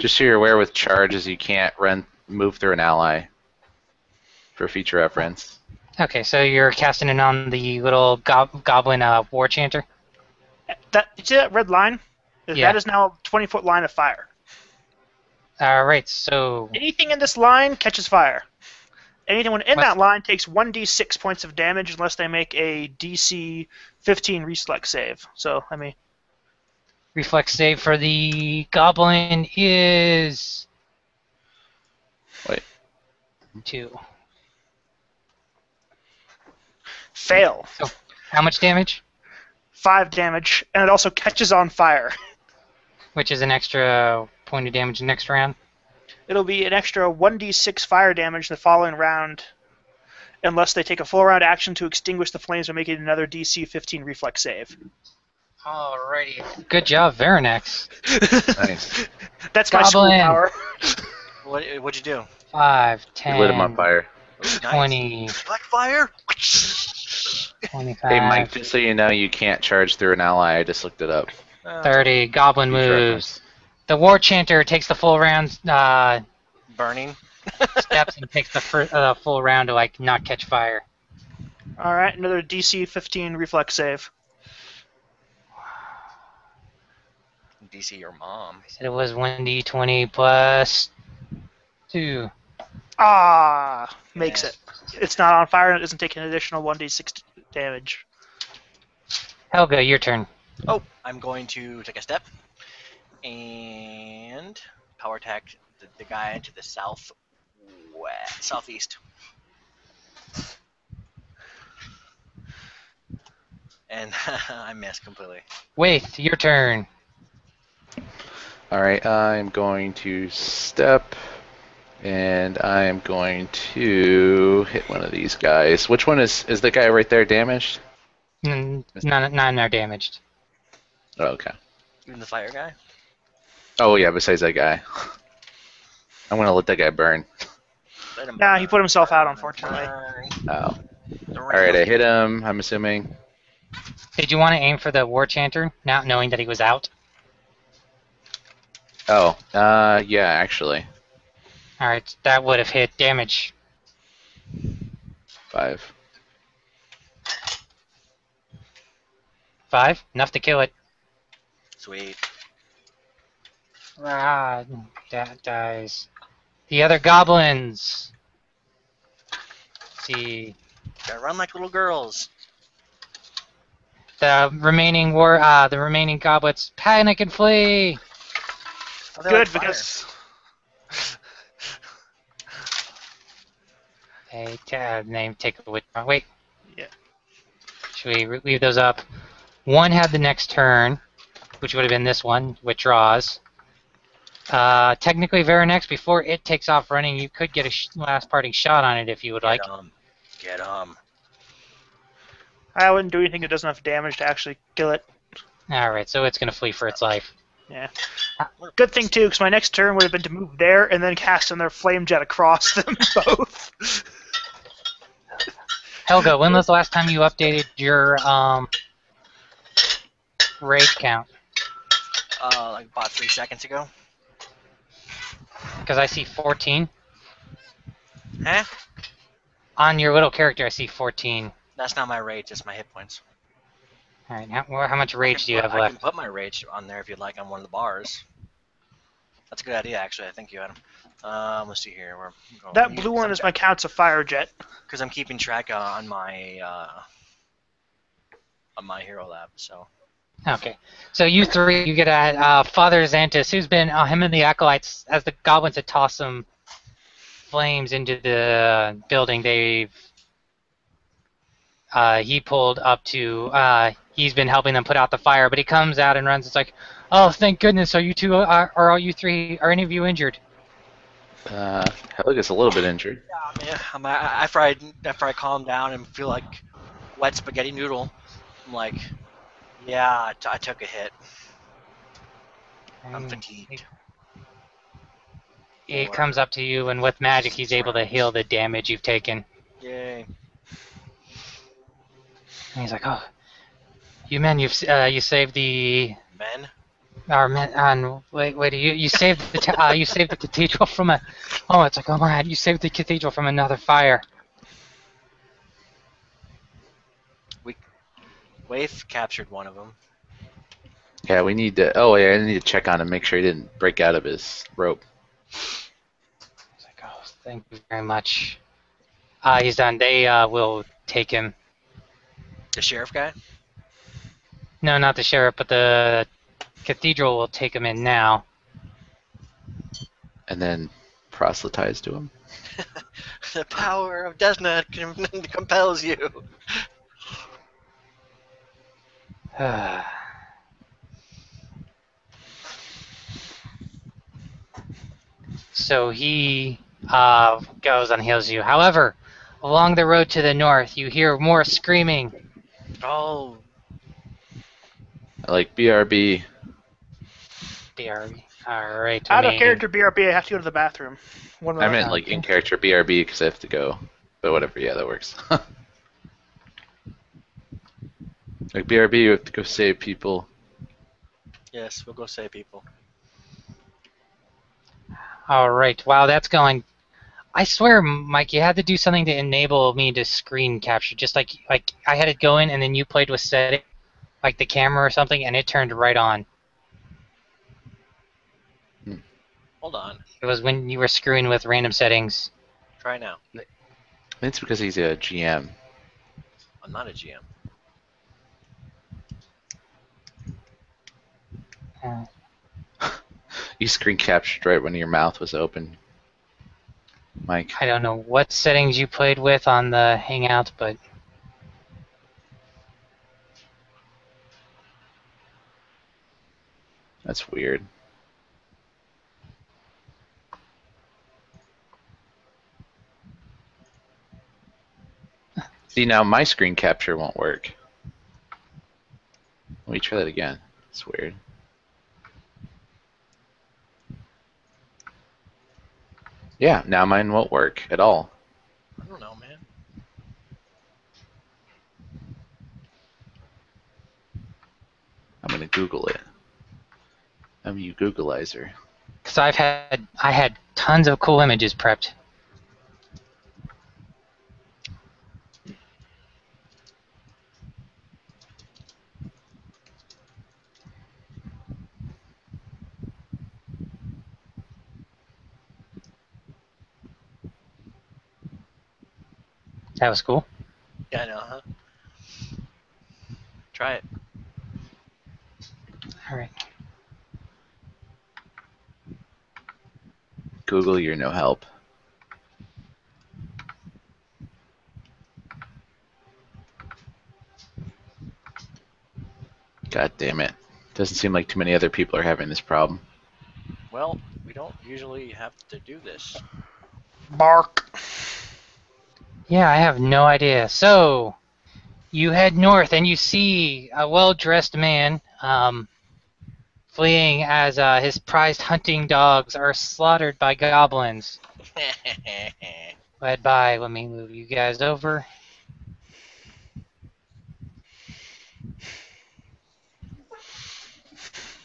just so you're aware, with charges, you can't move through an ally. For future reference. Okay, so you're casting it on the little goblin war chanter? You see that red line? Yeah. That is now a 20-foot line of fire. Alright, so... Anything in this line catches fire. Anyone in What's- that line takes 1d6 points of damage unless they make a DC 15 reflex save. So, I mean... Reflex save for the goblin is... Wait. 2. Fail. So, how much damage? 5 damage, and it also catches on fire. Which is an extra point of damage next round. It'll be an extra 1d6 fire damage the following round, unless they take a full round action to extinguish the flames by making another DC 15 reflex save. Alrighty. Good job, Veranex. Nice. That's my school Goblin. power. What'd you do? 5, You lit him 10, on fire. Nice. 20, Black fire? 25, Hey, Mike, just so you know, you can't charge through an ally. I just looked it up. 30. Goblin Future moves. reference. The war chanter takes the full round, Burning. steps and takes the full round to like not catch fire. Alright, another DC 15 reflex save. DC your mom. I said it was 1d20 plus 2. Ah, makes Yeah. it. It's not on fire and it doesn't take an additional 1d6 damage. Helga, your turn. Oh, I'm going to take a step and power attack the guy to the southeast. And I missed completely. Wait, your turn. Alright, I'm going to step, and I'm going to hit one of these guys. Which one is the guy right there damaged? None are damaged. Oh, okay. Even the fire guy? Oh, yeah, besides that guy. I'm going to let that guy burn. Let him Nah, he burn. put himself out, unfortunately. Burn. Oh. The Alright, I rain. hit him, I'm assuming. Did you want to aim for the war chanter, not knowing that he was out? Oh, yeah, actually. Alright, that would have hit damage. 5. 5? Enough to kill it. Sweet. Ah, that dies. The other goblins. Let's see. Gotta run like little girls. The remaining goblets panic and flee. Oh, they Good, like fire. because... Hey, take a withdraw. Wait. Yeah. Should we leave those up? One had the next turn, which would have been this one, withdraws. Technically, Veranex, before it takes off running, you could get a last parting shot on it if you would like. Get 'em. I wouldn't do anything that doesn't have damage to actually kill it. Alright, so it's going to flee for its life. Yeah. Good thing, too, because my next turn would have been to move there and then cast another flame jet across them both. Helga, when was the last time you updated your rage count? Like about 3 seconds ago. Because I see 14. Huh? On your little character, I see 14. That's not my rage, it's my hit points. Alright, how much rage do you have I left? can put my rage on there if you'd like on one of the bars. That's a good idea, actually. I think you had them. Let's see here. We're going That blue one is my counts of fire jet. because I'm keeping track on my hero lab. So Okay, so you three, you get at Father Xantus, who's been him and the acolytes as the goblins had tossed some flames into the building. He pulled up to. He's been helping them put out the fire, but he comes out and runs. It's like, oh, thank goodness! Are you two? Are all you three? Are any of you injured? Helga's a little bit injured. yeah, after I calm down and feel like wet spaghetti noodle, I'm like, yeah, I took a hit. I'm fatigued. He comes up to you, and with magic, he's able to heal the damage you've taken. Yay. And he's like, oh, you saved the Men? our men. Wait, you saved you saved the cathedral from a. Oh, it's like, oh my God, you saved the cathedral from another fire. Waif captured one of them. Yeah, we need to. Oh, yeah, I need to check on him, make sure he didn't break out of his rope. It's like, oh, thank you very much. He's done. They will take him. The sheriff guy? No, not the sheriff, but the cathedral will take him in now. And then proselytize to him. The power of Desna compels you. So he goes and heals you. However, along the road to the north, you hear more screaming. Oh, Like BRB. BRB. All right. Out of character BRB, I have to go to the bathroom. One I minute. meant like in character BRB because I have to go. But whatever, yeah, that works. Like BRB, you have to go save people. yes, we'll go save people. All right. Wow, that's going. I swear, Mike, you had to do something to enable me to screen capture. Just like I had it going, and then you played with setting, like the camera or something, and it turned right on. Hold on. It was when you were screwing with random settings. Try now. It's because he's a GM. I'm not a GM. You screen captured right when your mouth was open, Mike. I don't know what settings you played with on the Hangout, but That's weird. See, now my screen capture won't work. Let me try that again. It's weird. Yeah, now mine won't work at all. I don't know, man. I'm gonna Google it. I'm you Googleizer. because I had tons of cool images prepped. That was cool. Yeah, I know, huh? Try it. All right. Google, you're no help. God damn it. Doesn't seem like too many other people are having this problem. Well, we don't usually have to do this. Bark. Yeah, I have no idea. So, you head north and you see a well-dressed man fleeing as his prized hunting dogs are slaughtered by goblins. Led by, let me move you guys over.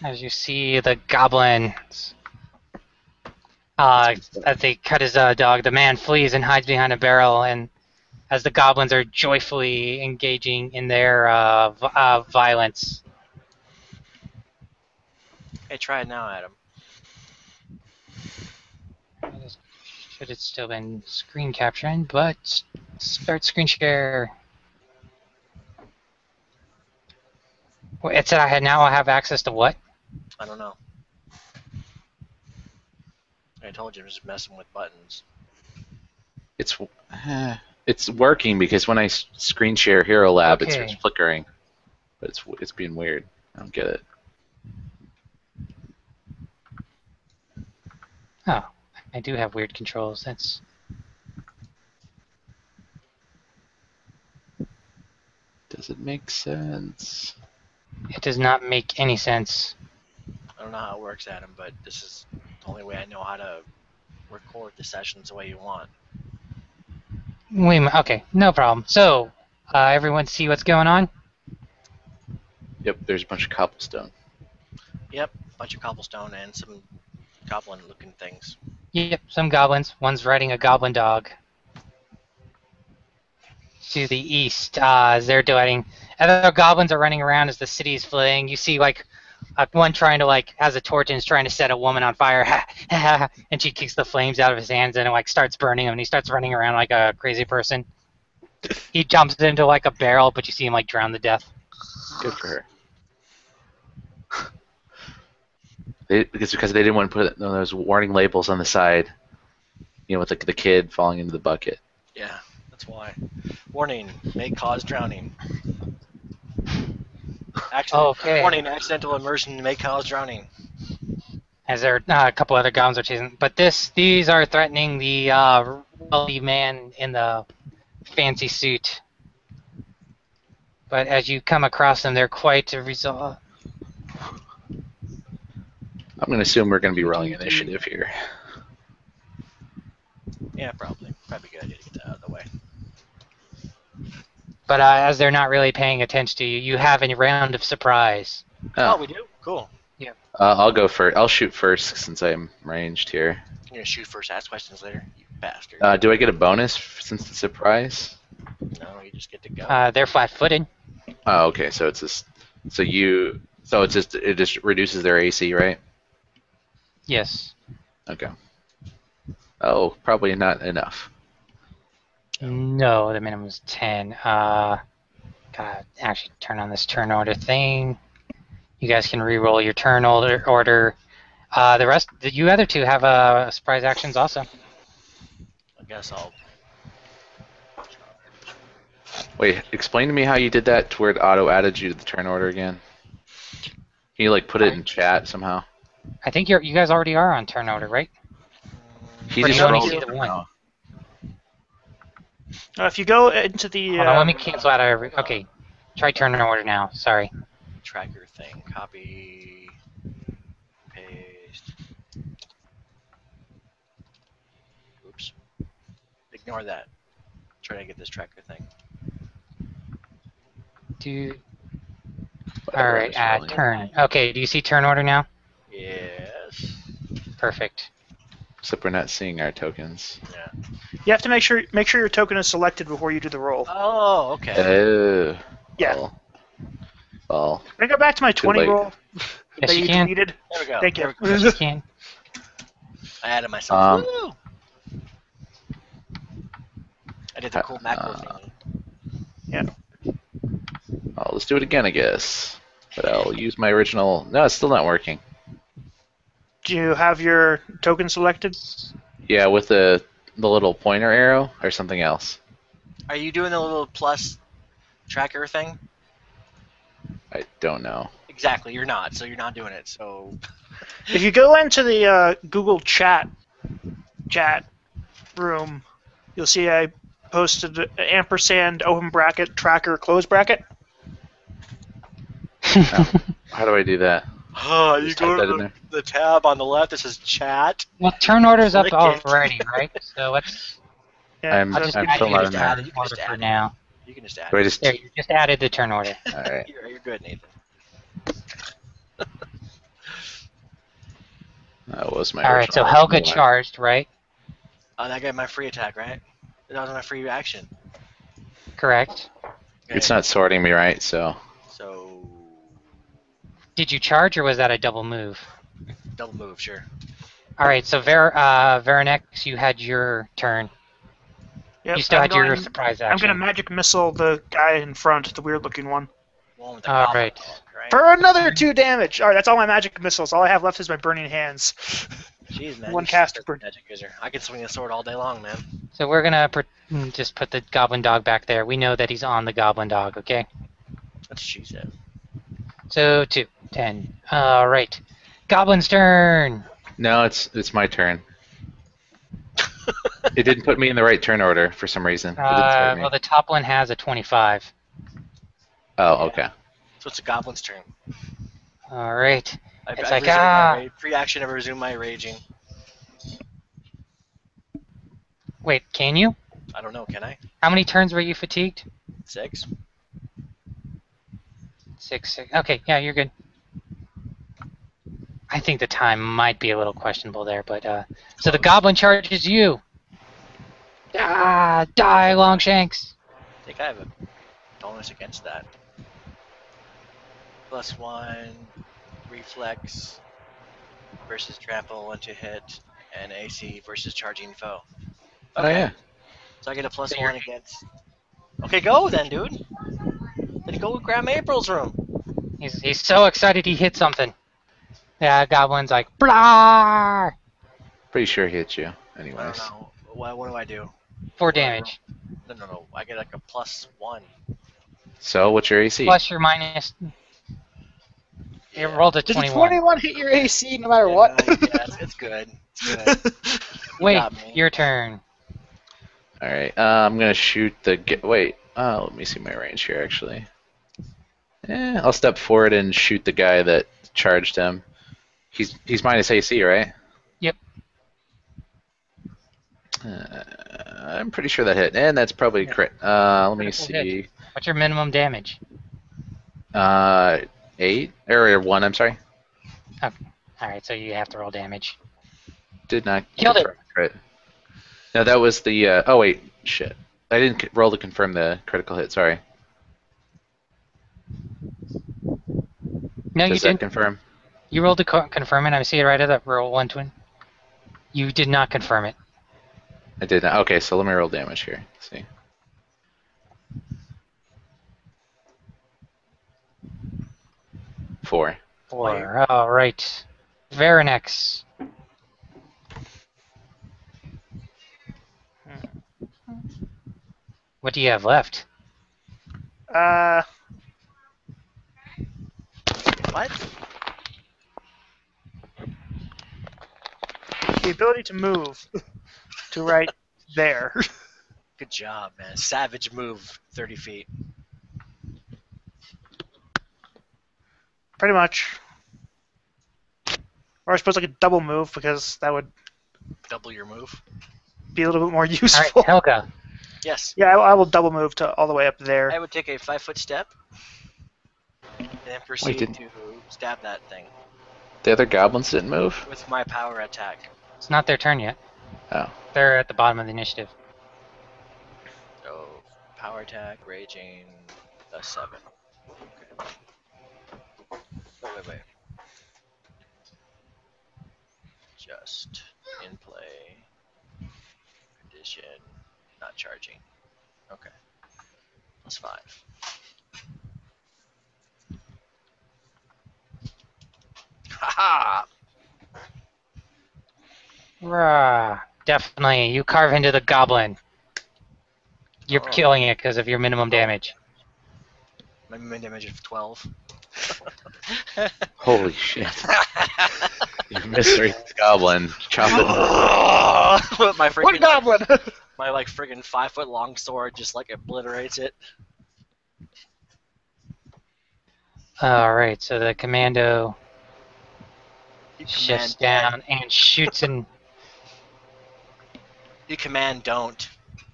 As you see the goblins, as they cut his dog, the man flees and hides behind a barrel, and as the goblins are joyfully engaging in their violence. Hey, try it now, Adam. Should have still been screen capturing, but start screen share. Wait, it said I have access to what? I don't know. I told you I'm just messing with buttons. It's working because when I screen share Hero Lab, it Okay. starts flickering. But it's being weird. I don't get it. Oh, I do have weird controls. That's Does it make sense? it does not make any sense. I don't know how it works, Adam, but this is the only way I know how to record the sessions the way you want. Okay, no problem. So, everyone see what's going on? Yep, there's a bunch of cobblestone. Yep, bunch of cobblestone and some goblin-looking things. Yep, some goblins. One's riding a goblin dog. To the east, as they're doing. Other goblins are running around as the city is fleeing. You see, like, one trying to, like, has a torch and is trying to set a woman on fire. And she kicks the flames out of his hands and it, like, starts burning him. And he starts running around like a crazy person. He jumps into, like, a barrel, but you see him, like, drown to death. Good for her. It's because they didn't want to put those warning labels on the side. You know, with the kid falling into the bucket. Yeah, that's why. Warning, may cause drowning. Okay. Warning, accidental immersion may cause drowning. As there a couple other goblins are chasing. But these are threatening the wealthy man in the fancy suit. But as you come across them, they're quite resolved. I'm going to assume we're going to be rolling initiative here. Yeah, probably. Probably a good idea to get that out of the way. But as they're not really paying attention to you, you have a round of surprise. Oh, we do? Cool. I'll go first. I'll shoot first since I'm ranged here. You're gonna shoot first, ask questions later, you bastard. Do I get a bonus since it's a surprise? No, you just get to go. They're flat-footed. Oh, okay. So it's just it just reduces their AC, right? Yes. Okay. Oh, probably not enough. No, the minimum is 10. Gotta actually turn on this turn order thing. You guys can re-roll your turn order. You other two have surprise actions also. I guess I'll... Wait, explain to me how you did that to where it auto-added you to the turn order again. Can you, like, put it in chat somehow? I think you guys already are on turn order, right? He Or do just you only rolled see it the one? now. If you go into the... Hold on, let me cancel out every... Okay, try turn order now. Sorry. Tracker thing. Copy. Paste. Oops. Ignore that. Try to get this tracker thing. Whatever, Alright, I'm just rolling. turn. Okay, do you see turn order now? Yes. Perfect. Except we're not seeing our tokens. Yeah. You have to make sure your token is selected before you do the roll. Oh, okay. Oh. Yeah. Well, Can I go back to my 20 late. roll Yes, that you you can. deleted? There we go. Thank you. There we go. Yes, you can. I added myself. Woo! I did the Uh, cool macro thing. Yeah. I'll just do it again, I guess. But I'll use my original... No, it's still not working. Do you have your token selected? Yeah, with the little pointer arrow or something else. Are you doing the little plus tracker thing? I don't know. Exactly, you're not. So you're not doing it. So If you go into the Google chat room, you'll see I posted an ampersand open bracket tracker close bracket. How do I do that? oh, you Just type that in go there. to the tab on the left that says chat. Well, turn order's up Click it. already, right? So let's Yeah, I'm- so just I'm add still you not just in there. add You the can order just for add it. now. You can just add Do I it. just... There, you just added the turn order. Alright. You're good, Nathan. That was my Alright, so original Helga one. charged, right? Oh, that got my free attack, right? That was my free action. Correct. Okay, It's not sorting me right, so... So Did you charge or was that a double move? double move, sure. Alright, so Veranex, you had your turn. Yep, You still I'm had your going- surprise I'm action. gonna magic missile the guy in front, the weird looking one. One with the All goblin right. dog, right? For another 2 damage! Alright, that's all my magic missiles. All I have left is my burning hands. Jeez, man. One you cast suck per- as a magic user. I can swing a sword all day long, man. So we're gonna just put the goblin dog back there. We know that he's on the goblin dog, okay? That's what she said. So 2, 10. Alright. Goblin's turn! No, it's my turn. It didn't put me in the right turn order for some reason. It didn't sort me. Well, the top one has a 25. Oh, okay. So it's a goblin's turn. Alright. I've It's resumed like, my free action. I've resumed my raging. Wait, can you? I don't know. Can I? How many turns were you fatigued? 6. Let's 6, 6. Okay, yeah, you're good. I think the time might be a little questionable there, but so the goblin charges you. Ah, die, Longshanks. I think I have a bonus against that. +1, reflex versus trample into hit, and AC versus charging foe. Oh Okay, yeah. so I get a So +1 against. Okay, go then, dude. Then go with Grandma April's room. He's so excited he hit something. Yeah, goblin's like blah. Pretty sure he hit you. I don't Anyways. know. What do I do? 4 What do I damage. roll? No. I get like a +1. So what's your AC? Plus your minus. It rolled a Does a 21. 21 hit your AC no matter Yeah, what? yeah, it's good. It's good. You Wait, got me. your turn. All right. I'm gonna shoot the. Wait. Let me see my range here. Actually. I'll step forward and shoot the guy that charged him. He's minus AC, right? Yep. I'm pretty sure that hit, and that's probably crit. Let me Critical see. hit. What's your minimum damage? 8 or 1. I'm sorry. Alright, so you have to roll damage. Did not Killed it. confirm the crit. No, that was the. Oh wait, shit. I didn't roll to confirm the critical hit. Sorry. No, you Does that didn't. confirm? You rolled to confirm it. I see it right at that roll 1 twin. You did not confirm it. I did not. Okay, so let me roll damage here. Let's see. Four. 4. Alright. Veranex. What do you have left? What? The ability to move to right there. Good job, man. Savage move, 30 feet. Pretty much. Or I suppose I could double move because that would Double your move. be a little bit more Alright, useful. Helga. Yes. Yeah, I will double move to all the way up there. I would take a 5-foot step and then proceed didn't- to stab that thing The other goblins didn't move. with my power attack. It's not their turn yet. Oh. They're at the bottom of the initiative. So, power attack, raging, a 7. Okay. Wait. Just in play. Condition, not charging. Okay. +5. Haha! Rah. Definitely. You carve into the goblin. You're Oh. killing it because of your minimum damage. My min damage of 12. Holy shit! You mystery goblin. Chop it. my freaking What goblin? my like friggin' 5-foot long sword just like obliterates it. Alright, so the commando You shifts command down and shoots and You command don't.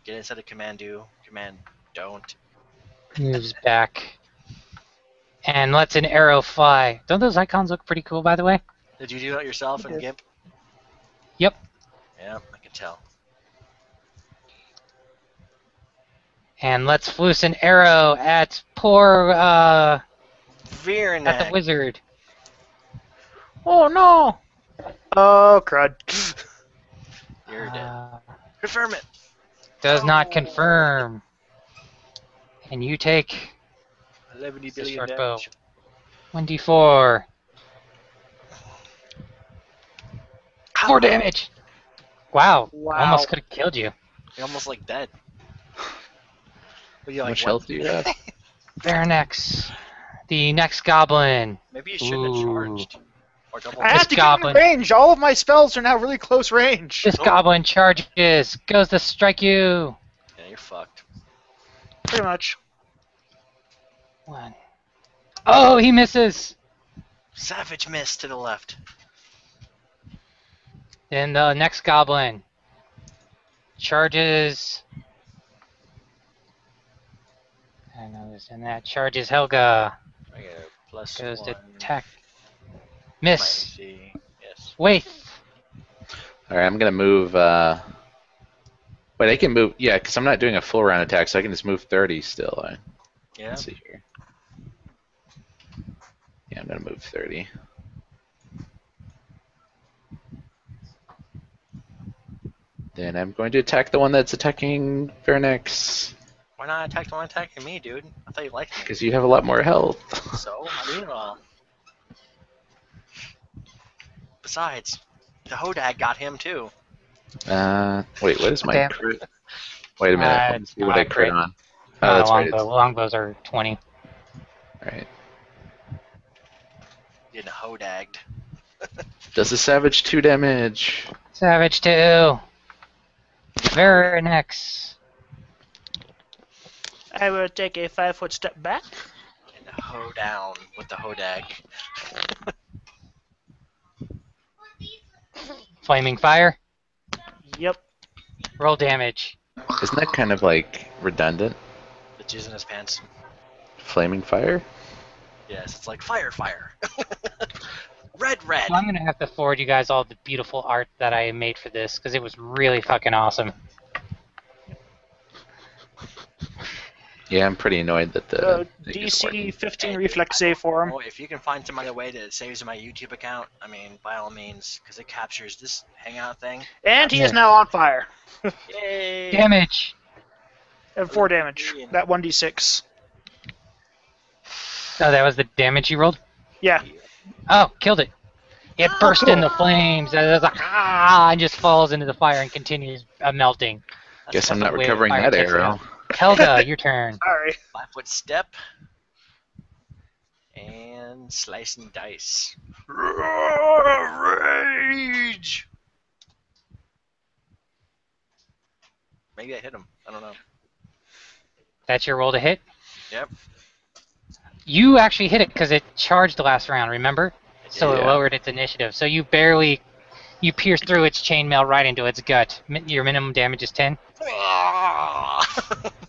Get instead of command do. Command don't. moves back. And lets an arrow fly. Don't those icons look pretty cool, by the way? Did you do that yourself in did. GIMP? Yep. Yeah, I can tell. And lets loose an arrow at poor, at the Veranex. wizard. Oh no! Oh, crud. You're dead. Confirm it. Does not confirm. And you take 11 the billion short bow. damage. 1d4. 4 damage! Wow. Wow. Almost could have killed you. You're almost like dead. But you're How like, much what? health do you have? Veranex. The next goblin. Maybe you shouldn't have Ooh. charged. Or double. I have to get in goblin. range. All of my spells are now really close range. This goblin charges. Goes to strike you. Yeah, you're fucked. Pretty much. 1. Oh, he misses. Savage miss to the left. Then the next goblin charges. I know this and that. Charges Helga. I get a plus Goes one. to attack. My Miss. AC. Yes. Wait. All right, I'm gonna move. Wait, I can move. Yeah, because I'm not doing a full round attack, so I can just move 30 still. Yeah. Let's see here. Yeah, I'm gonna move 30. Then I'm going to attack the one that's attacking Vernix, Why not attack the one attacking me, dude? I thought you liked me. because you have a lot more health. So, I mean, besides, the Hodag got him too. Wait, what is my Okay. crit? Wait a minute. Let me It's see what not I a crit crit. on. Oh, Not a that's right. longbow. Longbows are 20. All right. Getting Hodagged. Does a savage 2 damage? Savage 2. Vernix. I will take a 5-foot step back. And hoe down with the Hodag. Flaming fire. Yep. Roll damage. Isn't that kind of like redundant? The jizz in his pants. Flaming fire? Yes, it's like fire. Red. So I'm gonna have to forward you guys all the beautiful art that I made for this because it was really fucking awesome. Yeah, I'm pretty annoyed that the thing isn't working. DC 15 reflex save for him. Oh, if you can find some other way that it saves my YouTube account, I mean, by all means, because it captures this Hangout thing. And he Yeah. is now on fire. Yay! Damage. And 4 damage. That 1d6. Oh, that was the damage you rolled? Yeah. Oh, killed it. It burst cool. into flames. And it was like, and just falls into the fire and continues melting. Guess I'm That's not the way recovering fire that takes it arrow. out. Helga, your turn. Sorry. 5-foot step. And slice and dice. Rage! Maybe I hit him. I don't know. That's your roll to hit? Yep. You actually hit it because it charged the last round, remember? So it Yeah. lowered its initiative. So you pierced through its chainmail right into its gut. Your minimum damage is 10.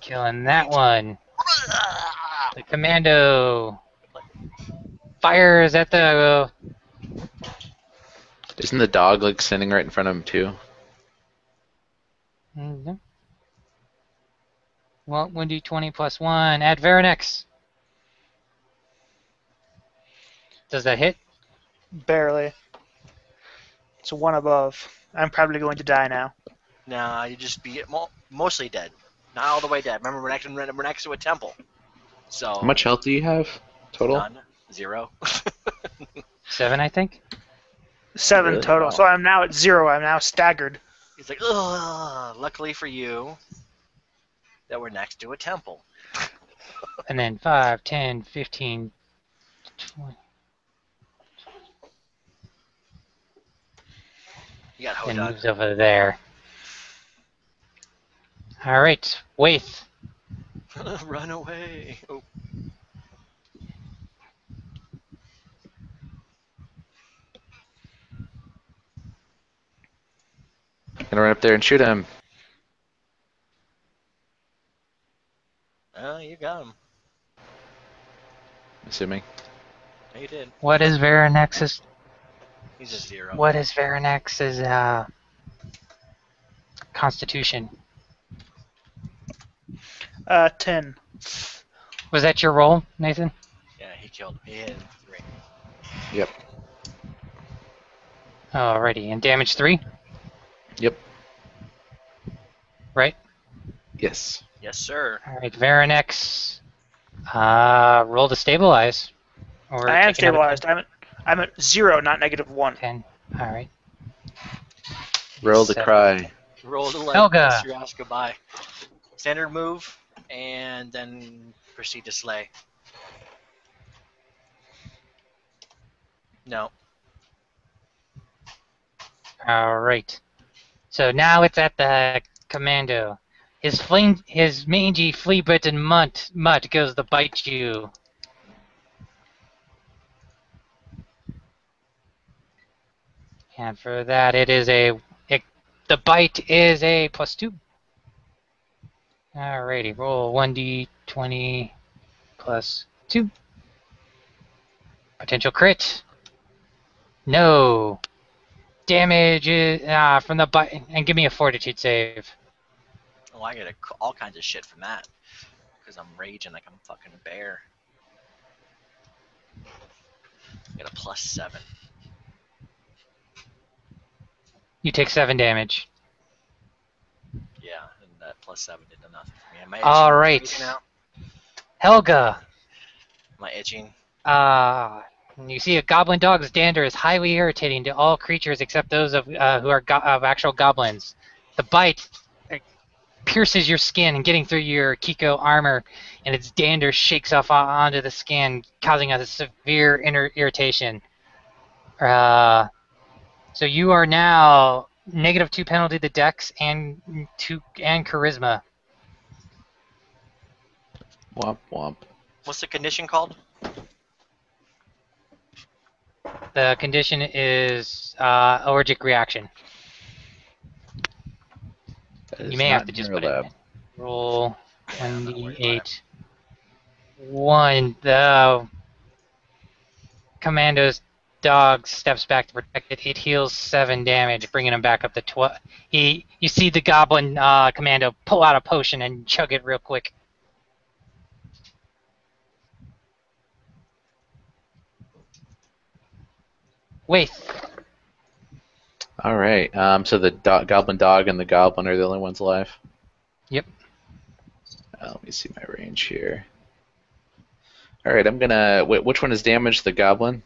Killing that one. The commando fires at the... Isn't the dog like sitting right in front of him too? Mhm. Well, 1d20 plus 1. Add Veranex. Does that hit? Barely. It's 1 above. I'm probably going to die now. Nah, you just be mostly dead. Not all the way dead. Remember, we're next to a temple. So How much health do you have total? none. 0. 7, I think. 7 Really? total. Wow. So I'm now at 0. I'm now staggered. He's like, ugh. Luckily for you, that we're next to a temple. And then 5, 10, 15, 20. You got And Hodag. moves over there. Alright, Waith. Run away. Oh. Gonna run up there and shoot him. Oh, you got him. Assuming. No, you did. What is Veranex's He's a 0. What is Veranex's constitution? 10. Was that your roll, Nathan? Yeah, he killed him. He hit him 3. Yep. Alrighty, and damage 3, Yep. right? Yes. Yes, sir. Alright, Veranex. Roll to stabilize. Or I am take another stabilized. I'm at 0, not -1. 10. Alright. Roll to 7. cry. Roll to Helga. kiss your ass goodbye. Standard move, and then proceed to slay. No. Alright. So now it's at the commando. His mangy, flea-bitten mutt goes to bite you. And for that, the bite is a +2. Alrighty, roll 1d20 plus 2. Potential crit. No. Damage is, from the bite. And give me a fortitude save. Oh, I get all kinds of shit from that. Because I'm raging like I'm a fucking bear. I get a +7. You take 7 damage. Yeah, and that +7 did nothing for me. Am I itching? All right. Now? Helga. Am I itching? You see a goblin dog's dander is highly irritating to all creatures except those of who are of actual goblins. The bite pierces your skin and getting through your Kiko armor, and its dander shakes off onto the skin, causing a severe irritation. So you are now -2 penalty to Dex and Charisma. Womp womp. What's the condition called? The condition is allergic reaction. That You is may not have to in just your put it lab. in. Roll Yeah, I'm not worried about it. 1d8. 1. The commando's dog steps back to protect it. It heals 7 damage, bringing him back up to 12. You see the goblin commando pull out a potion and chug it real quick. Wait. All right. So the goblin dog and the goblin are the only ones alive. Yep. Let me see my range here. All right. I'm gonna. Which one is damaged? The goblin.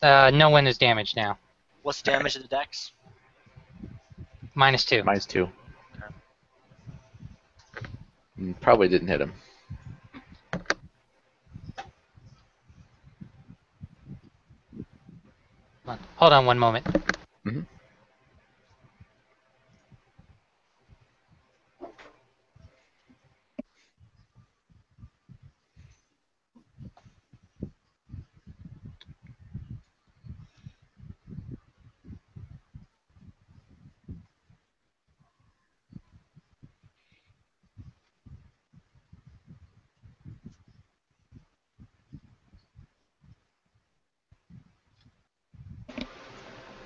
No one is damaged now. What's the damage to the Dex? -2. -2. Probably didn't hit him. Hold on one moment. Mm-hmm.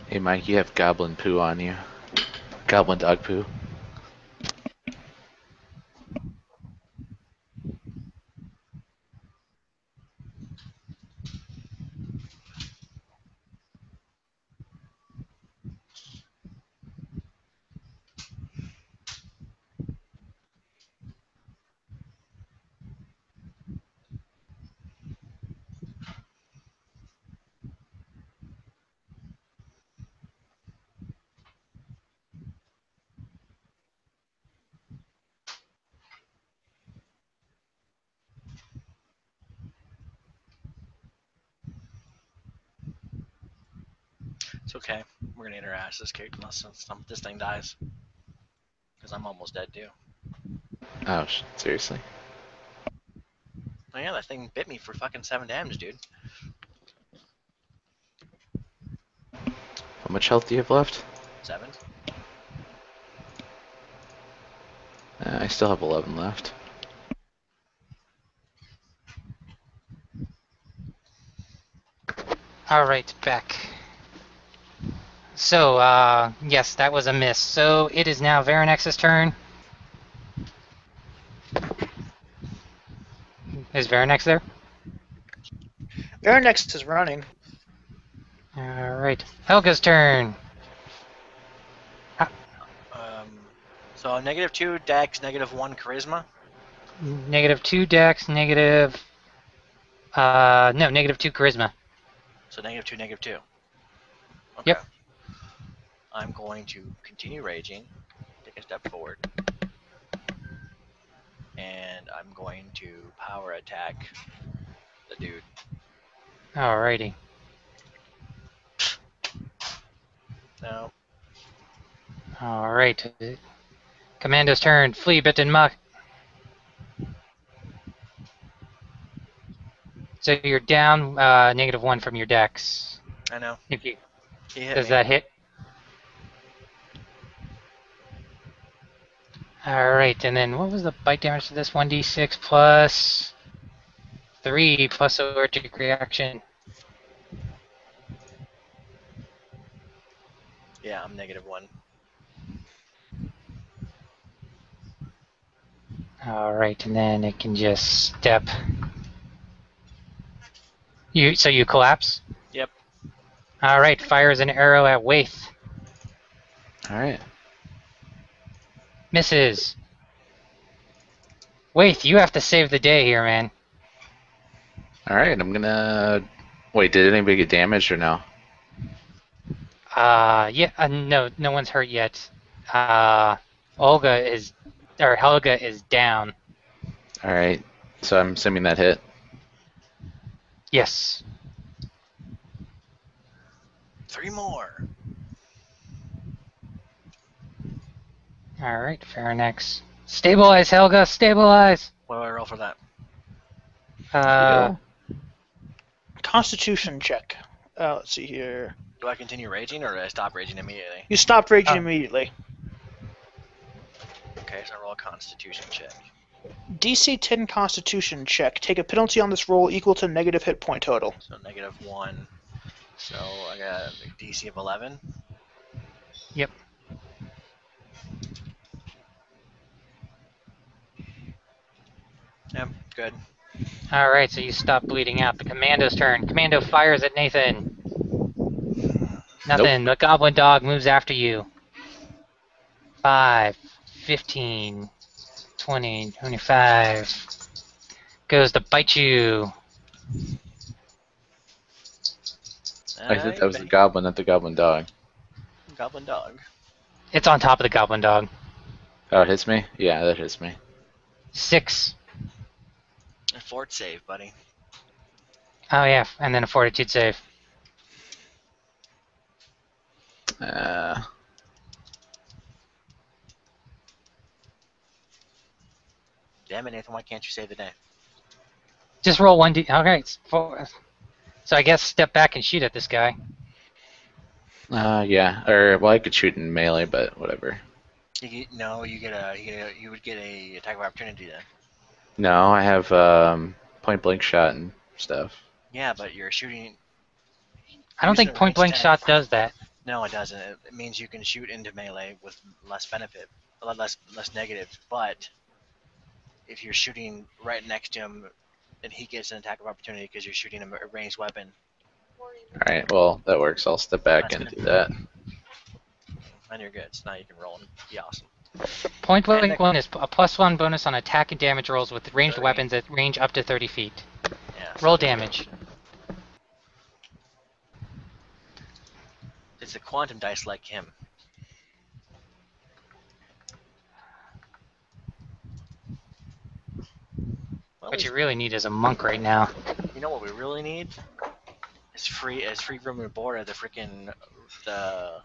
Hey, Mike, you have goblin poo on you. Goblin dog poo. It's okay. We're gonna eat our ass this kick unless this thing dies. Because I'm almost dead too. Oh, seriously? Oh yeah, that thing bit me for fucking 7 damage, dude. How much health do you have left? 7? I still have 11 left. Alright, back. So, yes, that was a miss. So it is now Veronex's turn. Is Veronex there? Next is running. Alright. Helga's turn. So -2 Dex, -1 Charisma. -2 Dex, no, -2 Charisma. So -2, -2. Okay. Yep. I'm going to continue raging, take a step forward, and I'm going to power attack the dude. Alrighty. No. Alright. Commando's turn. Flea, bitten muck. So you're down -1 from your dex. I know. If you, He hit does me. that hit? Alright, and then what was the bite damage to this? 1d6 plus 3 plus allergic reaction. Yeah, I'm -1. Alright, and then it can just step. So you collapse? Yep. Alright, fires an arrow at Waith. Alright. Misses. Waith, you have to save the day here, man. Alright, I'm gonna... Wait, did anybody get damaged or no? Yeah, no one's hurt yet. Helga is down. Alright, so I'm assuming that hit. Yes. 3 more. Alright, Pharynx. Stabilize, Helga, stabilize! What do I roll for that? Uh, Constitution check. Let's see here. Do I continue raging or do I stop raging immediately? You stopped raging immediately. Okay, so I roll a Constitution check. DC 10 Constitution check. Take a penalty on this roll equal to negative hit point total. So -1. So I got a DC of 11. Yep. Yep, good. Alright, so you stop bleeding out. The Commando's turn. Commando fires at Nathan. Nothing. The Goblin Dog moves after you. 5, 15, 20, 25. Goes to bite you. I think that was the goblin, not the goblin dog. Goblin Dog. It's on top of the Goblin Dog. Oh, it hits me? Yeah, that hits me. 6. A fort save, buddy. Oh yeah, and then a Fortitude save. Damn it, Nathan, why can't you save the day? Just roll 1d. Okay, so I guess step back and shoot at this guy. Yeah. Or, well, I could shoot in melee, but whatever. You would get a attack of opportunity then. No, I have point blank shot and stuff. Yeah, but you're shooting. I don't think point blank shot does that. No, it doesn't. It means you can shoot into melee with less benefit, less negative. But if you're shooting right next to him, then he gets an attack of opportunity because you're shooting a ranged weapon. Alright, well, that works. I'll step back and do that. And you're good. So now you can roll and be awesome. Point blank one is a +1 bonus on attack and damage rolls with ranged 30. weapons at range up to 30 feet. Yeah. Roll damage. It's a quantum dice like him. Well, What you really need is a monk right now. you know what we really need? Is free room and board at the freaking the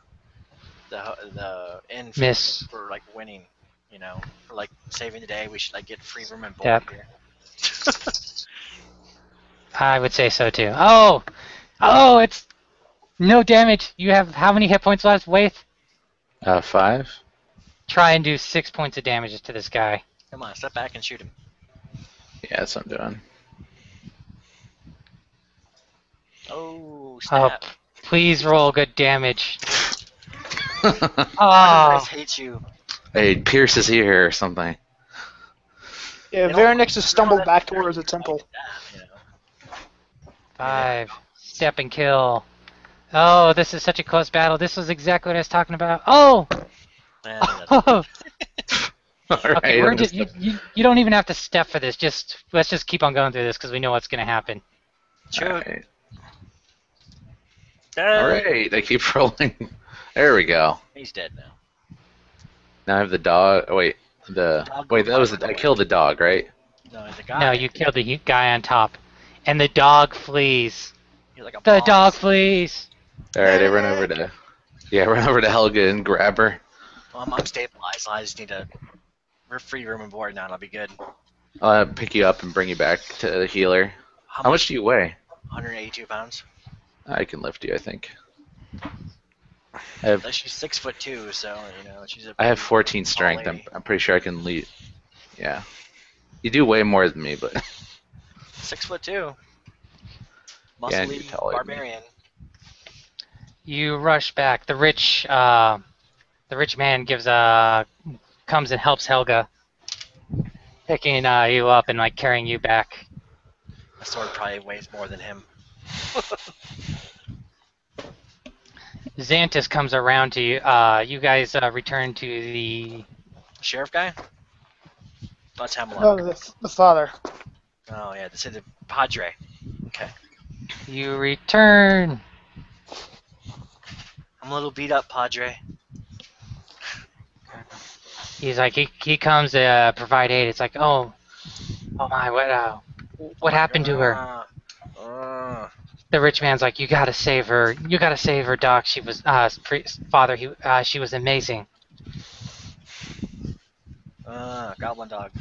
inn Miss. for like winning. You know, for like saving the day, we should like get free room and board Yep. here. I would say so too. Oh! Oh, it's no damage. You have how many hit points left? Waith? 5? Try and do 6 points of damage to this guy. Come on, step back and shoot him. Yeah, that's what I'm doing. Oh, Oh, snap! please roll good damage. I Oh, hate you. Hey, Pierce is here or something. Yeah, They don't- Vernix has stumbled back towards the temple. Like that, you know. 5. Step and kill. Oh, this is such a close battle. This was exactly what I was talking about. Oh! Man, Oh! Alright, Okay, I'm gonna you don't even have to step for this. Let's just keep on going through this because we know what's going to happen. Shoot. Alright, I keep rolling. There we go. He's dead now. Now I have the dog. Oh, wait, Dog that was goes I killed the dog, right? No, the guy. No, you killed the guy on top. And the dog flees. He's like a The boss. dog flees. Alright, I run over to Helga and grab her. Well, I'm stabilized. So I just need to. We're free room and board now, and I'll be good. I'll pick you up and bring you back to the healer. How much do you weigh? 182 pounds. I can lift you, I think. I have She's 6'2", so you know she's a. I have 14 strength. I'm pretty sure I can lead. Yeah. You do way more than me, but 6'2". Yeah, and you're Muscly taller than me. barbarian. You rush back. The rich man comes and helps Helga, picking you up and like carrying you back. My sword probably weighs more than him. Xantus comes around to you. You guys return to the. Sheriff guy? That's No, Hemlock. the father. Oh yeah, this is the Padre. Okay. You return. I'm a little beat up, Padre. He's like he comes to provide aid. It's like oh my what happened to her? The rich man's like you gotta save her. You gotta save her, Doc. She was father. She was amazing. Goblin dog.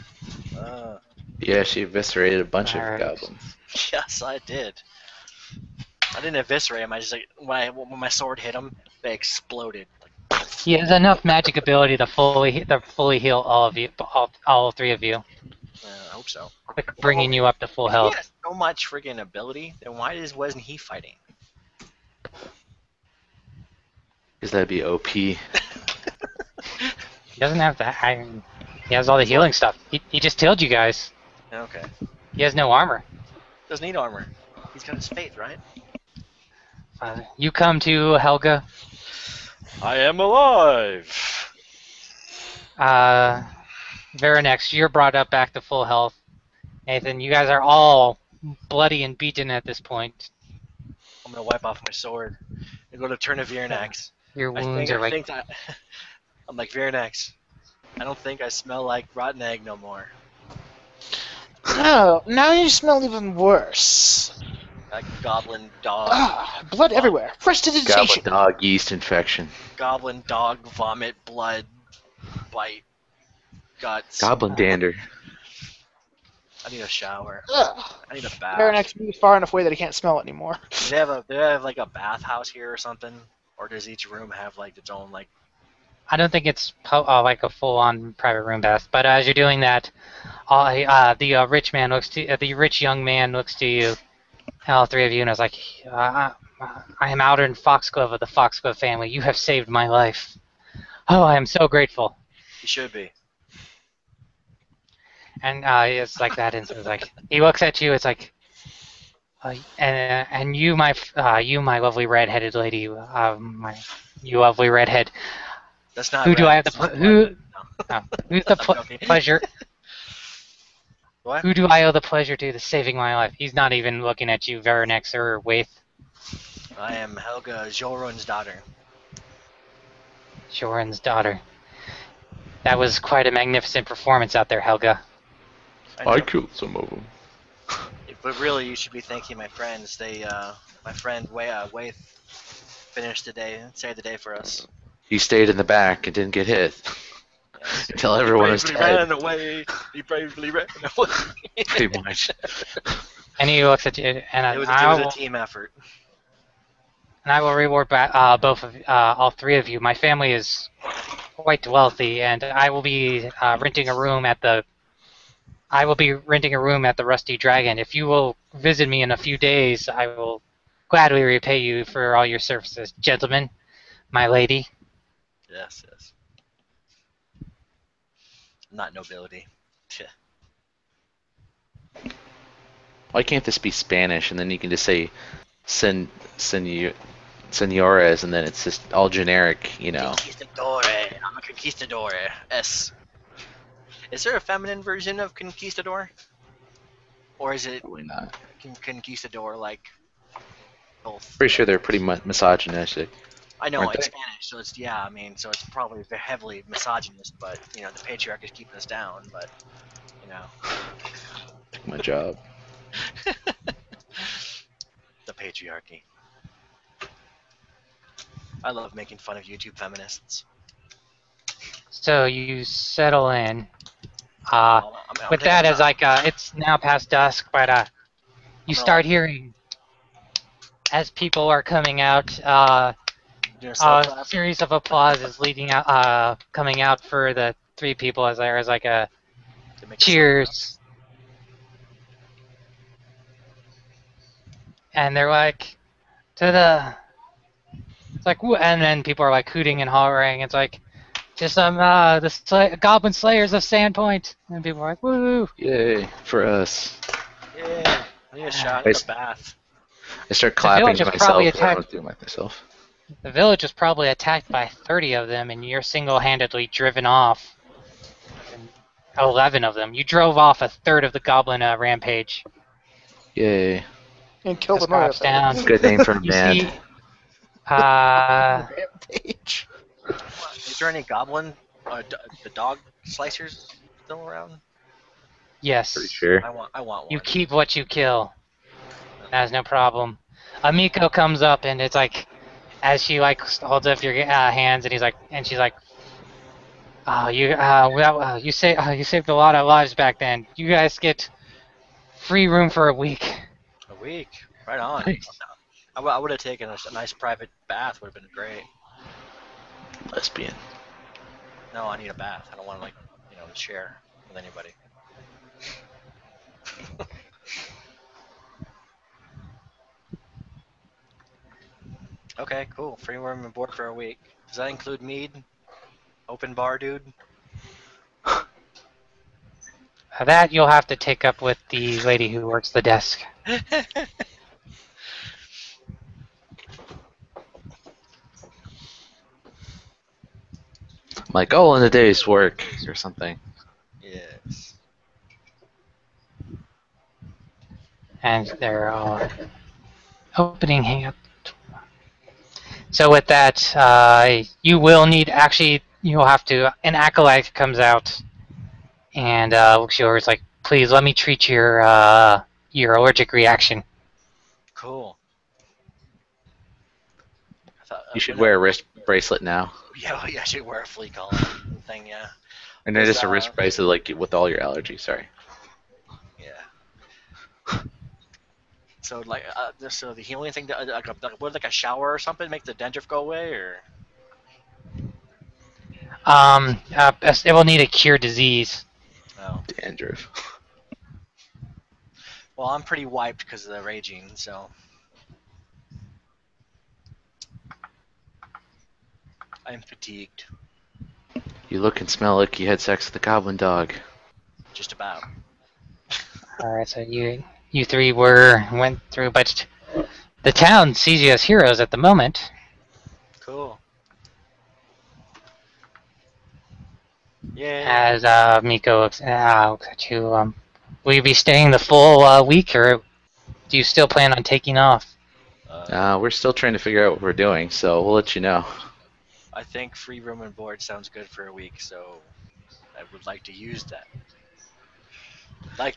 Yeah, she eviscerated a bunch of Alright. goblins. Yes, I did. I didn't eviscerate him. I just like when my sword hit him, they exploded. He has enough magic ability to fully heal all of you, all three of you, I hope so. like bringing you up to full If he health. has so much freaking ability, then why wasn't he fighting? Because that'd be OP. He doesn't have that. He has all the healing stuff. He just killed you guys. Okay. He has no armor. Doesn't need armor. He's got his faith, right? You come to Helga. I am alive. Veranex, you're brought up back to full health. Nathan, you guys are all bloody and beaten at this point. I'm gonna wipe off my sword and go to turn to Virnax. Your wounds are like. I'm like Virnax. I don't think I smell like rotten egg no more. Oh, now you smell even worse. Like goblin dog. Blood everywhere. Prestidigitation. Goblin dog yeast infection. Goblin dog vomit blood bite guts. Goblin dander. I need a shower. Ugh. I need a bath. Veranex moves far enough away that he can't smell it anymore. Do they have like a bathhouse here or something? Or does each room have like its own like? I don't think it's like a full-on private room bath, but as you're doing that, the rich young man looks to you, all three of you, and is like, I am Outer and Foxglove of the Foxglove family. You have saved my life. Oh, I am so grateful. You should be. And it's like that, and it's like he looks at you. It's like, and you, my lovely red-headed lady, you lovely redhead. That's not. Who do I have the No. who's the I'm joking. pleasure? What? Who do I owe the pleasure to saving my life? He's not even looking at you, Veranex or Waith. I am Helga Jorun's daughter. Shorin's daughter. That was quite a magnificent performance out there, Helga. I killed some of them. But really, you should be thanking my friends. My friend Waith finished the day, saved the day for us. He stayed in the back and didn't get hit. Yes. Until everyone was He dead. ran away. He bravely ran away. Pretty much. And he looks at you, and It was a team effort. I will reward all three of you. My family is quite wealthy, and I will be renting a room at the. I will be renting a room at the Rusty Dragon. If you will visit me in a few days, I will gladly repay you for all your services, gentlemen, my lady. Yes. Not nobility. Why can't this be Spanish and then you can just say senores and then it's just all generic, you know? Conquistador. I'm a conquistador. S. Is there a feminine version of conquistador? Or is it Probably not. conquistador like both? Pretty sure they're pretty misogynistic. I know Aren't it's they? Spanish, so it's so it's probably heavily misogynist, but the patriarch is keeping us down, but Took my job. the patriarchy. I love making fun of YouTube feminists. So you settle in. I'm With taking that, a as like it's now past dusk, but you start hearing as people are coming out. doing a slow clap. Series of applause is leading out, coming out for the three people as there is like a To make a slow cheers. and they're like, to the. It's like, and then people are like hooting and hollering. It's like, just Goblin Slayers of Sandpoint, and people are like, woo! Yay for us. Yeah, I need a shot I, at the bath. I start The clapping village to is probably myself. I attacked. don't do it myself. The village was probably attacked by 30 of them, and you're single-handedly driven off. And 11 of them. You drove off a third of the goblin rampage. Yay. And killed Just another drops down. Good name for a You band. see, uh, Rampage. Is there any goblin, the dog slicers still around? yes. Pretty sure. I want one. You keep what you kill. That's no problem. Amiko comes up, and it's like, as she like holds up your hands, and she's like, "Oh, you saved a lot of lives back then. You guys get free room for a week." A week, right on. Nice. I would have taken a nice private bath. Would have been great. Lesbian. No, I need a bath. I don't want to share with anybody. Okay, cool. Free room and board for a week. Does that include mead? Open bar, dude? That you'll have to take up with the lady who works the desk. Like, oh, in a day's work or something. Yes. And they're all opening hang up. So with that, you will need, actually, you'll have to, an acolyte comes out and looks you over. It's like, please let me treat your allergic reaction. Cool. You should wear a wrist bracelet now. Yeah, I should wear a flea collar thing, yeah. And not just a wrist bracelet like with all your allergies, sorry. Yeah. So like, so the healing thing, like a shower or something, make the dandruff go away, or? It will need a cure disease. Oh. Dandruff. Well, I'm pretty wiped because of the raging, so. I'm fatigued. You look and smell like you had sex with a goblin dog. Just about. All right, so you three went through, but the town sees you as heroes at the moment. Cool. Yeah. As Miko looks at you, will you be staying the full week, or do you still plan on taking off? We're still trying to figure out what we're doing, so we'll let you know. I think free room and board sounds good for a week, so I would like to use that.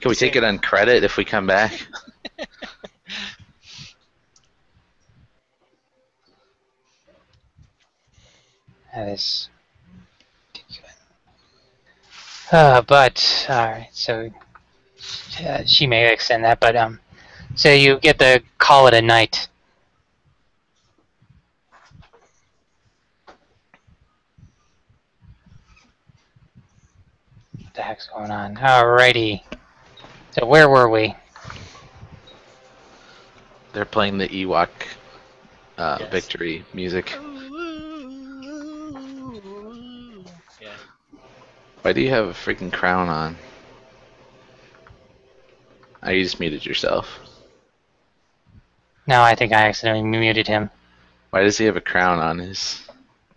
Can we take it on credit if we come back? That is. But alright, so she may extend that, but so you get to call it a night. What the heck's going on? Alrighty. So where were we? They're playing the Ewok Yes. victory music. Yeah. Why do you have a freaking crown on? You just muted yourself. No, I think I accidentally muted him. Why does he have a crown on his...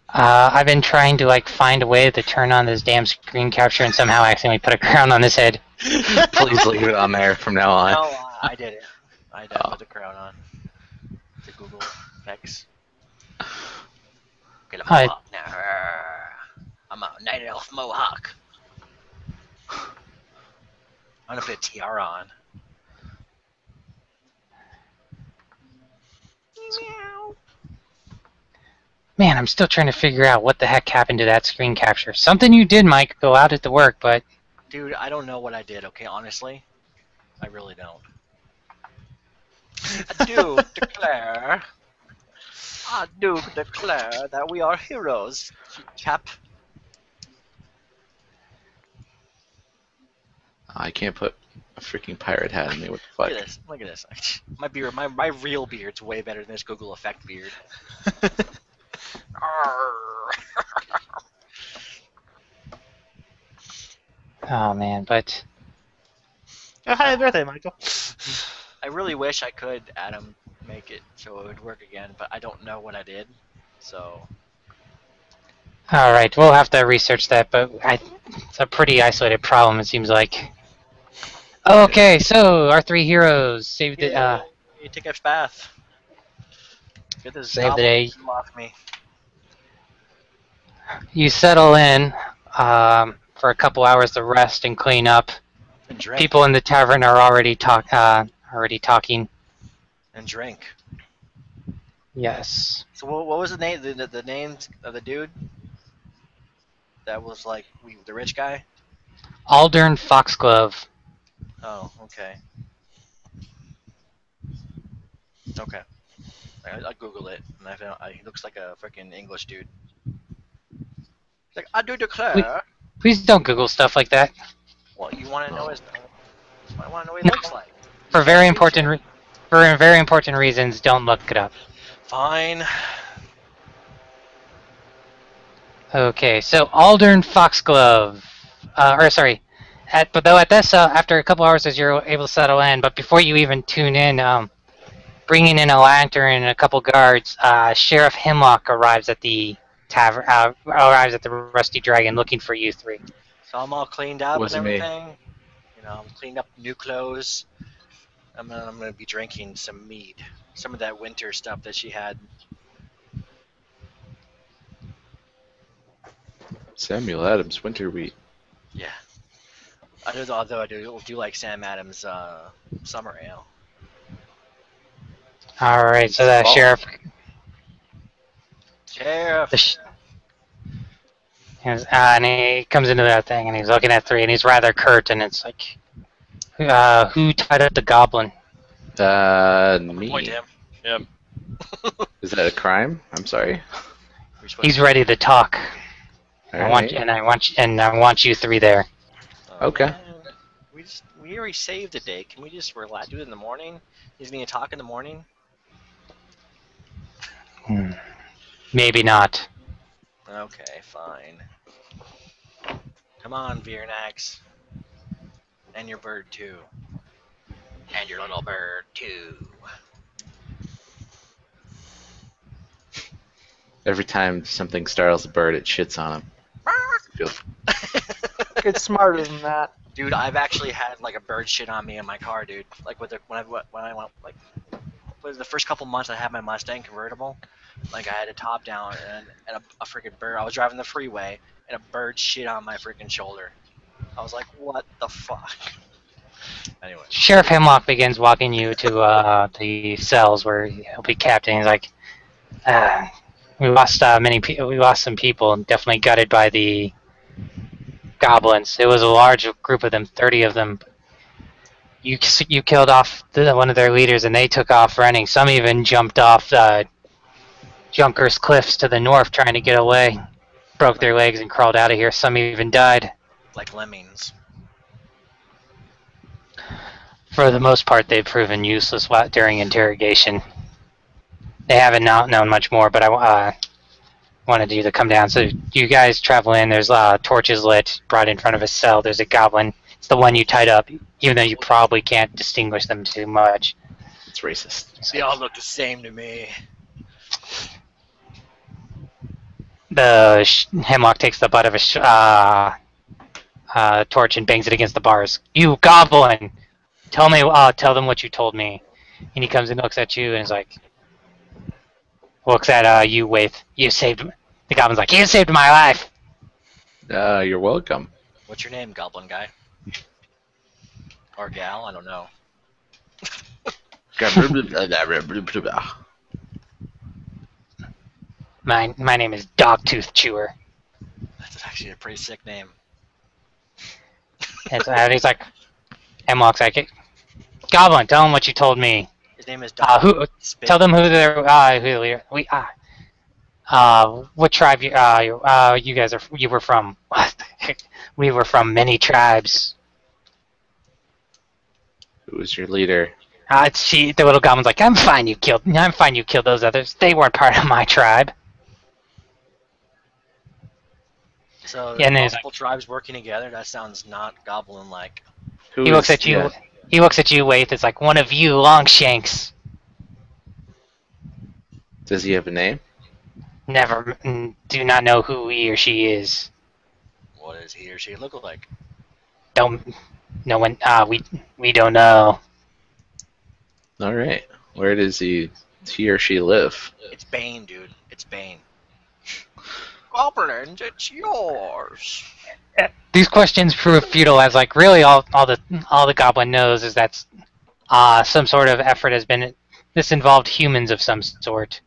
I've been trying to find a way to turn on this damn screen capture, and somehow I accidentally put a crown on his head. Please leave it on there from now on. No, I did it. I did put the crown on. The Google X. Get a mohawk now. I'm a night elf mohawk. I'm gonna put a tiara on. Man, I'm still trying to figure out what the heck happened to that screen capture. Something you did, Mike, go out at the work, but... Dude, I don't know what I did, okay, honestly? I really don't. I do declare that we are heroes, chap. I can't put a freaking pirate hat on me. What the Look fuck? at this. Look at this. My beard, my real beard's way better than this Google effect beard. Arr. Oh man, but Oh, happy birthday, Michael. I really wish I could, Adam, make it so it would work again, but I don't know what I did. So all right, we'll have to research that. But it's a pretty isolated problem, it seems like. Okay, so our three heroes saved it. you take a bath. Get this Save the goblin day. off me. You settle in for a couple hours to rest and clean up. And drink. People in the tavern are already talking. And drink. Yes. So what was the name? The name of the dude? That was like the rich guy. Aldern Foxglove. Oh, okay. Okay. I Googled it, and I found he looks like a freaking English dude. He's like, I do declare. Please don't Google stuff like that. Well, you want to know his. I want to know what he looks like. For very important reasons, don't look it up. Fine. Okay, so Aldern Foxglove, at this after a couple hours as you're able to settle in, but before you even tune in, bringing in a lantern and a couple guards, Sheriff Hemlock arrives at the tavern, arrives at the Rusty Dragon looking for you three. So I'm all cleaned up and Wasn't me. everything. You know, I'm cleaned up, new clothes. I'm gonna be drinking some mead, some of that winter stuff that she had. Samuel Adams, winter wheat. Yeah. Although I do like Sam Adams' summer ale. All right, so the Fall. sheriff. Sheriff. And he comes into that thing and he's looking at three and he's rather curt and it's like, who tied up the goblin? Me. Point to him. Yep. Is that a crime? I'm sorry. He's ready to talk. I Alright. want you three there. Okay. Man. We already saved the day. Can we just relax? Do it in the morning? He's gonna talk in the morning. Maybe not. Okay, fine. Come on, Virnax. And your bird too. And your little bird too. Every time something startles a bird, it shits on him. It's smarter than that. Dude, I've actually had like a bird shit on me in my car, dude. Like when I went like was the first couple months I had my Mustang convertible. Like I had a top down and a freaking bird. I was driving the freeway and a bird shit on my freaking shoulder. I was like, what the fuck? Anyway. Sheriff Hemlock begins walking you to the cells where he'll be kept, and he's like, "We lost we lost some people, and definitely gutted by the goblins. It was a large group of them, 30 of them. You killed off one of their leaders, and they took off running. Some even jumped off Junkers Cliffs to the north, trying to get away. Broke their legs and crawled out of here. Some even died. Like lemmings. For the most part, they've proven useless during interrogation. They haven't known much more, but I wanted you to come down. So you guys travel in. There's torches lit, brought in front of a cell. There's a goblin. It's the one you tied up, even though you probably can't distinguish them too much. It's racist. They all look the same to me. The Hemlock takes the butt of a torch and bangs it against the bars. You goblin! Tell them what you told me. And he comes and looks at you and is like, looks at you with, you saved me. The goblin's like, you saved my life! You're welcome. What's your name, goblin guy? Or gal? I don't know. My name is Dogtooth Chewer. That's actually a pretty sick name. And he's like, Hemlock's like, Goblin, tell them what you told me. His name is Dog. Tell them who they're, what tribe you guys you were from. We were from many tribes. Who was your leader? The little goblin's like, I'm fine. You killed those others. They weren't part of my tribe. So Yeah, and then he's multiple tribes working together. That sounds not goblin-like. Who he looks is? at you. Yeah. He looks at you, Waith. It's like one of you, Longshanks. Does he have a name? Do not know who he or she is. What does he or she look like? Don't. No one. We don't know. All right. Where does he or she live? It's Bane, dude. It's Bane. Goblins, it's yours. These questions prove futile, as like really all the goblin knows is that some sort of effort has been. This involved humans of some sort.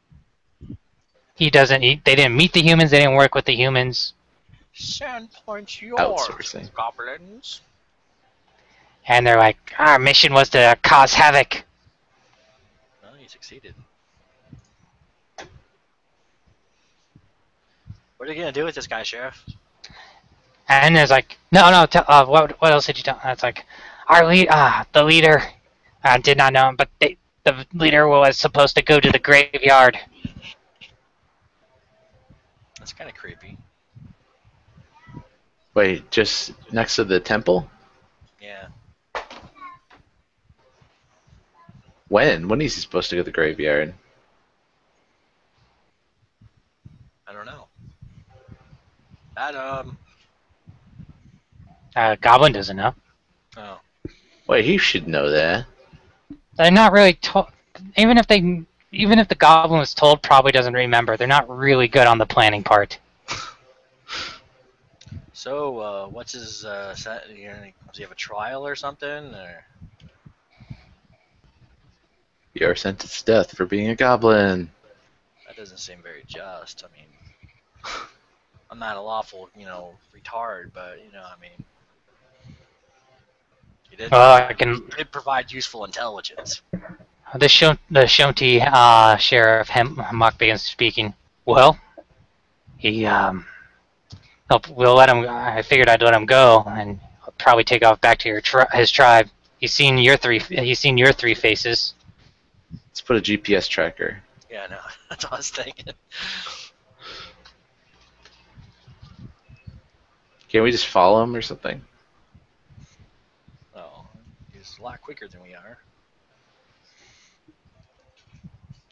They didn't meet the humans. They didn't work with the humans. Sandpoint's yours, Outsourcing. goblins. And they're like, our mission was to cause havoc. Well, you succeeded. What are you gonna do with this guy, Sheriff? And there's like, no. What else did you tell? It's like, the leader, did not know him, but the leader was supposed to go to the graveyard. That's kind of creepy. Wait, just next to the temple? Yeah. When? When is he supposed to go to the graveyard? I don't know. That Goblin doesn't know. Oh. Wait, he should know that. They're not really told. Even if the goblin was told, probably doesn't remember. They're not really good on the planning part. So, what's his does he have a trial or something? Or You're sentenced to death for being a goblin. that doesn't seem very just. I mean, I'm not a lawful, retard, but I mean, he did, I can. he did provide useful intelligence. The Shonti sheriff Hemlock begins speaking. Well, we'll let him. I figured I'd let him go, and I'll probably take off back to his tribe. He's seen your three faces. Let's put a GPS tracker. Yeah, no, that's what I was thinking. Can't we just follow him or something? Oh, he's a lot quicker than we are.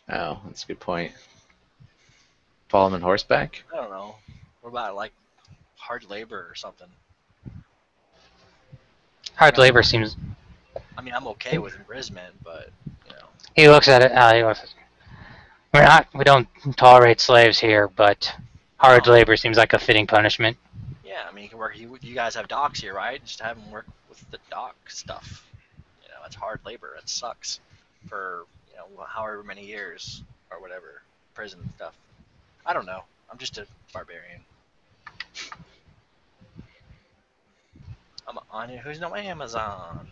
Oh, that's a good point. Follow him on horseback? I don't know. What about like hard labor or something? Hard labor seems. I mean, I'm okay with imprisonment, but He looks at it. He looks. We don't tolerate slaves here, but hard labor seems like a fitting punishment. yeah. I mean, you can work. You guys have docks here, right? Just have them work with the dock stuff. It's hard labor. It sucks for however many years or whatever prison stuff. I don't know. I'm just a barbarian. I'm on it. Who's no Amazon?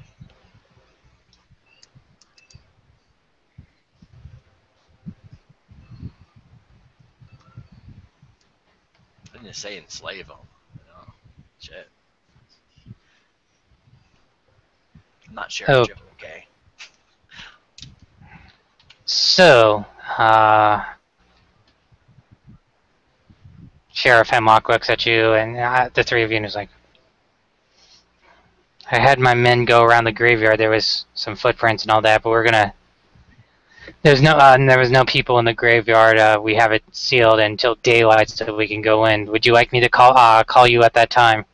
I didn't say enslave them. Shit. I'm not Sheriff Oh. Joe, okay? So, Sheriff Hemlock looks at you, and the three of you, and is like, I had my men go around the graveyard. There was some footprints and all that, but there was no people in the graveyard. We have it sealed until daylight so we can go in. Would you like me to call you at that time?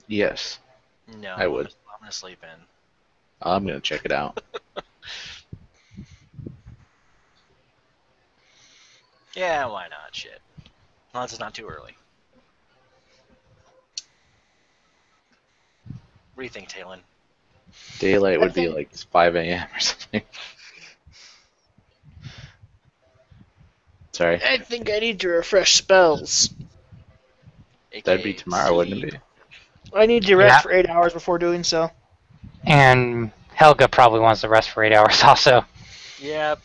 Yes. No, I would. I'm gonna sleep in. I'm gonna check it out. Yeah, why not? Shit. Well, it's not too early. What do you think, Talon? Daylight would be like 5 a.m. or something. Sorry. I think I need to refresh spells. That'd be AKA tomorrow, wouldn't sleep. it be? I need to rest Yeah. for 8 hours before doing so. And Helga probably wants to rest for 8 hours also. Yep.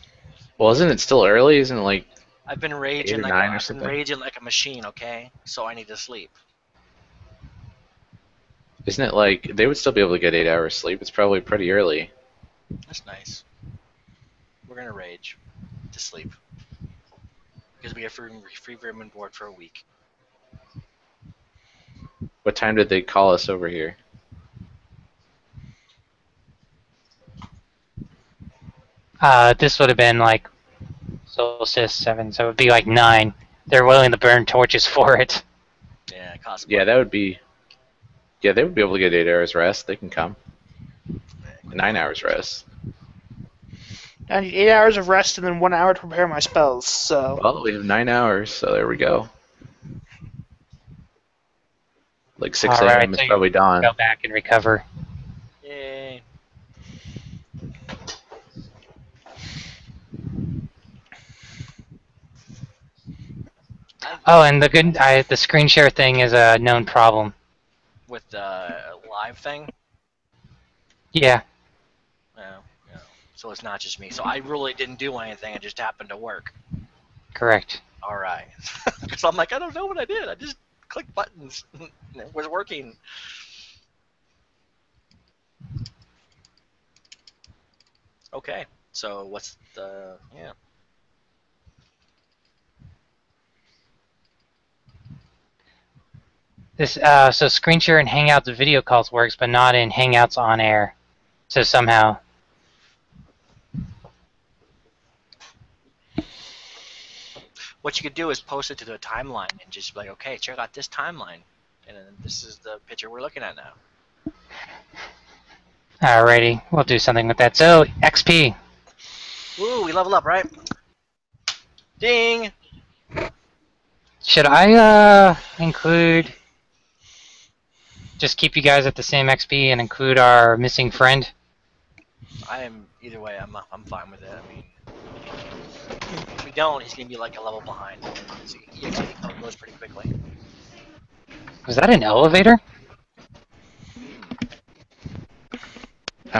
Well, isn't it still early? Isn't it like I've been 8 raging or like 9 or I've been something? raging like a machine, okay? So I need to sleep. Isn't it like they would still be able to get 8 hours sleep? It's probably pretty early. That's nice. We're gonna rage to sleep because we have free room and board for a week. What time did they call us over here? This would have been like solstice 7, so it would be like 9. They're willing to burn torches for it. Yeah, it costs. Yeah, that would be. Yeah, they would be able to get 8 hours rest. They can come. 9 hours rest. I need 8 hours of rest and then 1 hour to prepare my spells. So Well, we have 9 hours, so there we go. Like 6 All right, a.m. is so you probably dawn. Go back and recover. Yay. Oh, and the screen share thing is a known problem. With the live thing. Yeah, Yeah. So it's not just me. So I really didn't do anything. It just happened to work. correct. All right. Because I'm like, I don't know what I did. I just clicked buttons. And it was working. Okay. So what's the yeah? This so screen share in Hangouts video calls works, but not in Hangouts on air. So somehow, What you could do is post it to the timeline and just be like, okay, check out this timeline, and then this is the picture we're looking at now. alrighty, we'll do something with that. So XP. Woo, we level up, right? Ding! Should I include? Just keep you guys at the same XP and include our missing friend. I am either way. I'm fine with it. I mean, if we don't, he's gonna be like a level behind. So EXP goes pretty quickly. Was that an elevator?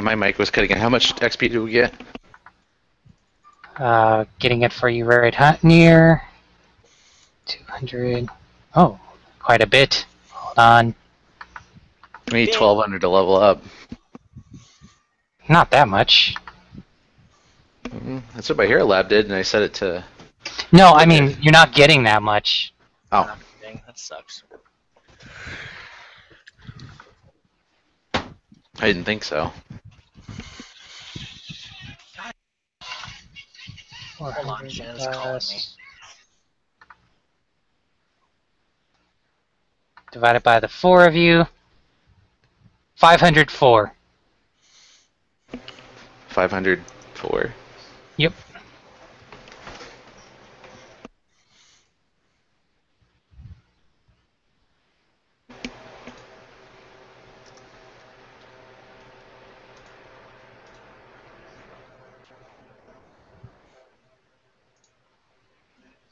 My mic was cutting in. How much XP do we get? Getting it for you right near 200. Oh, quite a bit. Hold on. We need 1,200 to level up. Not that much. That's what my Hero Lab did, and I set it to. No, I mean, you're not getting that much. Oh. Dang, that sucks. I didn't think so. Hold on, Shannon's calling me. Divided by the 4 of you. 504. 504. Yep.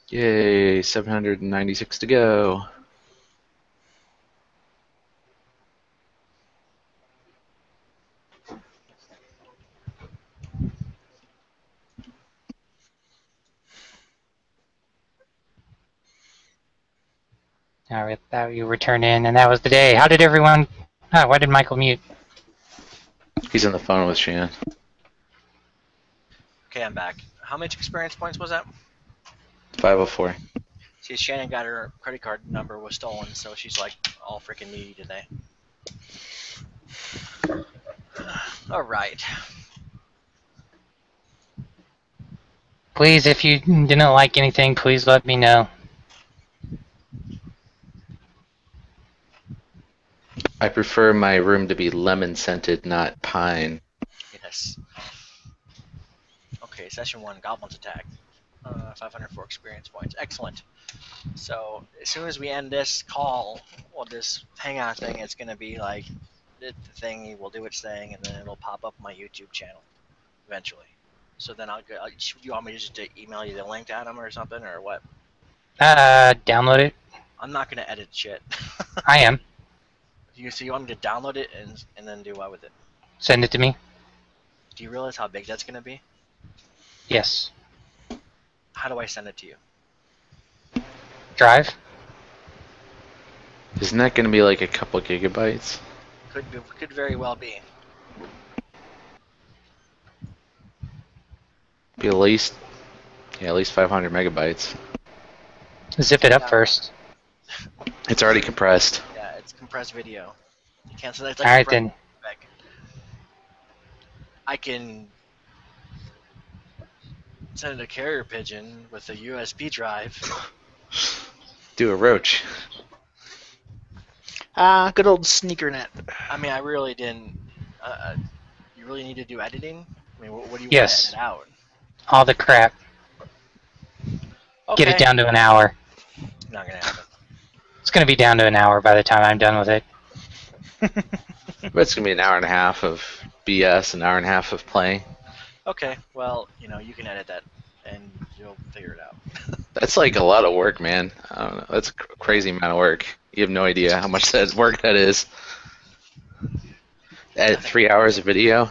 Yay, 796 to go. Alright, that you return in, and that was the day. How did everyone... why did Michael mute? He's on the phone with Shannon. Okay, I'm back. How much experience points was that? 504. See, Shannon got her credit card number was stolen, so she's like all freaking needy today. All right. Please, if you didn't like anything, please let me know. I prefer my room to be lemon scented, not pine. Yes. Okay, session 1, Goblins attack. 504 experience points. Excellent. So as soon as we end this call, or this hangout thing, it's gonna be like the thing will do its thing, and then it'll pop up my YouTube channel eventually. So then I'll go. You want me just to email you the link to Adam or something, or what? Download it. I'm not gonna edit shit. I am. So you want me to download it and then do what with it? Send it to me. Do you realize how big that's gonna be? Yes. How do I send it to you? Drive. Isn't that going to be like a couple gigabytes? Could very well be. Be at least 500 megabytes. Zip it up Yeah. first. It's already compressed. Yeah, it's compressed video. You can't say that's All right then. I can send a carrier pigeon with a USB drive. Do a roach. Good old sneaker net. I mean, I really didn't. You really need to do editing. I mean, what do you Yes. want to edit out? All the crap. Okay. Get it down to an hour. Not gonna happen. It's gonna be down to an hour by the time I'm done with it. But it's gonna be an hour and a half of BS, an hour and a half of playing. Okay. Well, you can edit that, and you'll figure it out. That's like a lot of work, man. I don't know. That's a crazy amount of work. You have no idea how much work that is. Edit 3 hours of video.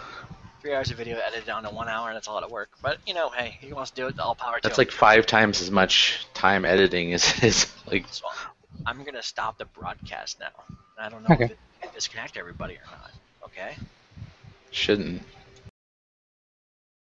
3 hours of video edited down to 1 hour, and that's a lot of work. But hey, he wants to do it. All power to That's him. like 5 times as much time editing as it is. Like, So I'm gonna stop the broadcast now. I don't know Okay. if it disconnect everybody or not. Okay. shouldn't.